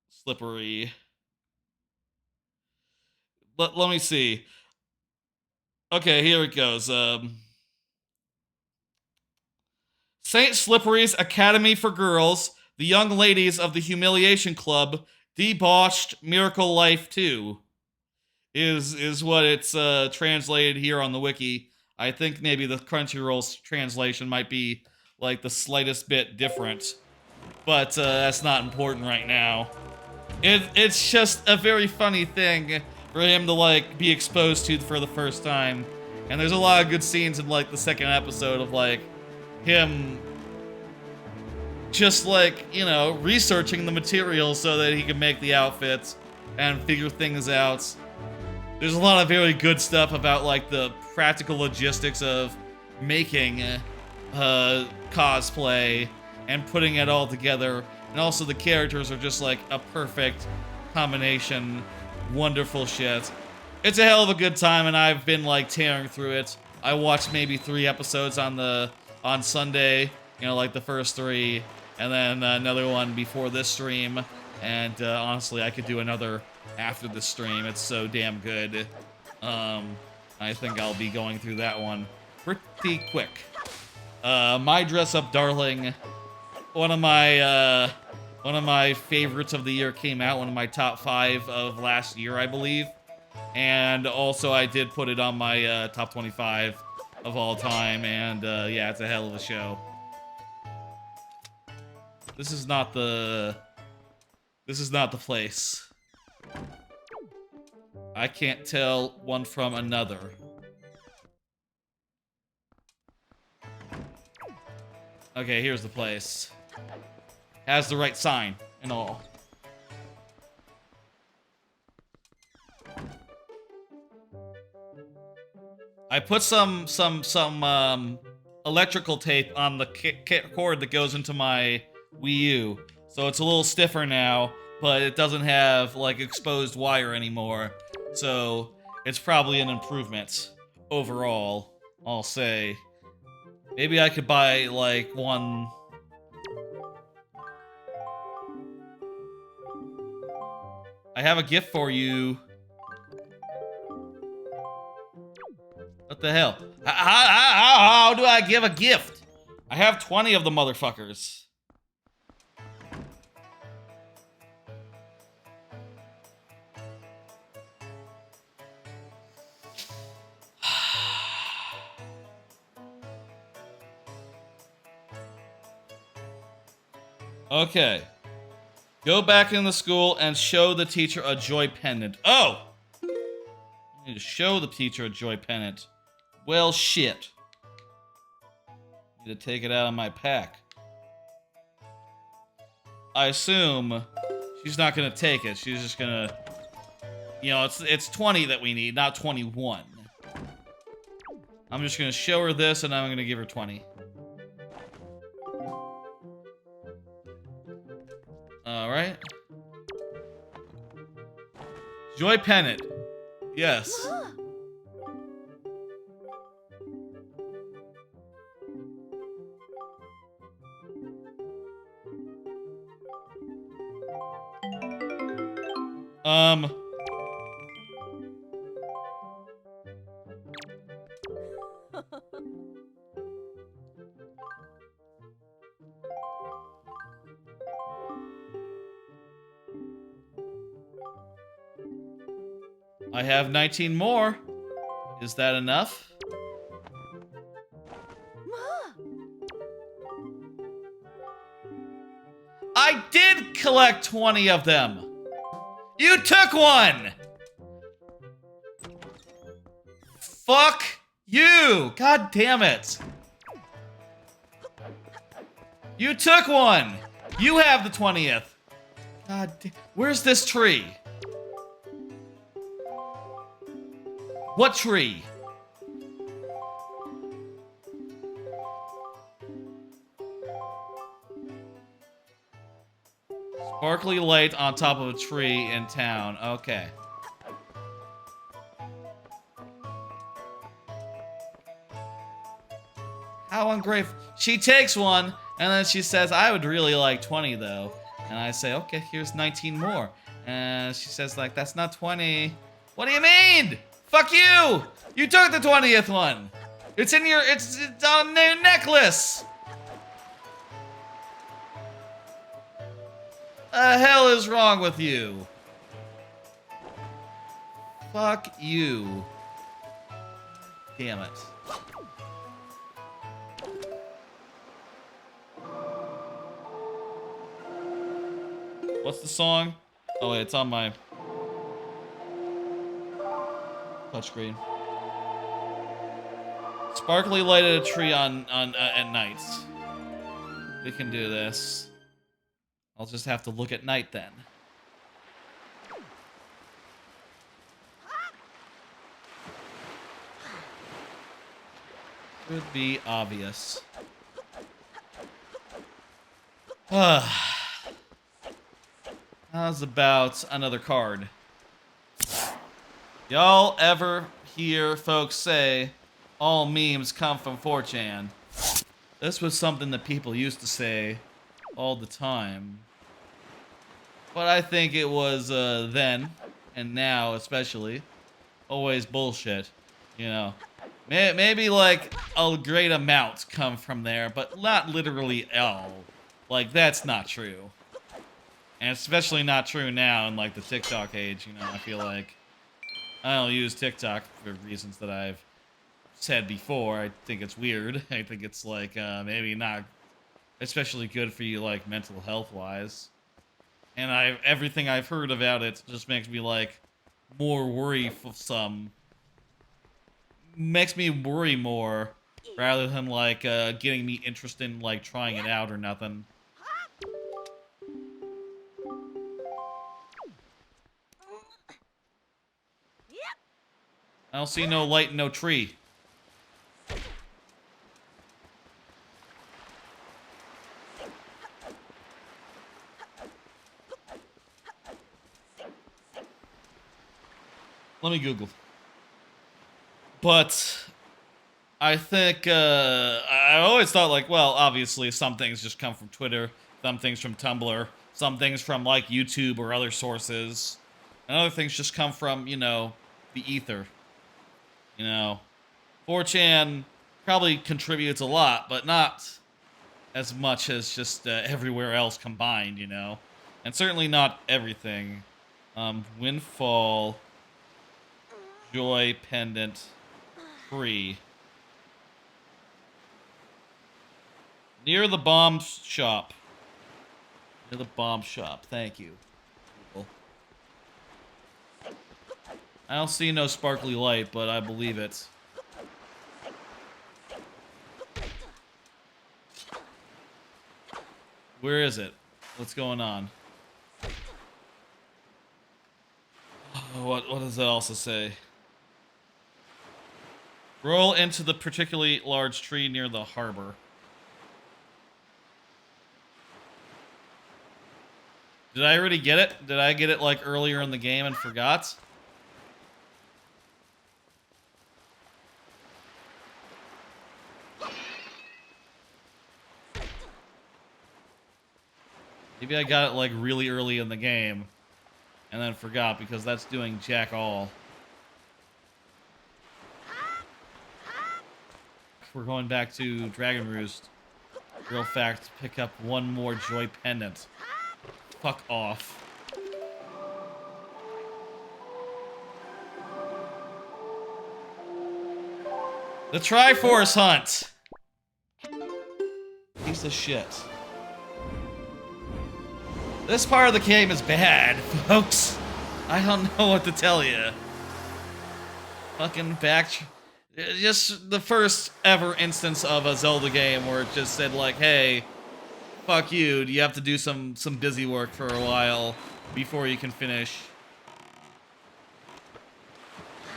Slippery. Let me see. Okay, here it goes. Saint Slippery's Academy for Girls, the Young Ladies of the Humiliation Club, Debauched Miracle Life 2, is what it's translated here on the wiki. I think maybe the Crunchyroll's translation might be like the slightest bit different, but that's not important right now. It's just a very funny thing for him to like be exposed to for the first time, and there's a lot of good scenes in like the second episode of like him just like, you know, researching the material so that he can make the outfits and figure things out. There's a lot of very good stuff about like the practical logistics of making cosplay and putting it all together, and also the characters are just like a perfect combination. Wonderful shit. It's a hell of a good time, and I've been like tearing through it. I watched maybe 3 episodes on Sunday, you know, like the first 3, and then another one before this stream, and honestly I could do another after the stream. It's so damn good. I think I'll be going through that one pretty quick. My Dress Up Darling, one of my favorites of the year, came out, one of my top 5 of last year, I believe. And also I did put it on my top 25 of all time, and yeah, it's a hell of a show. This is not the place. I can't tell one from another. Okay, here's the place. Has the right sign and all. I put some electrical tape on the cord that goes into my Wii U, so it's a little stiffer now, but it doesn't have like exposed wire anymore. So it's probably an improvement overall, I'll say. Maybe I could buy like one. I have a gift for you. What the hell? How do I give a gift? I have 20 of the motherfuckers. Okay. Go back in the school and show the teacher a joy pendant. Oh! I need to show the teacher a joy pendant. Well, shit. Need to take it out of my pack. I assume she's not gonna take it. She's just gonna... You know, it's 20 that we need, not 21. I'm just gonna show her this, and I'm gonna give her 20. Alright. Joy Pennant. Yes. I have 19 more. Is that enough? I did collect 20 of them. You took one. Fuck you. God damn it. You took one. You have the 20th. God damn. Where's this tree? What tree? Sparkly light on top of a tree in town. Okay. How ungrateful. She takes one, and then she says, I would really like 20, though. And I say, okay, here's 19 more. And she says, like, that's not 20. What do you mean? Fuck you! You took the 20th one! It's in your, it's on their necklace! The hell is wrong with you? Fuck you. Damn it. What's the song? Oh wait, it's on my touchscreen. Sparkly light at a tree on at night. We can do this. I'll just have to look at night then. Should be obvious. How's about another card? Y'all ever hear folks say, all memes come from 4chan? This was something that people used to say all the time. But I think it was then, and now especially, always bullshit, you know. Maybe like a great amount come from there, but not literally all. Like, that's not true. And especially not true now in like the TikTok age, you know. I feel like I don't use TikTok for reasons that I've said before. I think it's weird. I think it's like maybe not especially good for you like mental health wise. And everything I've heard about it just makes me like more worry for some. Makes me worry more rather than like getting me interested in like trying it out or nothing. I don't see no light, no tree. Let me Google. But I think I always thought like, well, obviously some things just come from Twitter, some things from Tumblr, some things from like YouTube or other sources, and other things just come from, you know, the ether. You know, 4chan probably contributes a lot, but not as much as just everywhere else combined, you know, and certainly not everything. Windfall, Joy Pendant, Free. Near the bomb shop. Near the bomb shop. Thank you. People. I don't see no sparkly light, but I believe it. Where is it? What's going on? What does that also say? Roll into the particularly large tree near the harbor. Did I already get it? Did I get it like earlier in the game and forgot? Maybe I got it like really early in the game and then forgot because that's doing jack all. We're going back to Dragon Roost. Real fact, pick up one more joy pendant. Fuck off. The Triforce Hunt! Piece of shit. This part of the game is bad, folks. I don't know what to tell you. Fucking back... Just the first ever instance of a Zelda game where it just said like, hey, fuck you, you have to do some busy work for a while before you can finish.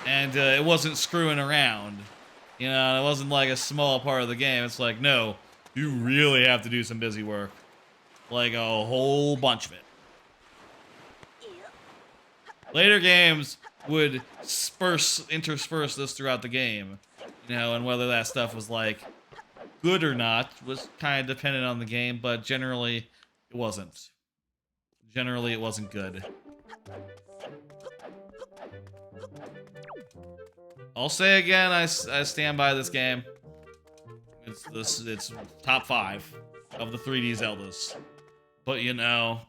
And it wasn't screwing around. You know, it wasn't like a small part of the game. It's like, no, you really have to do some busy work. Like a whole bunch of it. Later games would intersperse this throughout the game. You know, and whether that stuff was like good or not was kind of dependent on the game, but generally it wasn't. Generally it wasn't good. I'll say again, I stand by this game. It's top 5 of the 3D Zeldas. But you know,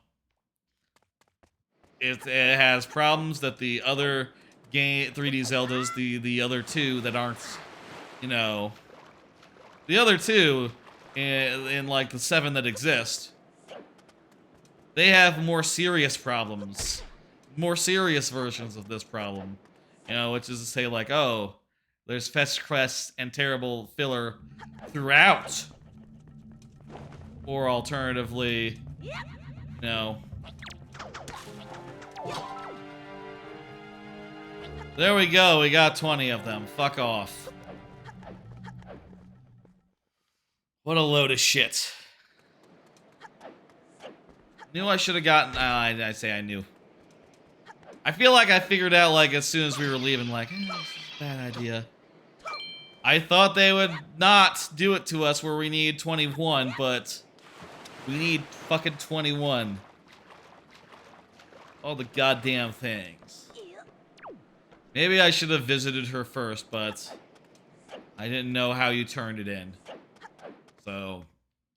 it has problems that the other 3D Zeldas, the other two that aren't, you know, the other two in like the 7 that exist, they have more serious problems, more serious versions of this problem. You know, which is to say, like, oh, there's fetch quests and terrible filler throughout. Or alternatively, you know. There we go, we got 20 of them. Fuck off. What a load of shit. Knew I should have gotten... I say I knew. I feel like I figured out, like, as soon as we were leaving, like, this is a bad idea. I thought they would not do it to us where we need 21, but we need fucking 21. All the goddamn things. Maybe I should have visited her first, but I didn't know how you turned it in. So,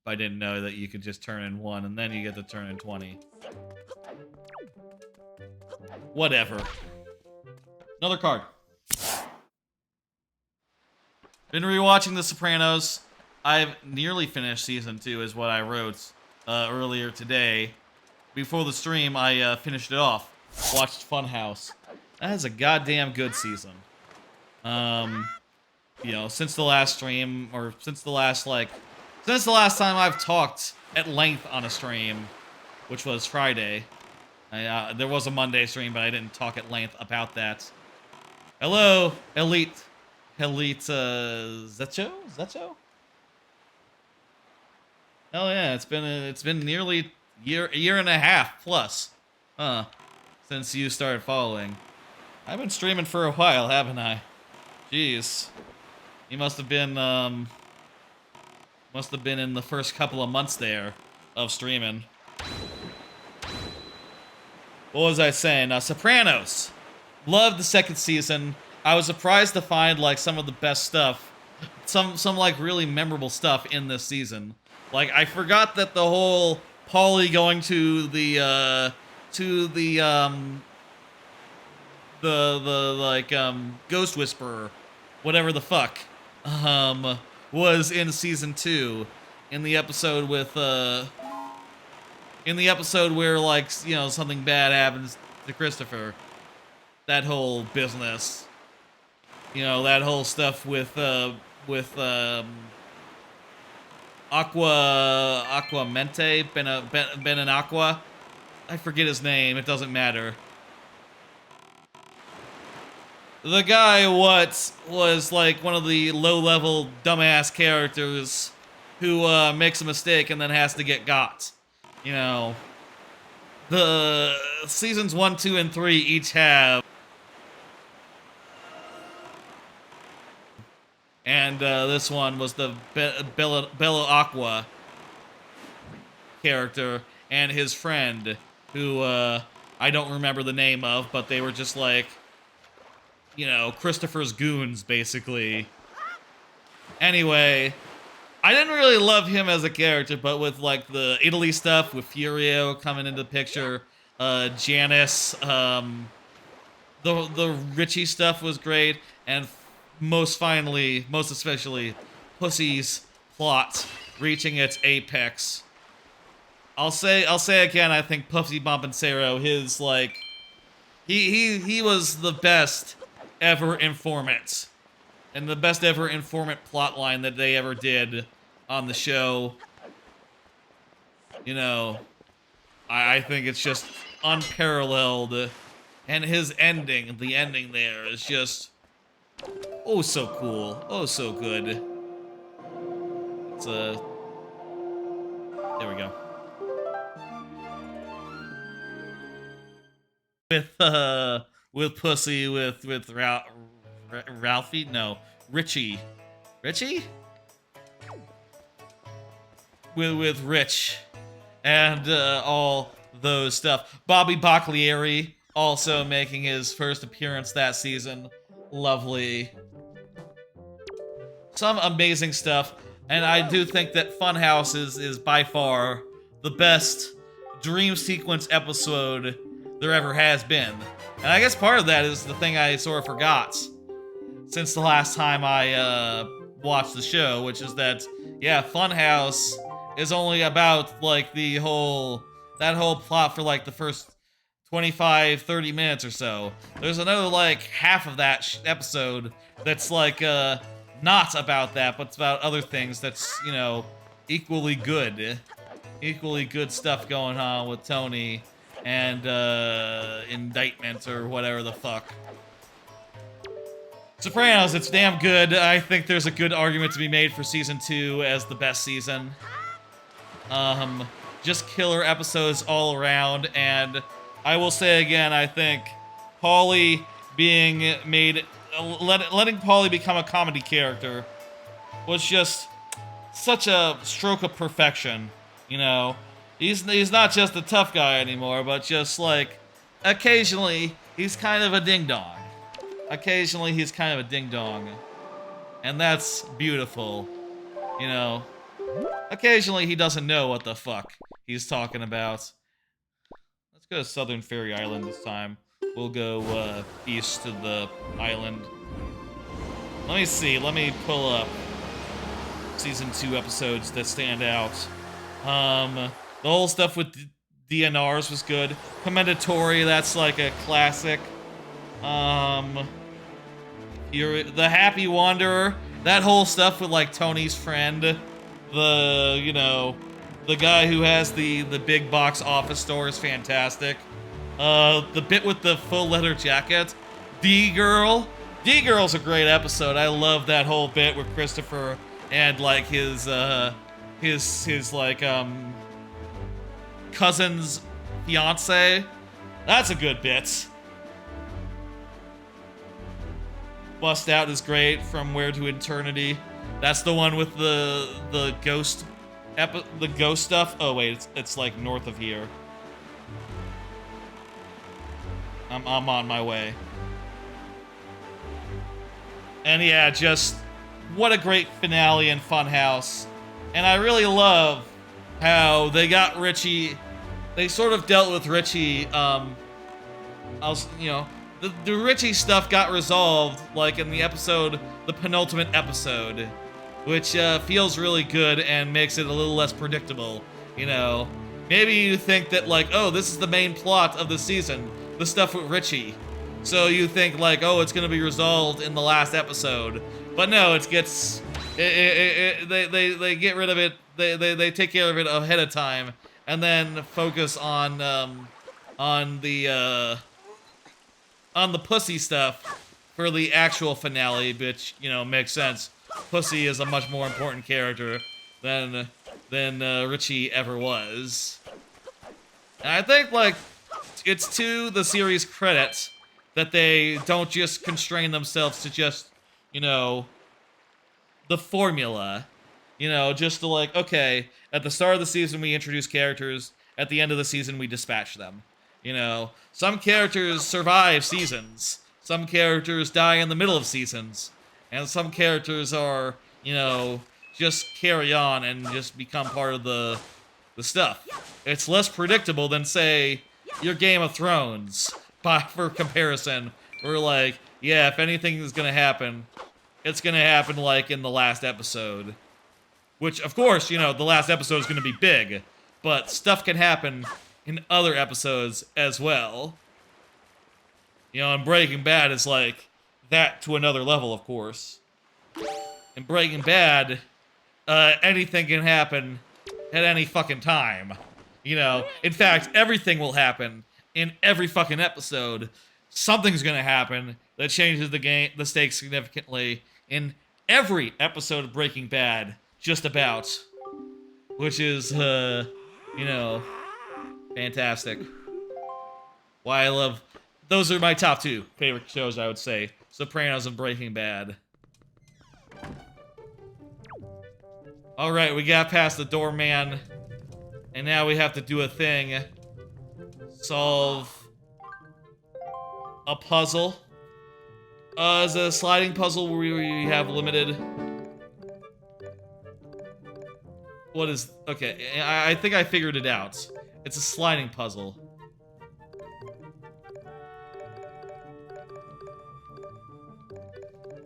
I didn't know that you could just turn in 1 and then you get to turn in 20. Whatever. Another card. Been rewatching The Sopranos. I've nearly finished season 2 is what I wrote earlier today. Before the stream, I finished it off. Watched Funhouse. That is a goddamn good season. You know, since the last stream, or since the last time I've talked at length on a stream, which was Friday. There was a Monday stream, but I didn't talk at length about that. Hello, Elite Zecho? Hell yeah, it's been nearly a year and a half plus, since you started following. I've been streaming for a while, haven't I? Jeez, you must have been in the first couple of months there of streaming. What was I saying? Sopranos. Loved the second season. I was surprised to find like some of the best stuff, some like really memorable stuff in this season. Like I forgot that the whole Paulie going to the Ghost Whisperer, whatever the fuck, was in season 2, in the episode with in the episode where, like, you know, something bad happens to Christopher. That whole business. You know, that whole stuff with Aquamente, Ben and Aqua. I forget his name, it doesn't matter. The guy was like one of the low-level dumbass characters who makes a mistake and then has to get got. You know, the seasons 1, 2, and 3 each have. And this one was the Bella Aqua character. and his friend, who I don't remember the name of, but they were just like, you know, Christopher's goons, basically. Anyway, I didn't really love him as a character, but with like the Italy stuff, with Furio coming into the picture, Janice, the Richie stuff was great, and most especially, Pussy's plot reaching its apex. I'll say again, I think Pussy Bombensero, his like, he was the best ever informant, and the best ever informant plotline that they ever did on the show. You know, I think it's just unparalleled, and his ending, the ending there is just oh so cool, oh so good. It's there we go. With Pussy, with Ralphie, no, Richie, with Rich, and all those stuff. Bobby Baclieri also making his first appearance that season. Lovely. Some amazing stuff, and I do think that Funhouse is by far the best dream sequence episode there ever has been. And I guess part of that is the thing I sort of forgot since the last time I watched the show, which is that, yeah, Funhouse is only about like that whole plot for like the first 25-30 minutes or so. There's another like half of that episode that's like not about that, but it's about other things that's, you know, equally good stuff going on with Tony and Indictment or whatever the fuck. Sopranos, it's damn good. I think there's a good argument to be made for season 2 as the best season. Just killer episodes all around, and I will say again, I think Paulie being made, letting Paulie become a comedy character was just such a stroke of perfection, you know? He's not just a tough guy anymore, but just like, occasionally, he's kind of a ding-dong. Occasionally, he's kind of a ding-dong. And that's beautiful, you know? Occasionally, he doesn't know what the fuck he's talking about. Let's go to Southern Fairy Island this time. We'll go east to the island. Let me see. Let me pull up season 2 episodes that stand out. The whole stuff with DNRs was good. Commendatory, that's like a classic. The Happy Wanderer, that whole stuff with like Tony's friend, you know, the guy who has the big box office store is fantastic. The bit with the full leather jacket, D-Girl's a great episode. I love that whole bit with Christopher and like his like cousin's fiance. That's a good bit. Bust Out is great. From Where to Eternity. That's the one with the ghost stuff. Oh wait, it's like north of here. I'm on my way. And yeah, just what a great finale in Funhouse. And I really love how they got Richie. They sort of dealt with Richie. You know, the Richie stuff got resolved like in the episode, the penultimate episode, which feels really good and makes it a little less predictable. You know, maybe you think that like, oh, this is the main plot of the season, the stuff with Richie. So you think like, oh, it's gonna be resolved in the last episode, but no, they get rid of it. They take care of it ahead of time, and then focus on the Pussy stuff for the actual finale, which, you know, makes sense. Pussy is a much more important character than Richie ever was. And I think like it's to the series' credit that they don't just constrain themselves to just, you know, the formula. You know, just to like, okay, at the start of the season we introduce characters, at the end of the season, we dispatch them. You know, some characters survive seasons. Some characters die in the middle of seasons. And some characters are, you know, just carry on and just become part of the stuff. It's less predictable than, say, your Game of Thrones, for comparison. We're like, yeah, if anything is gonna happen, it's gonna happen like in the last episode. Which, of course, you know, the last episode is gonna be big, but stuff can happen in other episodes as well. You know, and Breaking Bad is like that to another level, of course. In Breaking Bad, anything can happen at any fucking time. You know, in fact, everything will happen in every fucking episode. Something's gonna happen that changes the stakes significantly in every episode of Breaking Bad, just about. Which is, you know, fantastic. Why I love... Those are my top 2 favorite shows, I would say. Sopranos and Breaking Bad. Alright, we got past the doorman. And now we have to do a thing. Solve a puzzle. Is it a sliding puzzle where we have limited... What is... Okay, I think I figured it out. It's a sliding puzzle.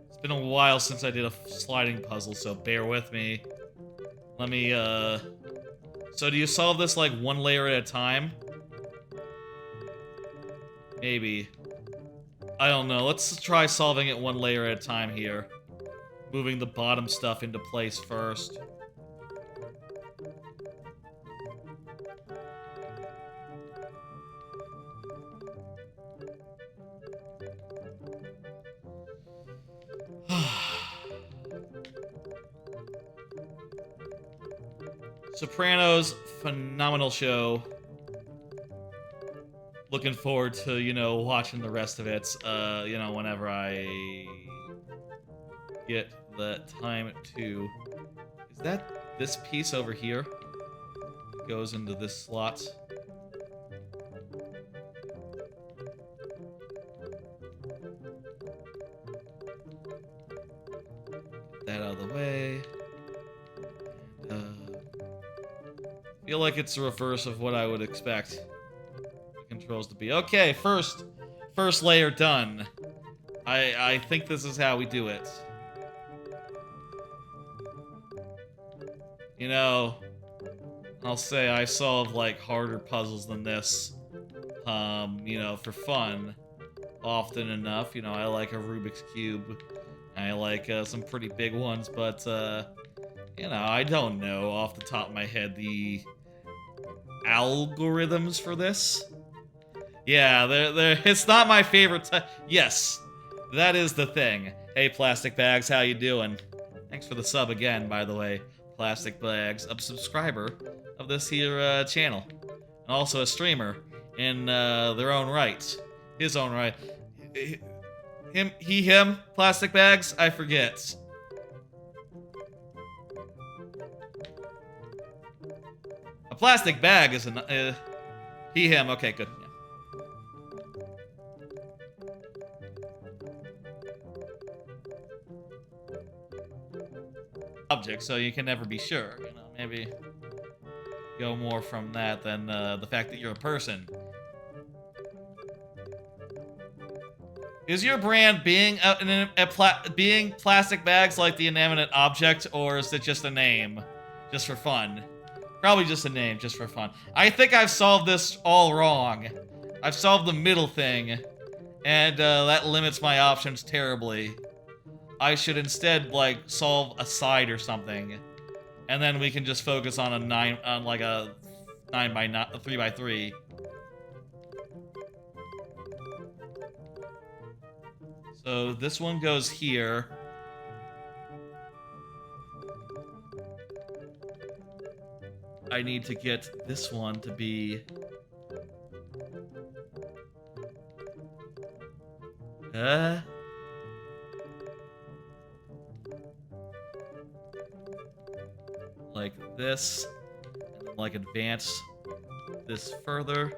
It's been a while since I did a sliding puzzle, so bear with me. Let me, So do you solve this, like, one layer at a time? Maybe. I don't know. Let's try solving it one layer at a time here. Moving the bottom stuff into place first. Sopranos, phenomenal show. Looking forward to, you know, watching the rest of it, you know, whenever I get the time to. Is that this piece over here? It goes into this slot. Get that out of the way. I feel like it's the reverse of what I would expect the controls to be. Okay, first layer done. I think this is how we do it. You know, I'll say I solve like harder puzzles than this, you know, for fun often enough. You know, I like a Rubik's Cube. I like some pretty big ones, but you know, I don't know off the top of my head the algorithms for this. Yeah, it's not my favorite. Yes, that is the thing. Hey, Plastic Bags, how you doing? Thanks for the sub again, by the way. Plastic Bags, a subscriber of this here channel, and also a streamer in their own right. His own right. Him, Plastic Bags? I forget. A plastic bag is an, him, okay, good. Yeah. Object, so you can never be sure, you know, maybe go more from that than the fact that you're a person. Is your brand being being plastic bags like the inanimate object, or is it just a name, just for fun? Probably just a name, just for fun. I think I've solved this all wrong. I've solved the middle thing, and that limits my options terribly. I should instead, like, solve a side or something, and then we can just focus on a 9, on like a 3x3. So this one goes here. I need to get this one to be... like this, and then like advance this further.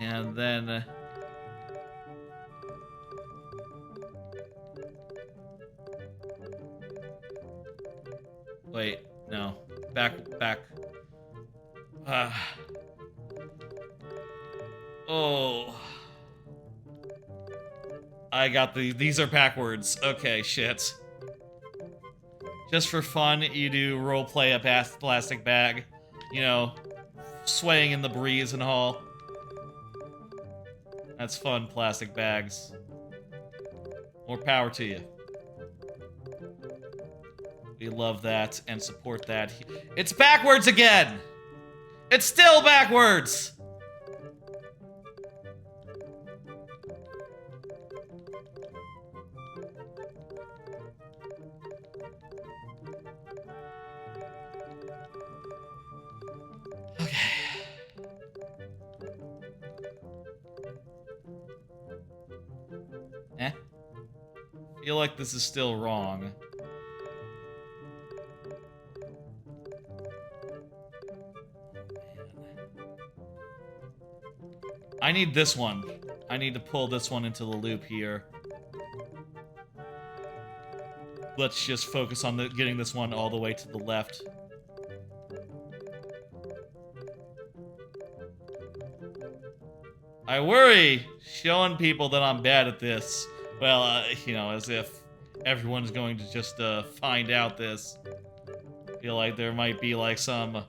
And then... wait, no. Back. Oh. I got these are backwards. Okay, shit. Just for fun, you do roleplay a plastic bag. You know, swaying in the breeze and all. That's fun, plastic bags. More power to you. We love that and support that. It's backwards again! It's still backwards! Okay. Feel like this is still wrong. I need this one. I need to pull this one into the loop here. Let's just focus on getting this one all the way to the left. I worry showing people that I'm bad at this. Well, you know, as if everyone's going to just find out this. Feel like there might be like some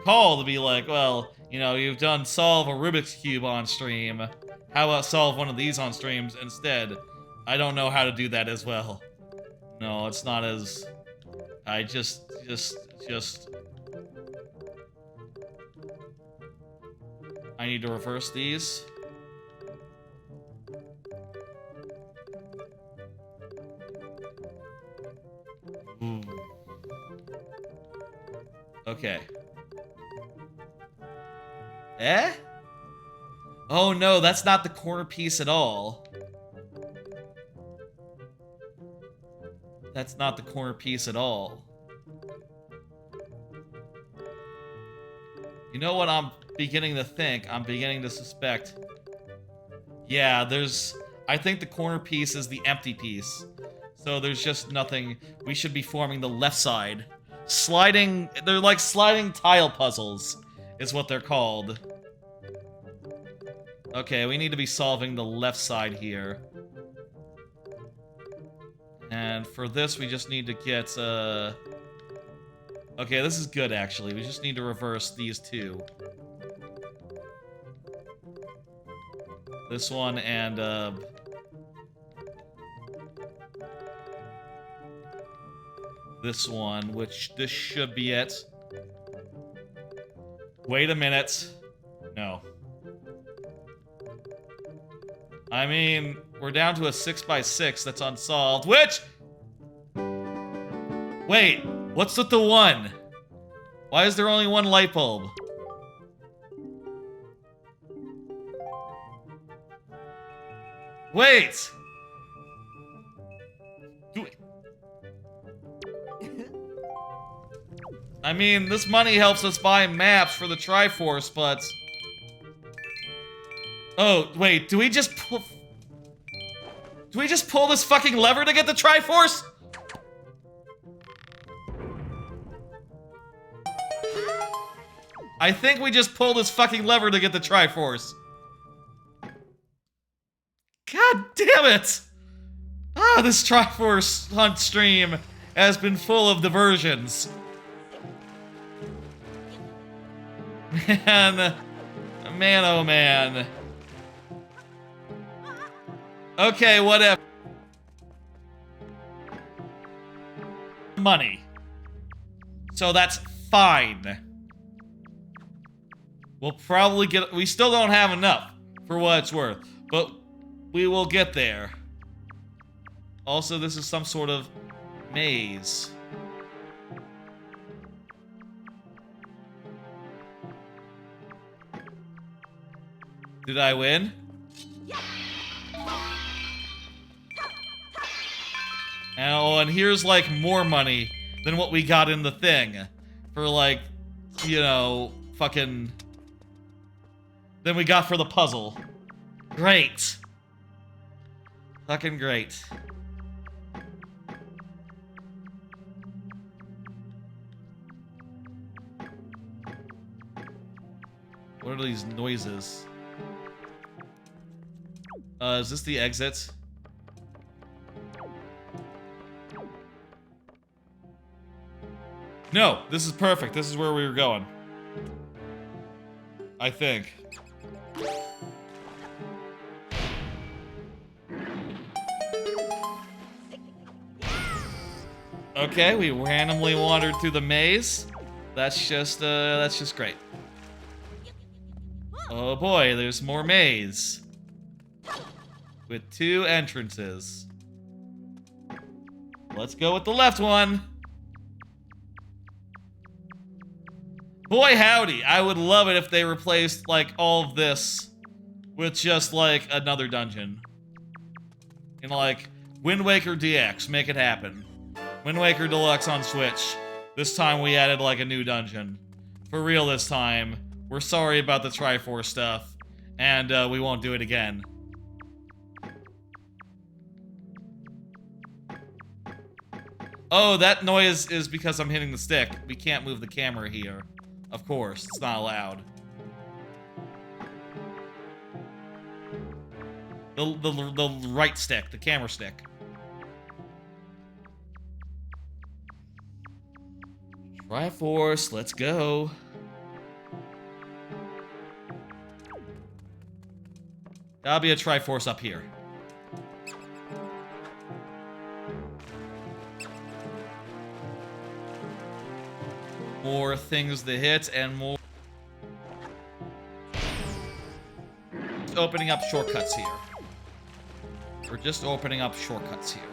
call to be like, well, you know, you've done solve a Rubik's Cube on stream. How about solve one of these on streams instead? I don't know how to do that as well. No, it's not as... I just... I need to reverse these. Ooh. Okay. Eh? Oh no, that's not the corner piece at all. That's not the corner piece at all. You know what I'm beginning to think? I'm beginning to suspect. Yeah, I think the corner piece is the empty piece. So there's just nothing. We should be forming the left side. They're like sliding tile puzzles, is what they're called. Okay, we need to be solving the left side here. And for this, we just need to get, okay, this is good, actually. We just need to reverse these two. This one and, this one, which this should be it. Wait a minute. No. I mean, we're down to a 6x6 that's unsolved, which... Wait, what's with the one? Why is there only one light bulb? Wait! I mean, this money helps us buy maps for the Triforce, but... Oh, wait, do we just pull this fucking lever to get the Triforce? I think we just pull this fucking lever to get the Triforce. God damn it! Ah, this Triforce Hunt stream has been full of diversions. Man, oh man. Okay, whatever. Money. So that's fine. We'll probably get... We still don't have enough, for what it's worth. But we will get there. Also, this is some sort of maze. Did I win? And here's, like, more money than what we got in the thing. For, like, you know, fucking... than we got for the puzzle. Great. Fucking great. What are these noises? Is this the exit? No, this is perfect. This is where we were going. I think. Okay, we randomly wandered through the maze. That's just great. Oh boy, there's more maze. With 2 entrances. Let's go with the left one. Boy howdy, I would love it if they replaced, like, all of this with just, like, another dungeon. And, like, Wind Waker DX, make it happen. Wind Waker Deluxe on Switch. This time we added, like, a new dungeon. For real this time. We're sorry about the Triforce stuff. And, we won't do it again. Oh, that noise is because I'm hitting the stick. We can't move the camera here. Of course, it's not allowed. The right stick, the camera stick. Triforce, let's go. Gotta be a Triforce up here. More things to hit and more... Just opening up shortcuts here. We're just opening up shortcuts here.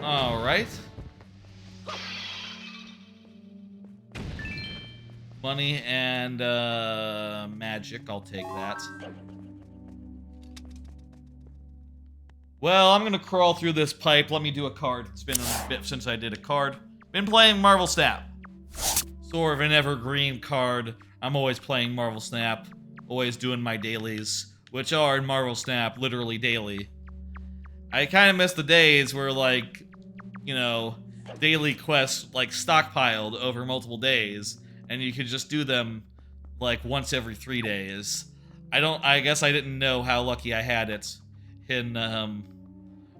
Alright. Money and magic, I'll take that. Well, I'm gonna crawl through this pipe. Let me do a card. It's been a bit since I did a card. Been playing Marvel Snap. Sort of an evergreen card. I'm always playing Marvel Snap. Always doing my dailies, which are in Marvel Snap literally daily. I kind of miss the days where, like, you know, daily quests, like, stockpiled over multiple days, and you could just do them, like, once every 3 days. I guess I didn't know how lucky I had it in,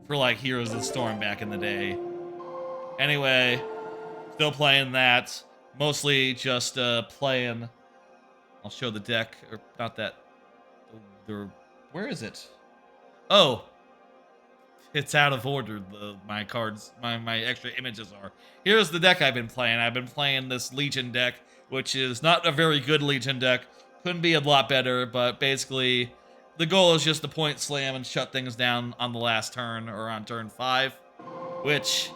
for, like, Heroes of the Storm back in the day. Anyway, still playing that. Mostly just, playing... I'll show the deck, or not that... Where is it? Oh! It's out of order, my cards, my extra images are. Here's the deck I've been playing. I've been playing this Legion deck, which is not a very good Legion deck. Couldn't be a lot better, but basically, the goal is just to point slam and shut things down on the last turn, or on turn 5. Which,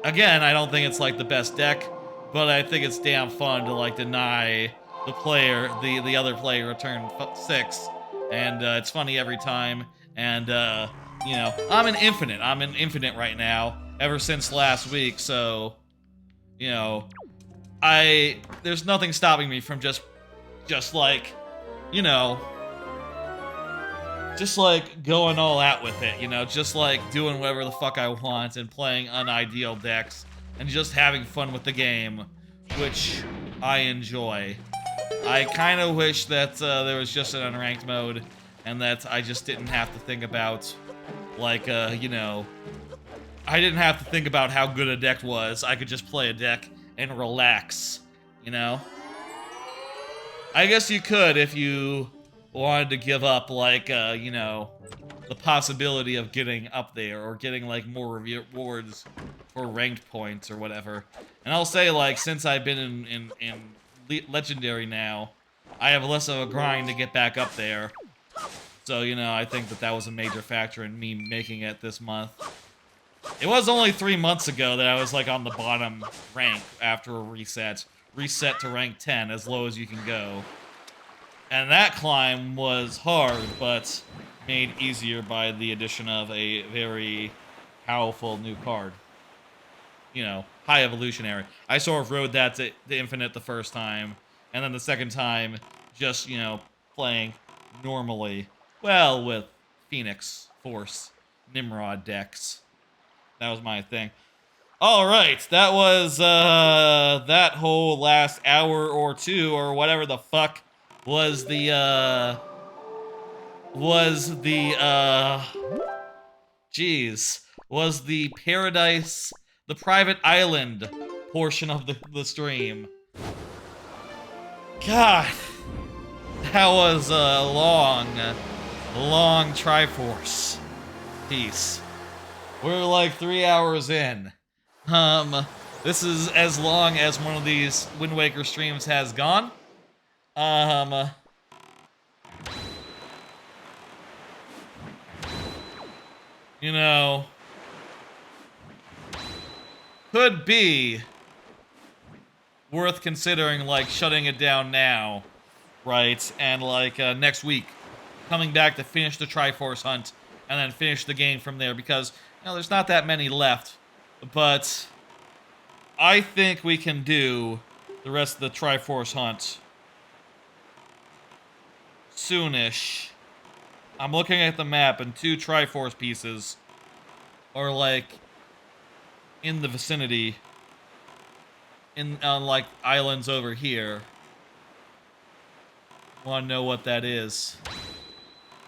again, I don't think it's, like, the best deck, but I think it's damn fun to, like, deny the player, the other player a turn 6. And, it's funny every time, and, you know, I'm in infinite right now, ever since last week, so, you know, there's nothing stopping me from just like, you know, just like going all out with it, you know, just like doing whatever the fuck I want and playing unideal decks and just having fun with the game, which I enjoy. I kind of wish that there was just an unranked mode and that I just didn't have to think about, like, you know, I didn't have to think about how good a deck was. I could just play a deck and relax, you know? I guess you could if you wanted to give up, like, you know, the possibility of getting up there or getting, like, more rewards for ranked points or whatever. And I'll say, like, since I've been in Legendary now, I have less of a grind to get back up there. So, you know, I think that was a major factor in me making it this month. It was only 3 months ago that I was, like, on the bottom rank after a reset. Reset to rank 10, as low as you can go. And that climb was hard, but made easier by the addition of a very powerful new card. You know, high evolutionary. I sort of rode that to infinite the first time, and then the second time, just, you know, playing normally. Well, with Phoenix, Force, Nimrod decks. That was my thing. All right, that was that whole last hour or two or whatever the fuck was the was the paradise, the private island portion of the stream. God, that was a long Triforce piece. We're like 3 hours in. This is as long as one of these Wind Waker streams has gone. You know, could be worth considering, like, shutting it down now, right? And, like, next week, coming back to finish the Triforce Hunt, and then finish the game from there, because, you know, there's not that many left. But I think we can do the rest of the Triforce Hunt soonish. I'm looking at the map, and 2 Triforce pieces are, like, in the vicinity, on, like, islands over here. Want to know what that is?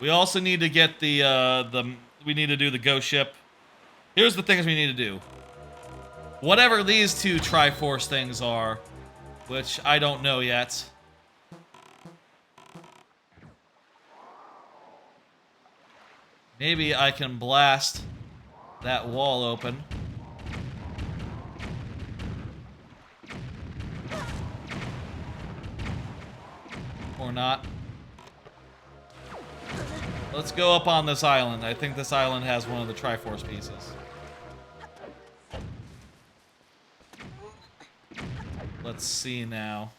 We also need to get we need to do the ghost ship. Here's the things we need to do. Whatever these 2 Triforce things are, which I don't know yet. Maybe I can blast that wall open. Or not. Let's go up on this island. I think this island has one of the Triforce pieces. Let's see now.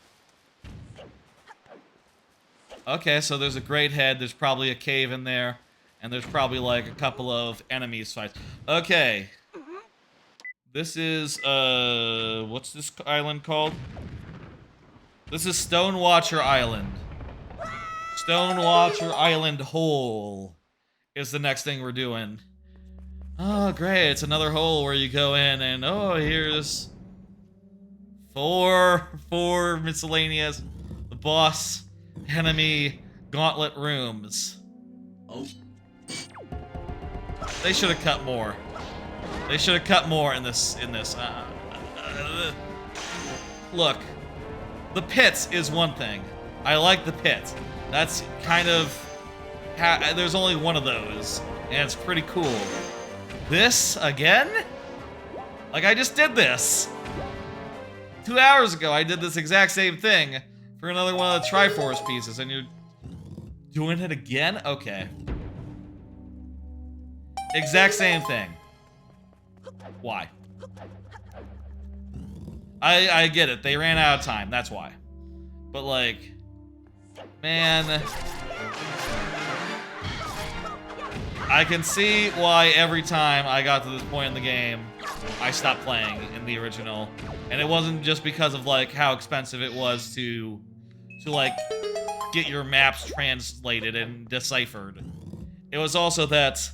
Okay, so there's a great head. There's probably a cave in there. And there's probably, like, a couple of enemies fights. Okay. This is, what's this island called? This is Stonewatcher Island. Stonewatcher Island Hole is the next thing we're doing. Oh, great. It's another hole where you go in and, oh, here's four miscellaneous, the boss, enemy, gauntlet rooms. Oh. They should have cut more. They should have cut more in this. Look, the pits is one thing. I like the pit. That's kind of... there's only one of those, and it's pretty cool. This, again? Like, I just did this. 2 hours ago, I did this exact same thing for another one of the Triforce pieces, and you're doing it again? Okay. Exact same thing. Why? I get it. They ran out of time. That's why. But, like... Man... I can see why every time I got to this point in the game, I stopped playing in the original. And it wasn't just because of, like, how expensive it was to like, get your maps translated and deciphered. It was also that,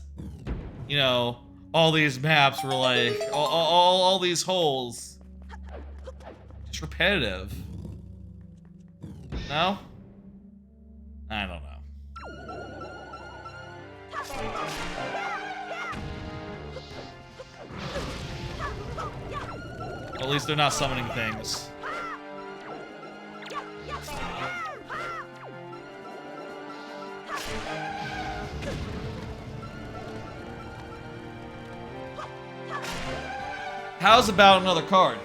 you know, all these maps were, like, all these holes. Just repetitive. No? I don't know. At least they're not summoning things. How's about another card?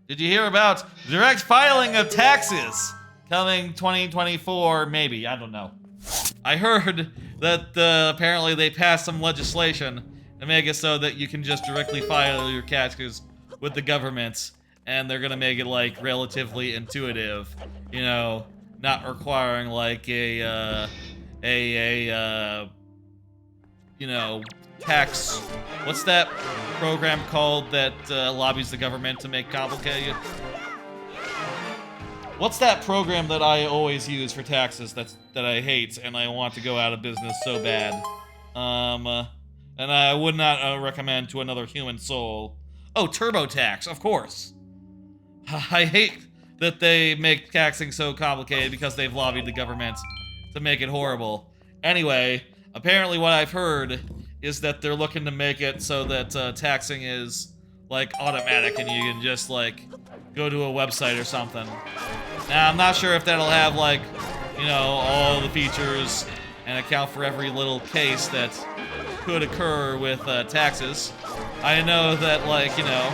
Did you hear about direct filing of taxes coming 2024? Maybe, I don't know. I heard that apparently they passed some legislation to make it so that you can just directly file your taxes with the government, and they're gonna make it, like, relatively intuitive, you know, not requiring, like, a you know, tax. What's that program called that lobbies the government to make complicated? What's that program that I always use for taxes that I hate and I want to go out of business so bad? And I would not recommend to another human soul. Oh, TurboTax, of course. I hate that they make taxing so complicated because they've lobbied the government to make it horrible. Anyway, apparently what I've heard is that they're looking to make it so that taxing is, like, automatic and you can just, like, go to a website or something. Now, I'm not sure if that'll have, like, you know, all the features and account for every little case that could occur with taxes. I know that, like, you know,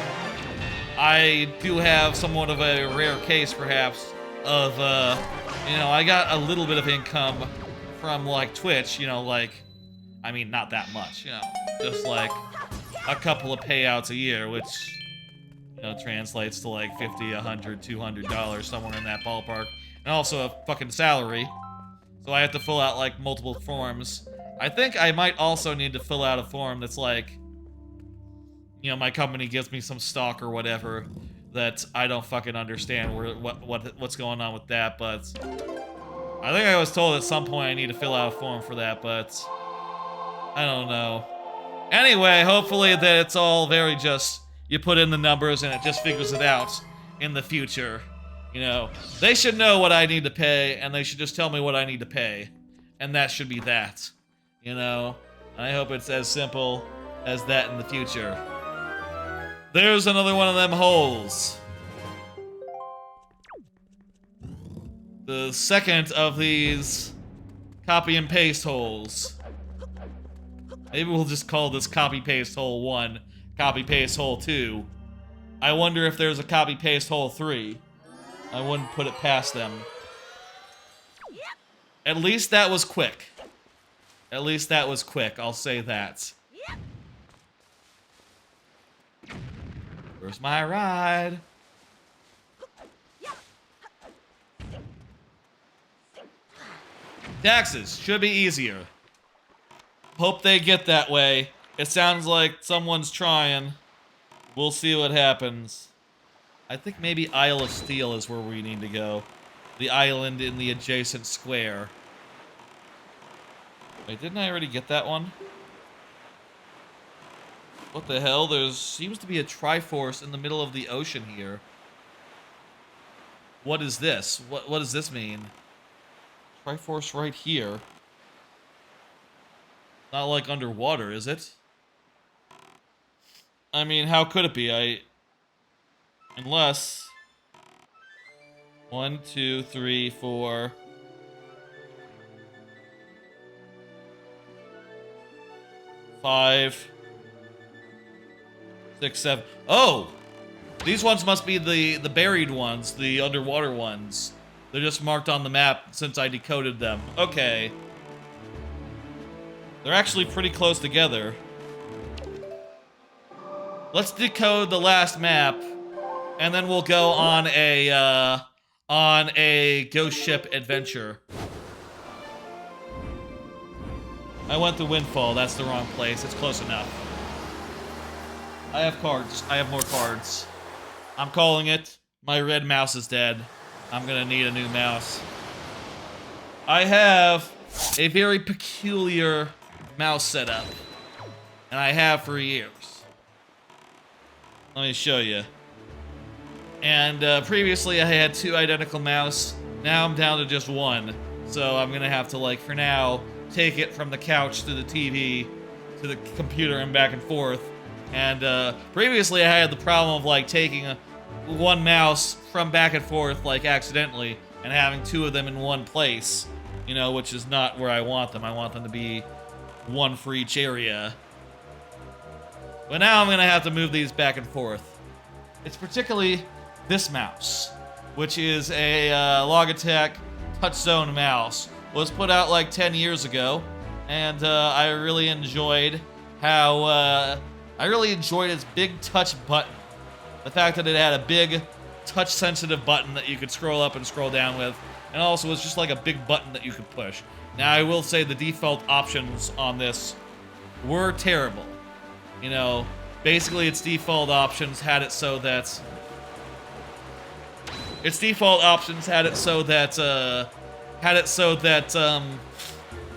I do have somewhat of a rare case, perhaps, of, you know, I got a little bit of income from, like, Twitch, you know, like, I mean, not that much, you know, just, like, a couple of payouts a year, which, you know, translates to, like, $50, $100, $200, somewhere in that ballpark, and also a fucking salary, so I have to fill out, like, multiple forms. I think I might also need to fill out a form that's, like, you know, my company gives me some stock or whatever that I don't fucking understand what's going on with that, but I think I was told at some point I need to fill out a form for that, but I don't know. Anyway, hopefully that it's all very just, you put in the numbers and it just figures it out in the future. You know, they should know what I need to pay and they should just tell me what I need to pay. And that should be that. You know, I hope it's as simple as that in the future. There's another one of them holes. The second of these copy and paste holes. Maybe we'll just call this copy paste hole 1, copy paste hole 2. I wonder if there's a copy paste hole 3. I wouldn't put it past them. At least that was quick. At least that was quick, I'll say that. Where's my ride? Taxes should be easier. Hope they get that way. It sounds like someone's trying. We'll see what happens. I think maybe Isle of Steel is where we need to go. The island in the adjacent square. Wait, didn't I already get that one? What the hell? There seems to be a Triforce in the middle of the ocean here. What is this? What does this mean? Triforce right here. Not like underwater, is it? I mean, how could it be? Unless... 1, 2, 3, 4... 5... 6, 7... Oh! These ones must be the buried ones, the underwater ones. They're just marked on the map since I decoded them. Okay. They're actually pretty close together. Let's decode the last map, and then we'll go on a ghost ship adventure. I went to Windfall. That's the wrong place. It's close enough. I have cards. I have more cards. I'm calling it. My red mouse is dead. I'm gonna need a new mouse. I have a very peculiar mouse setup, and I have for years. Let me show you. And previously I had 2 identical mouse. Now I'm down to just 1. So I'm gonna have to, like, for now, take it from the couch to the TV to the computer and back and forth. And previously I had the problem of, like, taking one mouse from back and forth, like, accidentally, and having 2 of them in one place, you know, which is not where I want them. I want them to be 1 for each area. But now I'm gonna have to move these back and forth. It's particularly this mouse, which is a Logitech TouchZone mouse. Was put out like 10 years ago, and I really enjoyed how I really enjoyed its big touch button. The fact that it had a big touch-sensitive button that you could scroll up and scroll down with, and also it's just like a big button that you could push. Now, I will say the default options on this were terrible. You know, basically its default options had it so that...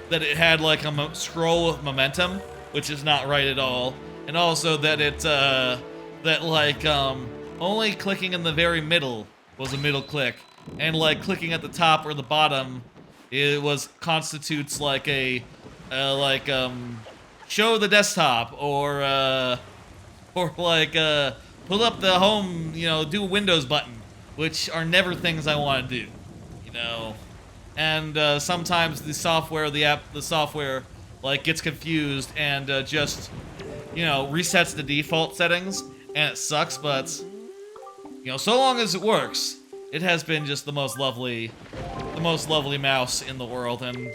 that it had like a scroll with momentum, which is not right at all. And also that it, only clicking in the very middle was a middle click. And like clicking at the top or the bottom, constitutes like a, show the desktop or like, pull up the home, you know, do a Windows button, which are never things I want to do, you know. And sometimes the software, like gets confused and just, you know, resets the default settings, and it sucks. But you know, so long as it works, it has been just the most lovely mouse in the world. And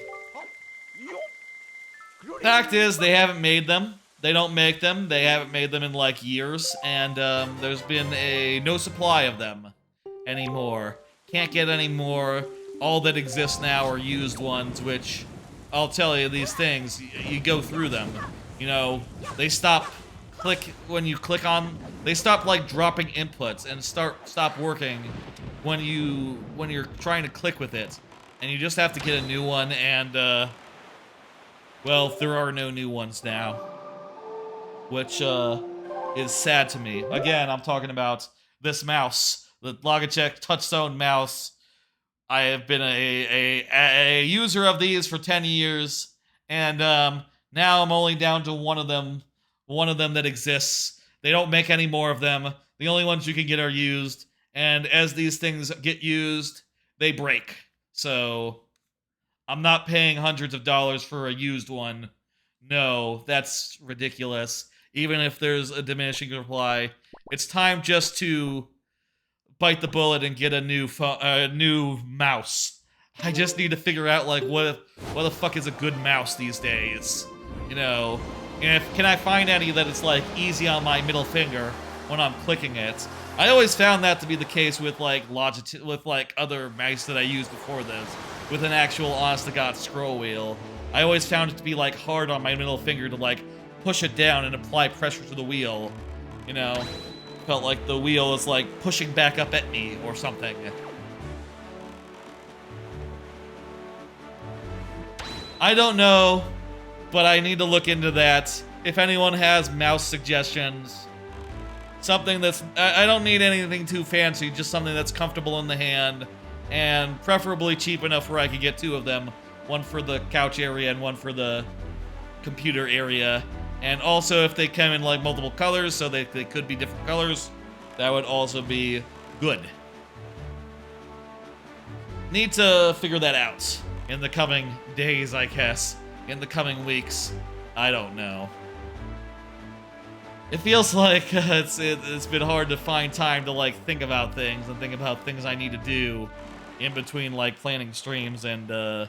fact is, they haven't made them. They don't make them. They haven't made them in like years, and there's been no supply of them anymore. Can't get any more. All that exists now are used ones, which, I'll tell you, these things, you go through them. You know, they stop when you click on, they stop like dropping inputs and stop working when you're trying to click with it. And you just have to get a new one, and well, there are no new ones now, which is sad to me. Again, I'm talking about this mouse, the Logitech Touchstone mouse. I have been a user of these for 10 years, and now I'm only down to one of them that exists. They don't make any more of them. The only ones you can get are used, and as these things get used, they break. So I'm not paying hundreds of dollars for a used one. No, that's ridiculous. Even if there's a diminishing supply, it's time just to bite the bullet and get a new mouse. I just need to figure out like what the fuck is a good mouse these days, you know? And can I find any that it's like easy on my middle finger when I'm clicking it? I always found that to be the case with like other mice that I used before this, with an actual honest to god scroll wheel. I always found it to be like hard on my middle finger to like push it down and apply pressure to the wheel, you know? Felt like the wheel is like pushing back up at me or something. I don't know, but I need to look into that. If anyone has mouse suggestions, something that's, I don't need anything too fancy, just something that's comfortable in the hand, and preferably cheap enough where I could get two of them. One for the couch area and one for the computer area. And also, if they come in like multiple colors, so they could be different colors, that would also be good. Need to figure that out in the coming days, I guess. In the coming weeks. I don't know. It feels like it's been hard to find time to like think about things and think about things I need to do in between like planning streams and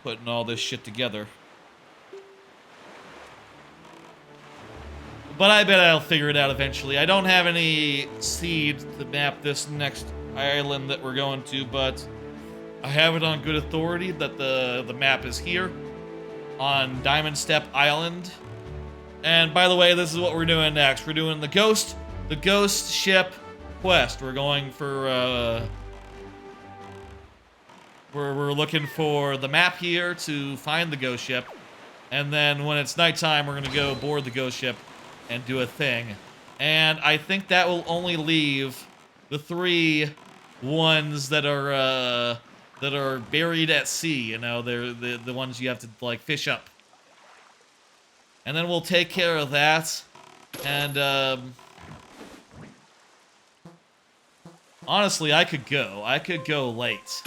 putting all this shit together. But I bet I'll figure it out eventually. I don't have any seed to map this next island that we're going to, but I have it on good authority that the map is here on Diamond Step Island. And by the way, this is what we're doing next. We're doing the ghost ship quest. We're going for we're looking for the map here to find the ghost ship. And then when it's nighttime, we're gonna go board the ghost ship and do a thing. And I think that will only leave the 3 ones that are buried at sea, you know, they're the ones you have to like fish up. And then we'll take care of that. And honestly, I could go late.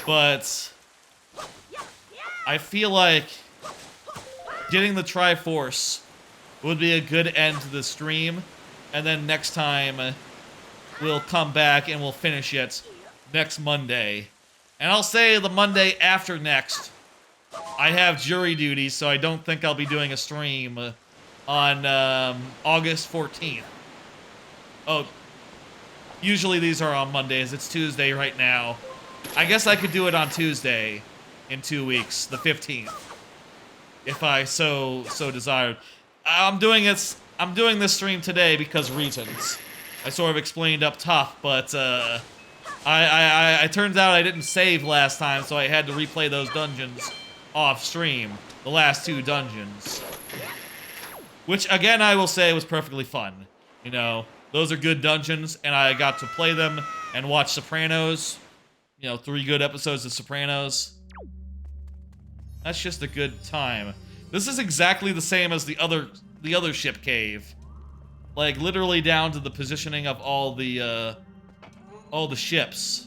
But I feel like getting the Triforce would be a good end to the stream, and then next time we'll come back and we'll finish it next Monday. And I'll say the Monday after next, I have jury duty, so I don't think I'll be doing a stream on August 14th. Oh, usually these are on Mondays. It's Tuesday right now. I guess I could do it on Tuesday, in 2 weeks, the 15th, if I so desired. I'm doing this stream today because reasons. I sort of explained up top, but I turns out I didn't save last time, so I had to replay those dungeons off stream, the last 2 dungeons, which again I will say was perfectly fun. You know, those are good dungeons, and I got to play them and watch Sopranos. You know, 3 good episodes of Sopranos. That's just a good time. This is exactly the same as the other ship cave. Like, literally down to the positioning of all the ships.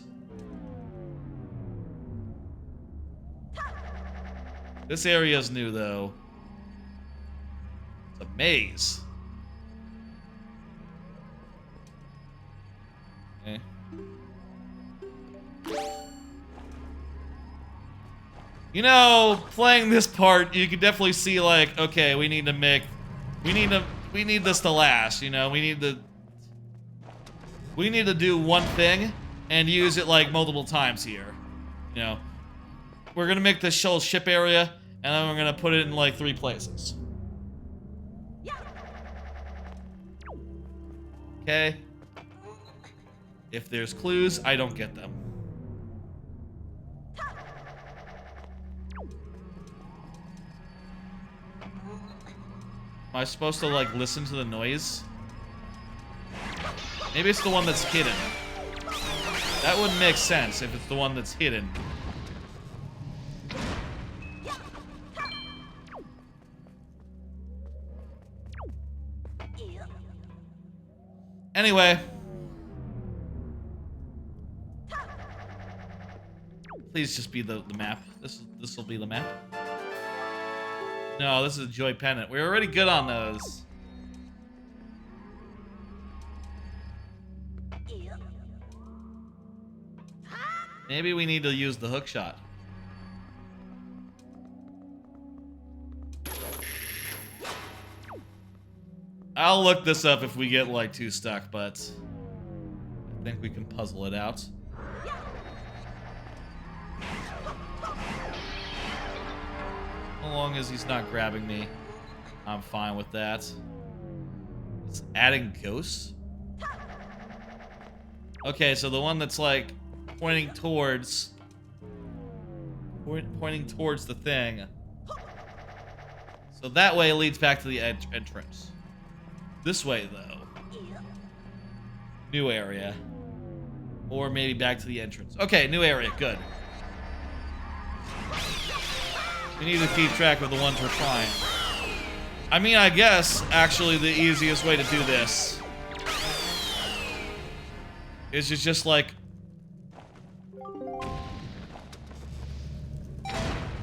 This area is new, though. It's a maze. Okay. You know, playing this part, you can definitely see, like, okay, we need this to last, you know, we need to do one thing and use it, like, multiple times here. You know, we're gonna make this whole ship area, and then we're gonna put it in, like, 3 places. Okay. If there's clues, I don't get them. Am I supposed to, like, listen to the noise? Maybe it's the one that's hidden. That would make sense if it's the one that's hidden. Anyway. Please just be the map. This will be the map. No, this is a Joy Pendant. We're already good on those. Maybe we need to use the hook shot. I'll look this up if we get, like, too stuck, but I think we can puzzle it out. As long as he's not grabbing me, I'm fine with that. It's adding ghosts? Okay, so the one that's, like, pointing towards the thing. So that way it leads back to the entrance. This way, though. New area. Or maybe back to the entrance. Okay, new area, good. We need to keep track of the ones we're trying. I mean, I guess, actually, the easiest way to do this is to just, like,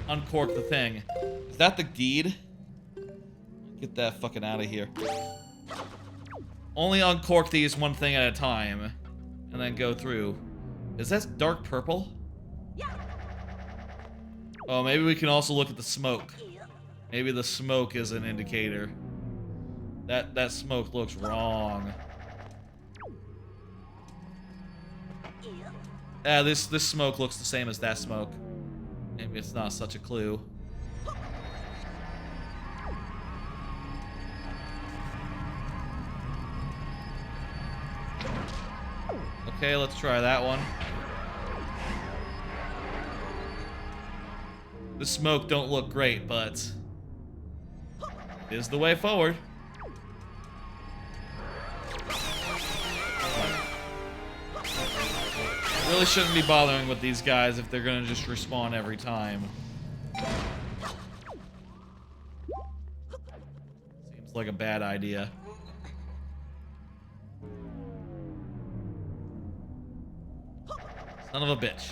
uncork the thing. Is that the deed? Get that fucking out of here. Only uncork these one thing at a time, and then go through. Is that dark purple? Oh, maybe we can also look at the smoke. Maybe the smoke is an indicator. That smoke looks wrong. Yeah, this smoke looks the same as that smoke. Maybe it's not such a clue. Okay, let's try that one. The smoke don't look great, but it is the way forward. Really shouldn't be bothering with these guys if they're gonna just respawn every time. Seems like a bad idea. Son of a bitch.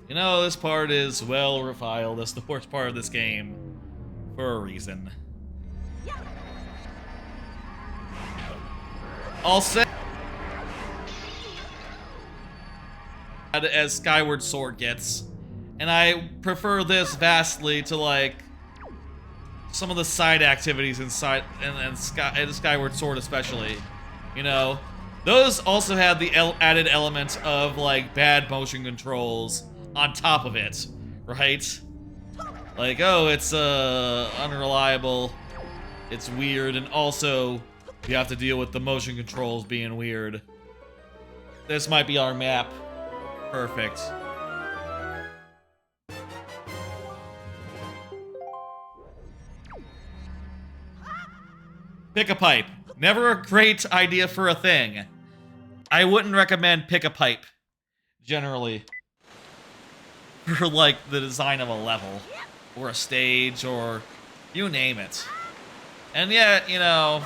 You know, this part is well reviled as the worst part of this game for a reason. I'll say as Skyward Sword gets, and I prefer this vastly to, like, some of the side activities inside and Skyward Sword especially, you know, those also had the added element of like bad motion controls on top of it, right? Like, oh, it's unreliable, it's weird, and also you have to deal with the motion controls being weird. This might be our map. Perfect. Pick a pipe. Never a great idea for a thing. I wouldn't recommend pick a pipe, generally, for like the design of a level, or a stage, or you name it. And yet, you know,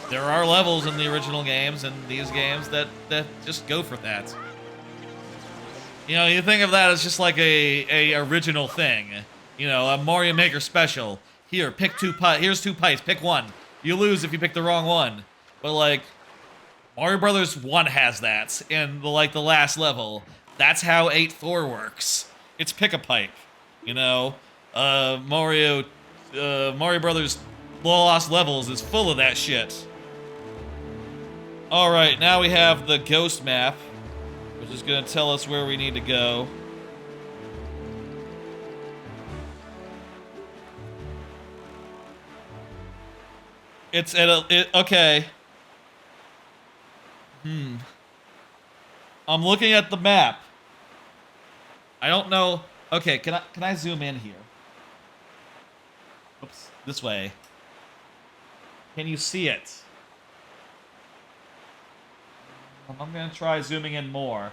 there are levels in the original games and these games that just go for that. You know, you think of that as just like a original thing. You know, a Mario Maker special. Here, pick here's 2 pipes, pick one. You lose if you pick the wrong one. But like, Mario Brothers 1 has that in the last level. That's how 8-4 works. It's pick a pipe. You know, Mario Brothers Lost Levels is full of that shit. Alright, now we have the ghost map, which is gonna tell us where we need to go. It's at okay. I'm looking at the map. I don't know. Okay, can I zoom in here? Oops, this way. Can you see it? I'm gonna try zooming in more.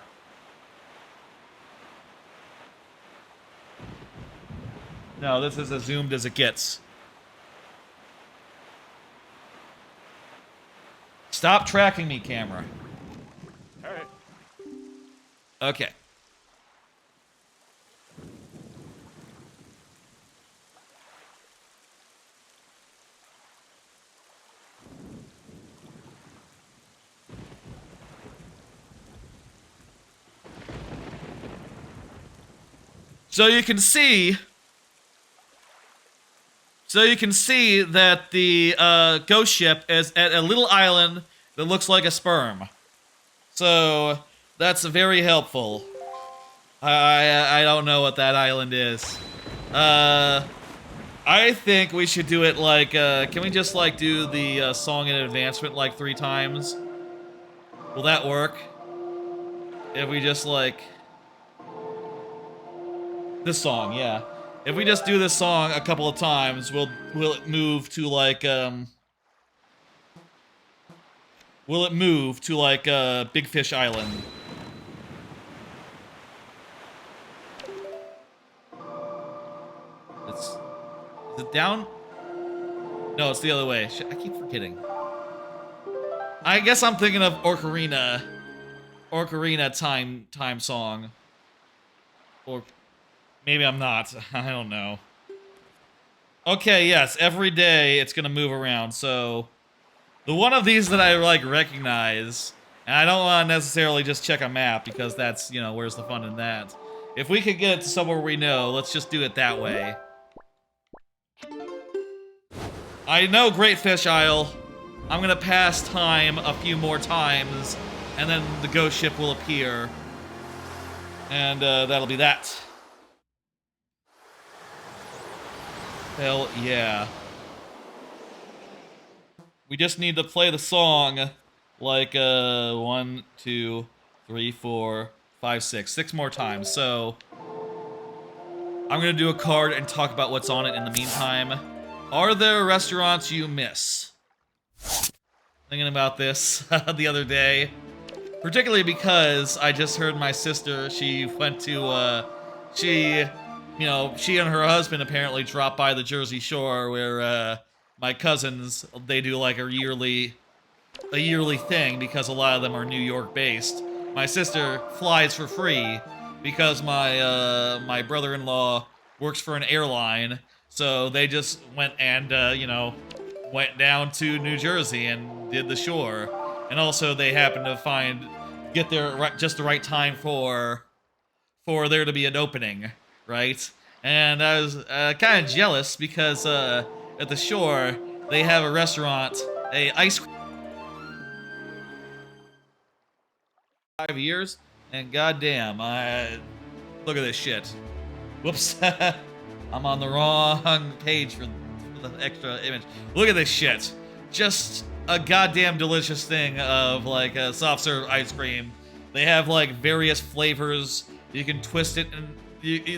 No, this is as zoomed as it gets. Stop tracking me, camera. Alright. Okay. So you can see that the ghost ship is at a little island that looks like a sperm. So that's very helpful. I don't know what that island is. I think we should do it like, can we just like do the song in advancement like 3 times? Will that work? If we just like... This song, yeah. If we just do this song a couple of times, will it move to like Big Fish Island? Is it down? No, it's the other way. I keep forgetting. I guess I'm thinking of Ocarina time song. Or maybe I'm not. I don't know. Okay, yes, every day it's gonna move around, so... The one of these that I, like, recognize, and I don't want to necessarily just check a map, because that's, you know, where's the fun in that? If we could get it to somewhere we know, let's just do it that way. I know Great Fish Isle. I'm gonna pass time a few more times, and then the ghost ship will appear. And, that'll be that. Hell yeah. We just need to play the song like 1, 2, 3, 4, 5, 6. 6 more times. So I'm gonna do a card and talk about what's on it in the meantime. Are there restaurants you miss? Thinking about this the other day. Particularly because I just heard my sister, she went to she and her husband apparently dropped by the Jersey Shore where my cousins, they do like a yearly thing because a lot of them are New York based. My sister flies for free because my brother-in-law works for an airline, so they just went and went down to New Jersey and did the shore. And also they happened to get there just the right time for there to be an opening, right? and I was kind of jealous because at the shore they have a restaurant, a ice cream. 5 years, and goddamn, look at this shit. Whoops, I'm on the wrong page for the extra image. Look at this shit. Just a goddamn delicious thing of like a soft serve ice cream. They have like various flavors. You can twist it and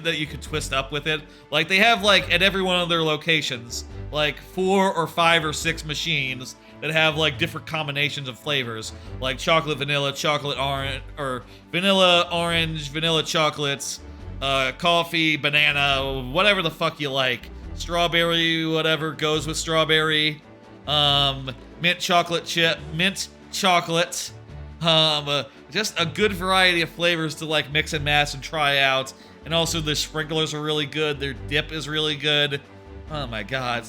that you can twist up with it. Like they have like at every one of their locations, like 4 or 5 or 6 machines that have like different combinations of flavors, like chocolate vanilla, chocolate orange, or vanilla orange, vanilla chocolates, coffee, banana, whatever the fuck you like. Strawberry, whatever goes with strawberry. Mint chocolate chip, mint chocolate. Just a good variety of flavors to like mix and match and try out. And also the sprinklers are really good. Their dip is really good. Oh my god.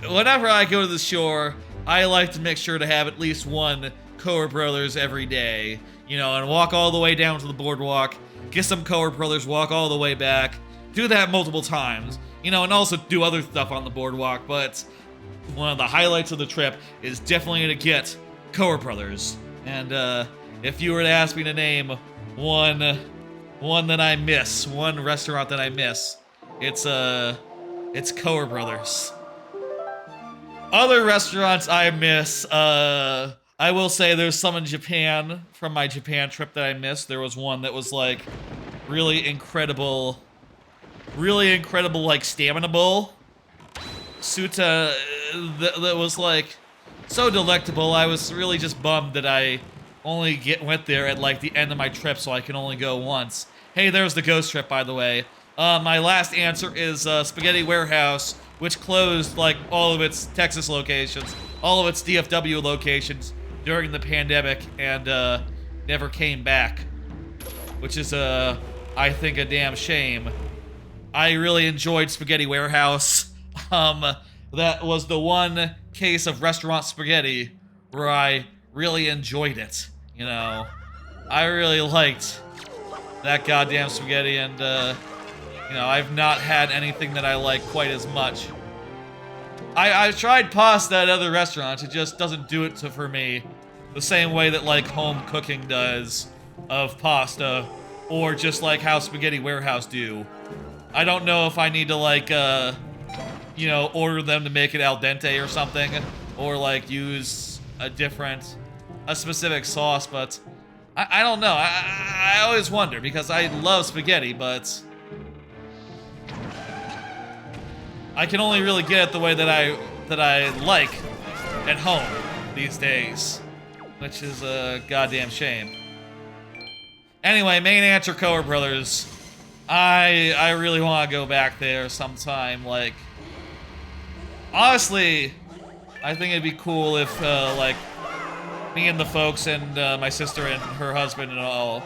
Whenever I go to the shore, I like to make sure to have at least one Coer Brothers every day. You know, and walk all the way down to the boardwalk, get some Coer Brothers, walk all the way back. Do that multiple times. You know, and also do other stuff on the boardwalk, but one of the highlights of the trip is definitely to get Coer Brothers. And if you were to ask me to name one that I miss, one restaurant that I miss, it's Coer Brothers. Other restaurants I miss, I will say there's some in Japan from my Japan trip that I missed. There was one that was like really incredible like stamina bowl. Suta that was like so delectable. I was really just bummed that I only went there at like the end of my trip, so I can only go once. Hey, there's the ghost trip, by the way. My last answer is Spaghetti Warehouse, which closed like all of its Texas locations, all of its DFW locations during the pandemic, and never came back, which is I think a damn shame. I really enjoyed Spaghetti Warehouse. That was the one case of restaurant spaghetti where I really enjoyed it. You know, I really liked that goddamn spaghetti, and you know, I've not had anything that I like quite as much. I've tried pasta at other restaurants. It just doesn't do it for me the same way that like home cooking does of pasta, or just like how Spaghetti Warehouse do. I don't know if I need to like you know, order them to make it al dente or something, or like use a specific sauce, but I don't know. I always wonder because I love spaghetti, but I can only really get it the way that I like at home these days, which is a goddamn shame. Anyway, main answer, Coer Brothers. I really want to go back there sometime. Like, honestly, I think it'd be cool if like me and the folks and my sister and her husband and all,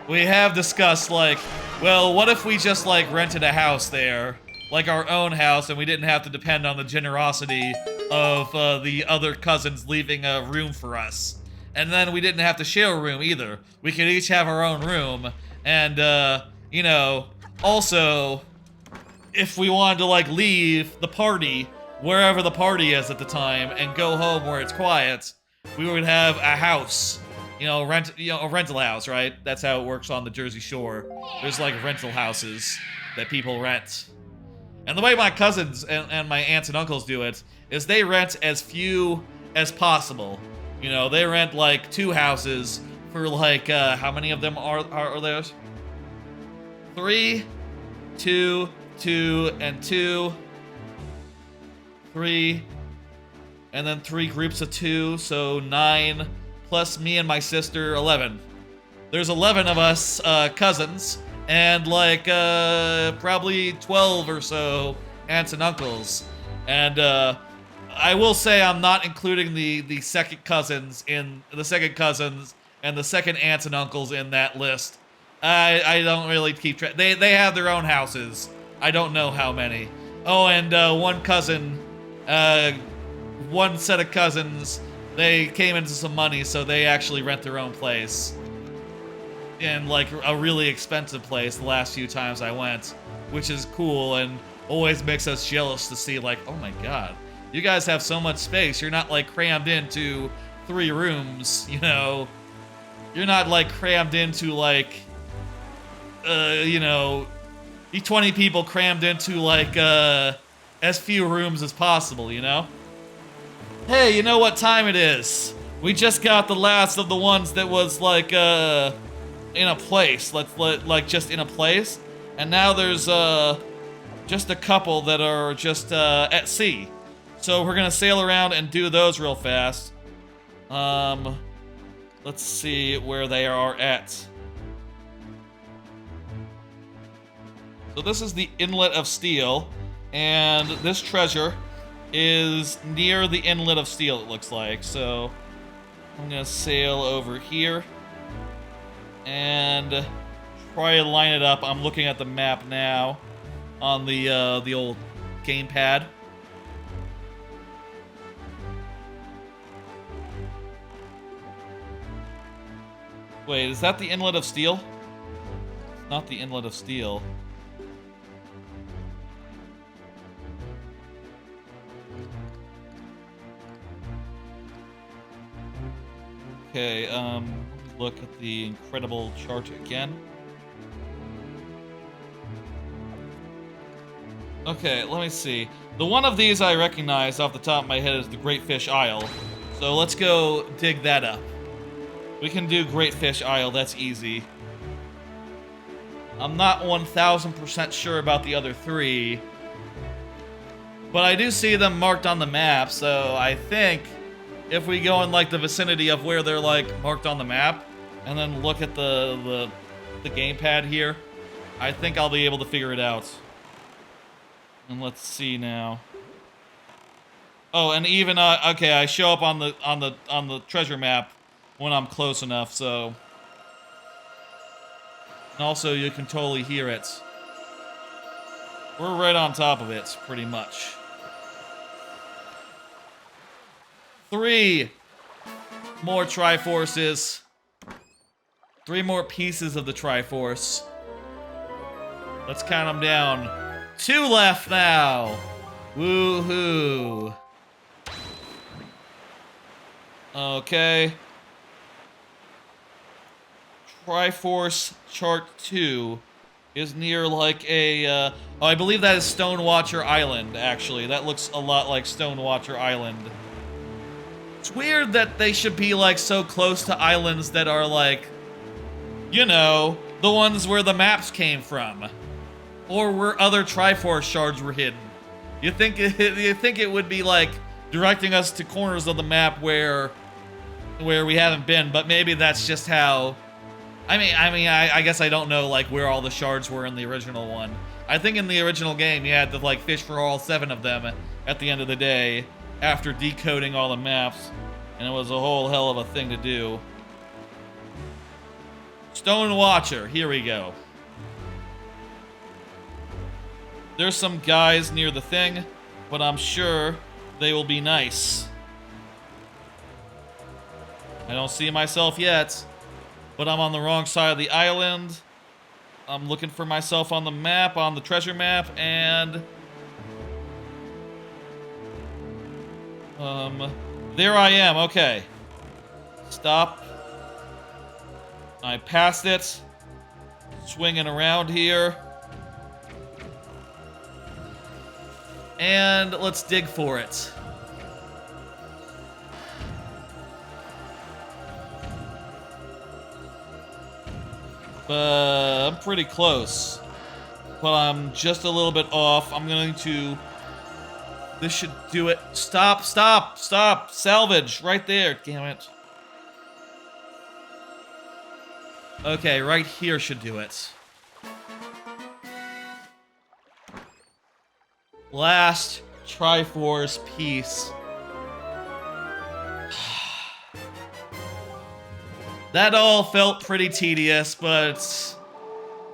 we have discussed like, well, what if we just like rented a house there, like our own house, and we didn't have to depend on the generosity of the other cousins leaving a room for us. And then we didn't have to share a room either. We could each have our own room, and you know, also, if we wanted to like leave the party, wherever the party is at the time, and go home where it's quiet, we would have a house. You know, a rental house, right? That's how it works on the Jersey Shore. There's like rental houses that people rent. And the way my cousins and my aunts and uncles do it is they rent as few as possible. You know, they rent like 2 houses for like, how many of them are there? 3, 2, 2, and 2. 3, and then 3 groups of 2, so 9, plus me and my sister, 11. There's 11 of us cousins, and like probably 12 or so aunts and uncles. And I will say I'm not including the second cousins and the second aunts and uncles in that list. I don't really keep track. They have their own houses. I don't know how many. Oh, and one set of cousins, they came into some money, so they actually rent their own place. in like a really expensive place the last few times I went, which is cool and always makes us jealous to see like, oh my god, you guys have so much space. You're not like crammed into 3 rooms, you know. You're not like crammed into like, you know, 20 people crammed into like as few rooms as possible, you know. Hey, you know what time it is? We just got the last of the ones that was like in a place. Like just in a place, and now there's just a couple that are just at sea. So we're gonna sail around and do those real fast. Let's see where they are at. So this is the Inlet of Steel, and this treasure is near the Inlet of Steel, it looks like. So I'm gonna sail over here and try to line it up. I'm looking at the map now on the old gamepad. Wait, is that the Inlet of Steel? It's not the Inlet of Steel. Okay, look at the incredible chart again. Okay, let me see. The one of these I recognize off the top of my head is the Great Fish Isle. So let's go dig that up. We can do Great Fish Isle, that's easy. I'm not 1000% sure about the other 3. But I do see them marked on the map, so I think if we go in like the vicinity of where they're like marked on the map, and then look at the gamepad here, I think I'll be able to figure it out. And let's see now. Oh, and even okay, I show up on the treasure map when I'm close enough, so. And also, you can totally hear it. We're right on top of it, pretty much. 3 more Triforces. 3 more pieces of the Triforce. Let's count them down. 2 left now. Woohoo. Okay. Triforce Chart 2 is near like a, oh, I believe that is Stonewatcher Island, actually. That looks a lot like Stonewatcher Island. It's weird that they should be like so close to islands that are like, you know, the ones where the maps came from. Or where other Triforce shards were hidden. You think it would be like directing us to corners of the map where we haven't been, but maybe that's just how. I guess I don't know like where all the shards were in the original one. I think in the original game you had to like fish for all 7 of them at the end of the day after decoding all the maps, and it was a whole hell of a thing to do. Stone Watcher, here we go. There's some guys near the thing, but I'm sure they will be nice. I don't see myself yet, but I'm on the wrong side of the island. I'm looking for myself on the map, on the treasure map, and there I am. Okay. Stop. I passed it. Swinging around here. And let's dig for it. I'm pretty close. But I'm just a little bit off. I'm going to... This should do it. Stop, stop, stop. Salvage, right there. Damn it. Okay, right here should do it. Last Triforce piece. That all felt pretty tedious, but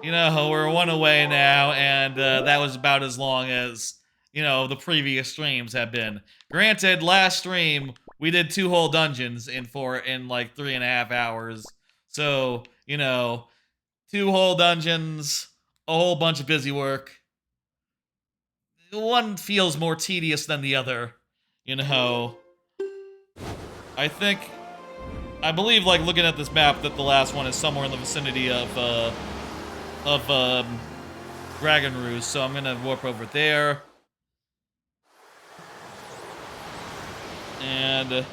you know, we're 1 away now, and that was about as long as, you know, the previous streams have been. Granted, last stream we did 2 whole dungeons in like 3.5 hours, so you know, 2 whole dungeons, a whole bunch of busy work. One feels more tedious than the other, you know. I believe, like, looking at this map, that the last one is somewhere in the vicinity of Dragon Roost, so I'm gonna warp over there. And let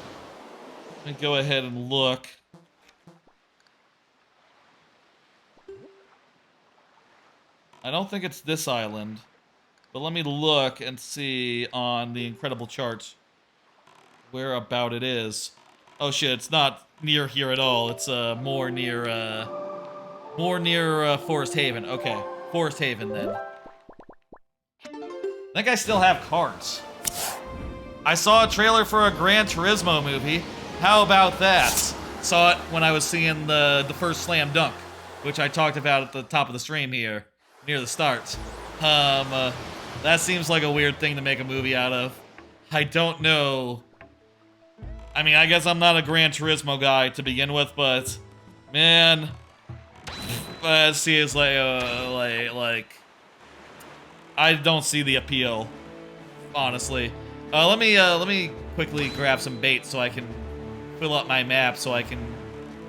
me go ahead and look. I don't think it's this island, but let me look and see on the incredible charts where about it is. Oh shit, it's not near here at all. It's more near Forest Haven. Okay, Forest Haven then. I think I still have cards. I saw a trailer for a Gran Turismo movie. How about that? Saw it when I was seeing the first Slam Dunk, which I talked about at the top of the stream here, near the start. That seems like a weird thing to make a movie out of. I don't know. I mean, I guess I'm not a Gran Turismo guy to begin with, but man, see, it's like I don't see the appeal, honestly. Let me quickly grab some bait so I can fill up my map so I can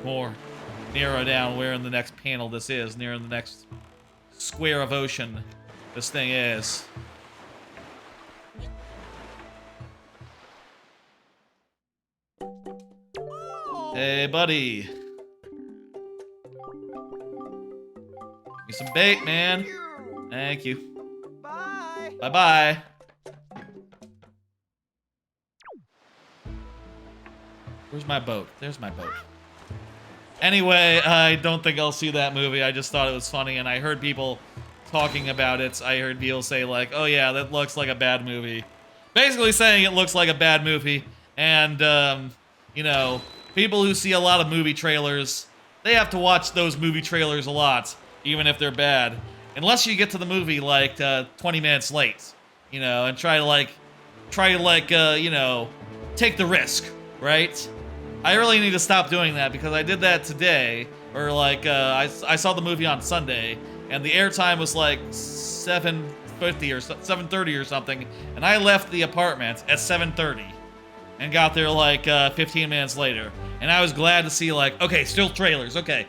more narrow down where in the next panel this is, near in the next square of ocean this thing is. Hey, buddy. Give me some bait, man. Thank you. Bye. Bye-bye. Where's my boat? There's my boat. Anyway, I don't think I'll see that movie. I just thought it was funny, and I heard people talking about it. I heard people say, like, oh yeah, that looks like a bad movie. Basically saying it looks like a bad movie. And, you know, people who see a lot of movie trailers, they have to watch those movie trailers a lot, even if they're bad. Unless you get to the movie, like, 20 minutes late, you know, and try to, you know, take the risk, right? I really need to stop doing that because I did that today, or like, I saw the movie on Sunday, and the airtime was like 7:50 or 7:30 or something, and I left the apartment at 7:30 and got there like 15 minutes later, and I was glad to see like, okay, still trailers, okay,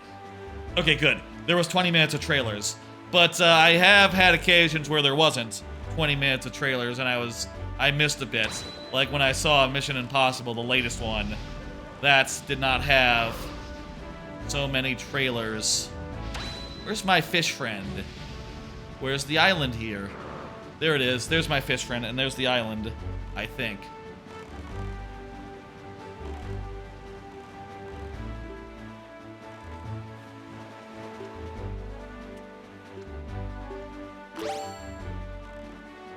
good. There was 20 minutes of trailers, but I have had occasions where there wasn't 20 minutes of trailers, and I missed a bit, like when I saw Mission Impossible, the latest one. That did not have so many trailers. Where's my fish friend? Where's the island here? There it is. There's my fish friend, and there's the island, I think.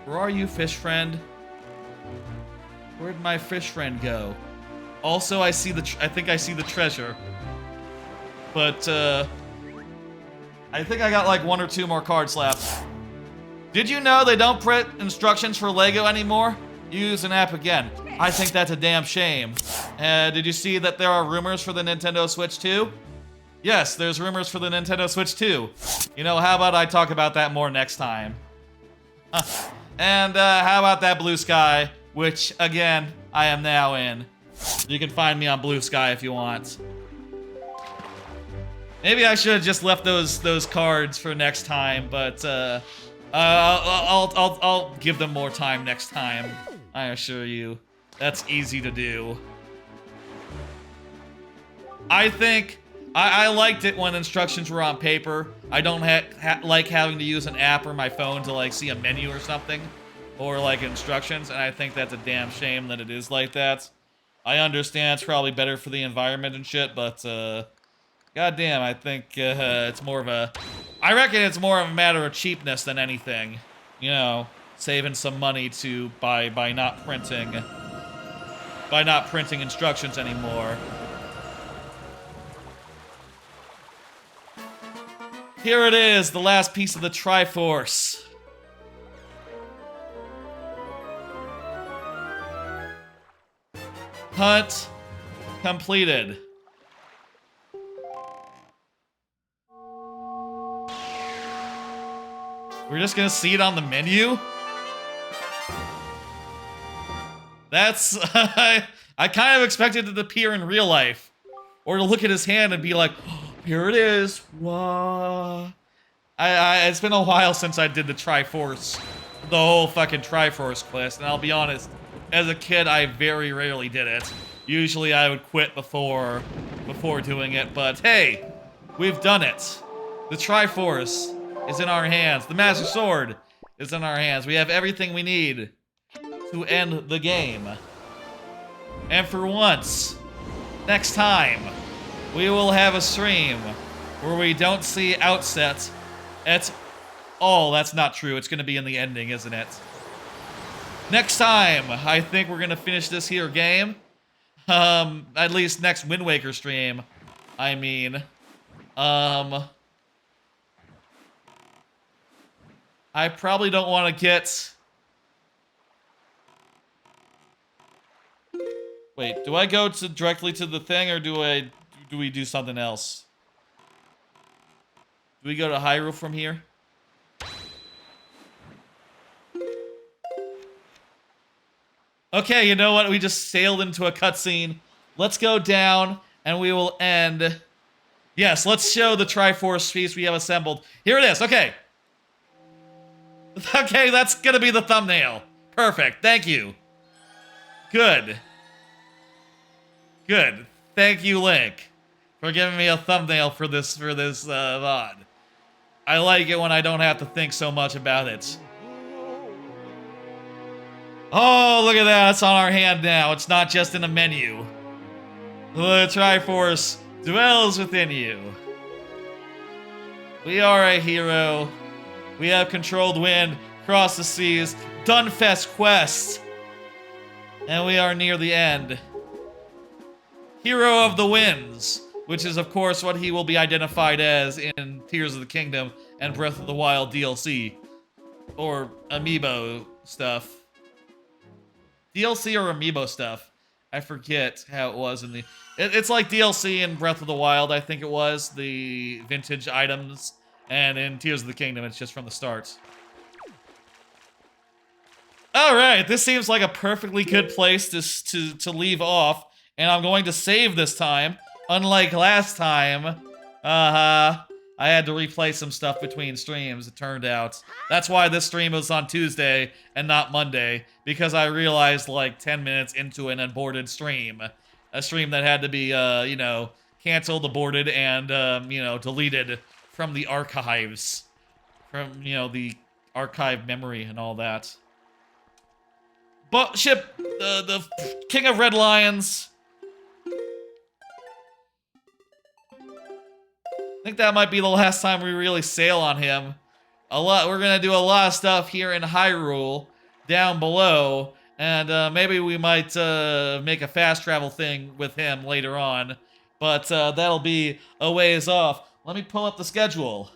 Where are you, fish friend? Where'd my fish friend go? Also, I think I see the treasure. But, I think I got like 1 or 2 more cards left. Did you know they don't print instructions for Lego anymore? Use an app again. I think that's a damn shame. Did you see that there are rumors for the Nintendo Switch 2? Yes, there's rumors for the Nintendo Switch 2. You know, how about I talk about that more next time? And, how about that Bluesky, which, again, I am now in. You can find me on Bluesky if you want. Maybe I should have just left those cards for next time, but I'll give them more time next time. I assure you, that's easy to do. I think I liked it when instructions were on paper. I don't like having to use an app or my phone to like see a menu or something, or like instructions. And I think that's a damn shame that it is like that. I understand it's probably better for the environment and shit, but goddamn, I think it's more of a... I reckon it's more of a matter of cheapness than anything. You know, saving some money by not printing instructions anymore. Here it is, the last piece of the Triforce. Hunt completed. We're just gonna see it on the menu? That's... I kind of expected it to appear in real life. Or to look at his hand and be like, oh, here it is. Wah. It's been a while since I did the Triforce. The whole fucking Triforce quest. And I'll be honest, as a kid, I very rarely did it. Usually I would quit before doing it. But hey, we've done it. The Triforce is in our hands. The Master Sword is in our hands. We have everything we need to end the game. And for once, next time, we will have a stream where we don't see Outset at all. That's not true. It's going to be in the ending, isn't it? Next time, I think we're going to finish this here game. At least next Wind Waker stream, I mean. I probably don't want to get... Wait, do I go directly to the thing, or do we do something else? Do we go to Hyrule from here? Okay, you know what? We just sailed into a cutscene. Let's go down, and we will end... Yes, let's show the Triforce piece we have assembled. Here it is, okay. Okay, that's gonna be the thumbnail. Perfect, thank you. Good. Good. Thank you, Link, for giving me a thumbnail for this VOD. I like it when I don't have to think so much about it. Oh, look at that. It's on our hand now. It's not just in a menu. The Triforce dwells within you. We are a hero. We have controlled wind, crossed the seas, done Fest quest. And we are near the end. Hero of the Winds, which is, of course, what he will be identified as in Tears of the Kingdom and Breath of the Wild DLC. Or Amiibo stuff. DLC or Amiibo stuff. I forget how it was in the... It's like DLC in Breath of the Wild, I think it was. The vintage items. And in Tears of the Kingdom, it's just from the start. Alright, this seems like a perfectly good place to leave off. And I'm going to save this time. Unlike last time. I had to replay some stuff between streams, it turned out. That's why this stream was on Tuesday and not Monday. Because I realized like 10 minutes into an aborted stream. A stream that had to be, you know, canceled, aborted, and, you know, deleted from the archives. From, you know, the archive memory and all that. But ship, the King of Red Lions. I think that might be the last time we really sail on him. We're gonna do a lot of stuff here in Hyrule, down below, and maybe we might make a fast travel thing with him later on. But that'll be a ways off. Let me pull up the schedule.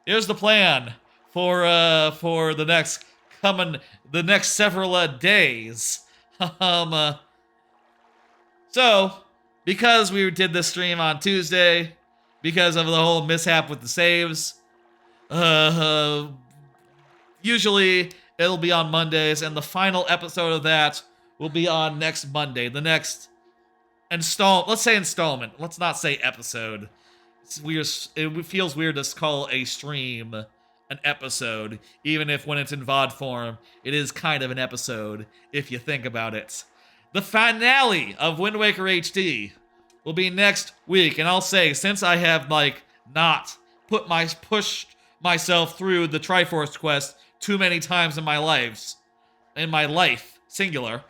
Here's the plan for the next several days. So because we did this stream on Tuesday, because of the whole mishap with the saves, usually it'll be on Mondays, and the final episode of that will be on next Monday. The next let's say installment. Let's not say episode. It's weird. It feels weird to call a stream an episode, even if when it's in VOD form, it is kind of an episode, if you think about it. The finale of Wind Waker HD will be next week, and I'll say, since I have, like, not pushed myself through the Triforce quest too many times in my life, singular,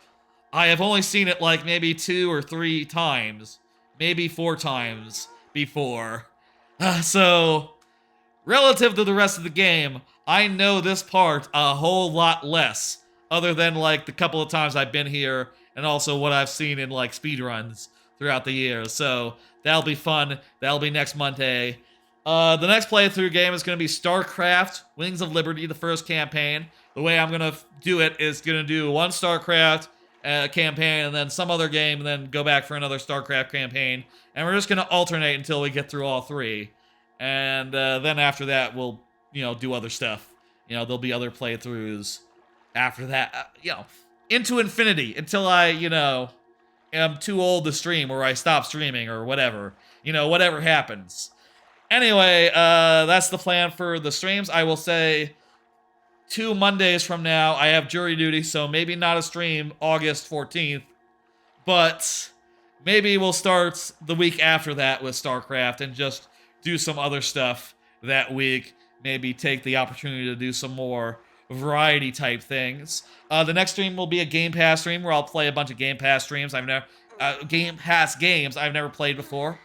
I have only seen it, like, maybe 2 or 3 times, maybe 4 times before. So, relative to the rest of the game, I know this part a whole lot less, other than, like, the couple of times I've been here, and also what I've seen in, like, speedruns throughout the years. So, that'll be fun. That'll be next Monday. The next playthrough game is going to be StarCraft Wings of Liberty, the first campaign. The way I'm going to do it is going to do one StarCraft campaign, and then some other game, and then go back for another StarCraft campaign. And we're just going to alternate until we get through all 3. And then after that, we'll do other stuff. There'll be other playthroughs after that. Into infinity until I, am too old to stream or I stop streaming or whatever. Whatever happens. Anyway, that's the plan for the streams. I will say 2 Mondays from now, I have jury duty, so maybe not a stream August 14th, but maybe we'll start the week after that with StarCraft and just do some other stuff that week. Maybe take the opportunity to do some more variety type things. The next stream will be a Game Pass stream where I'll play a bunch of Game Pass streams. Game Pass games I've never played before.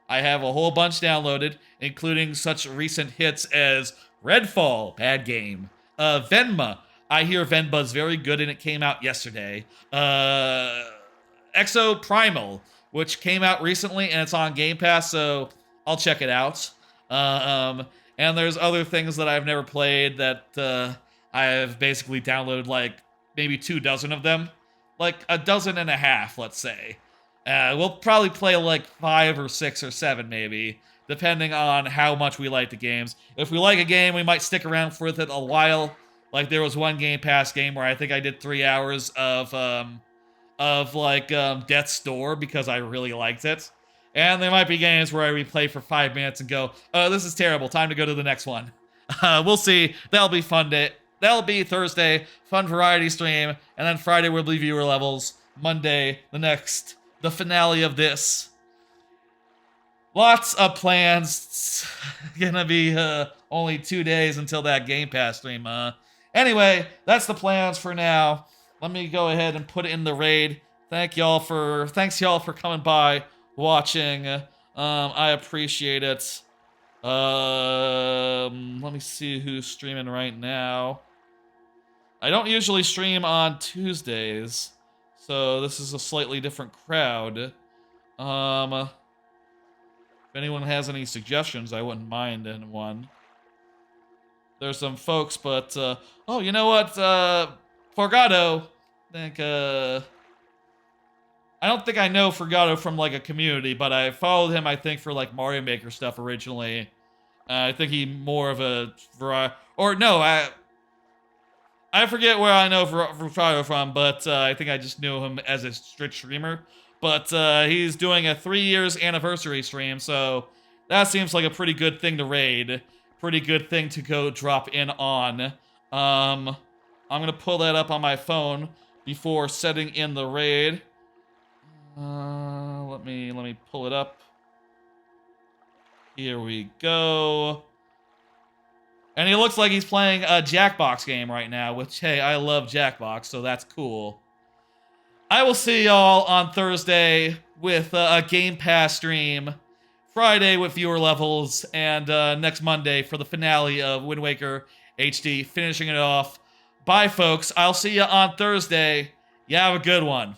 I have a whole bunch downloaded, including such recent hits as Redfall, bad game. Venma, I hear Venba's very good and it came out yesterday. Exo Primal, which came out recently and it's on Game Pass, so I'll check it out. And there's other things that I've never played that I have basically downloaded like maybe 24 of them. Like a dozen and a half, let's say. We'll probably play like 5 or 6 or 7 maybe, depending on how much we like the games. If we like a game, we might stick around with it a while. Like there was one Game Pass game where I think I did 3 hours of Death's Door because I really liked it. And there might be games where I replay for 5 minutes and go, oh, this is terrible, time to go to the next one. We'll see. That'll be fun day. That'll be Thursday, fun variety stream, and then Friday will be viewer levels. Monday, the finale of this. Lots of plans. It's gonna be only 2 days until that Game Pass stream. Anyway, that's the plans for now. Let me go ahead and put it in the raid. Thanks y'all for coming by, watching. I appreciate it. Let me see who's streaming right now. I don't usually stream on Tuesdays, so this is a slightly different crowd. If anyone has any suggestions, I wouldn't mind anyone. There's some folks, but oh, you know what? Forgado, I don't think I know Forgado from like a community, but I followed him, I think, for like Mario Maker stuff originally. I think he more of a I forget where I know Forgado from, but I think I just knew him as a strict streamer. But he's doing a 3 years anniversary stream, so that seems like a pretty good thing to raid. Pretty good thing to go drop in on. I'm gonna pull that up on my phone before setting in the raid. Let me pull it up. Here we go. And he looks like he's playing a Jackbox game right now, which, hey, I love Jackbox, so that's cool. I will see y'all on Thursday with a Game Pass stream, Friday with viewer levels, and next Monday for the finale of Wind Waker HD, finishing it off. Bye, folks. I'll see you on Thursday. You have a good one.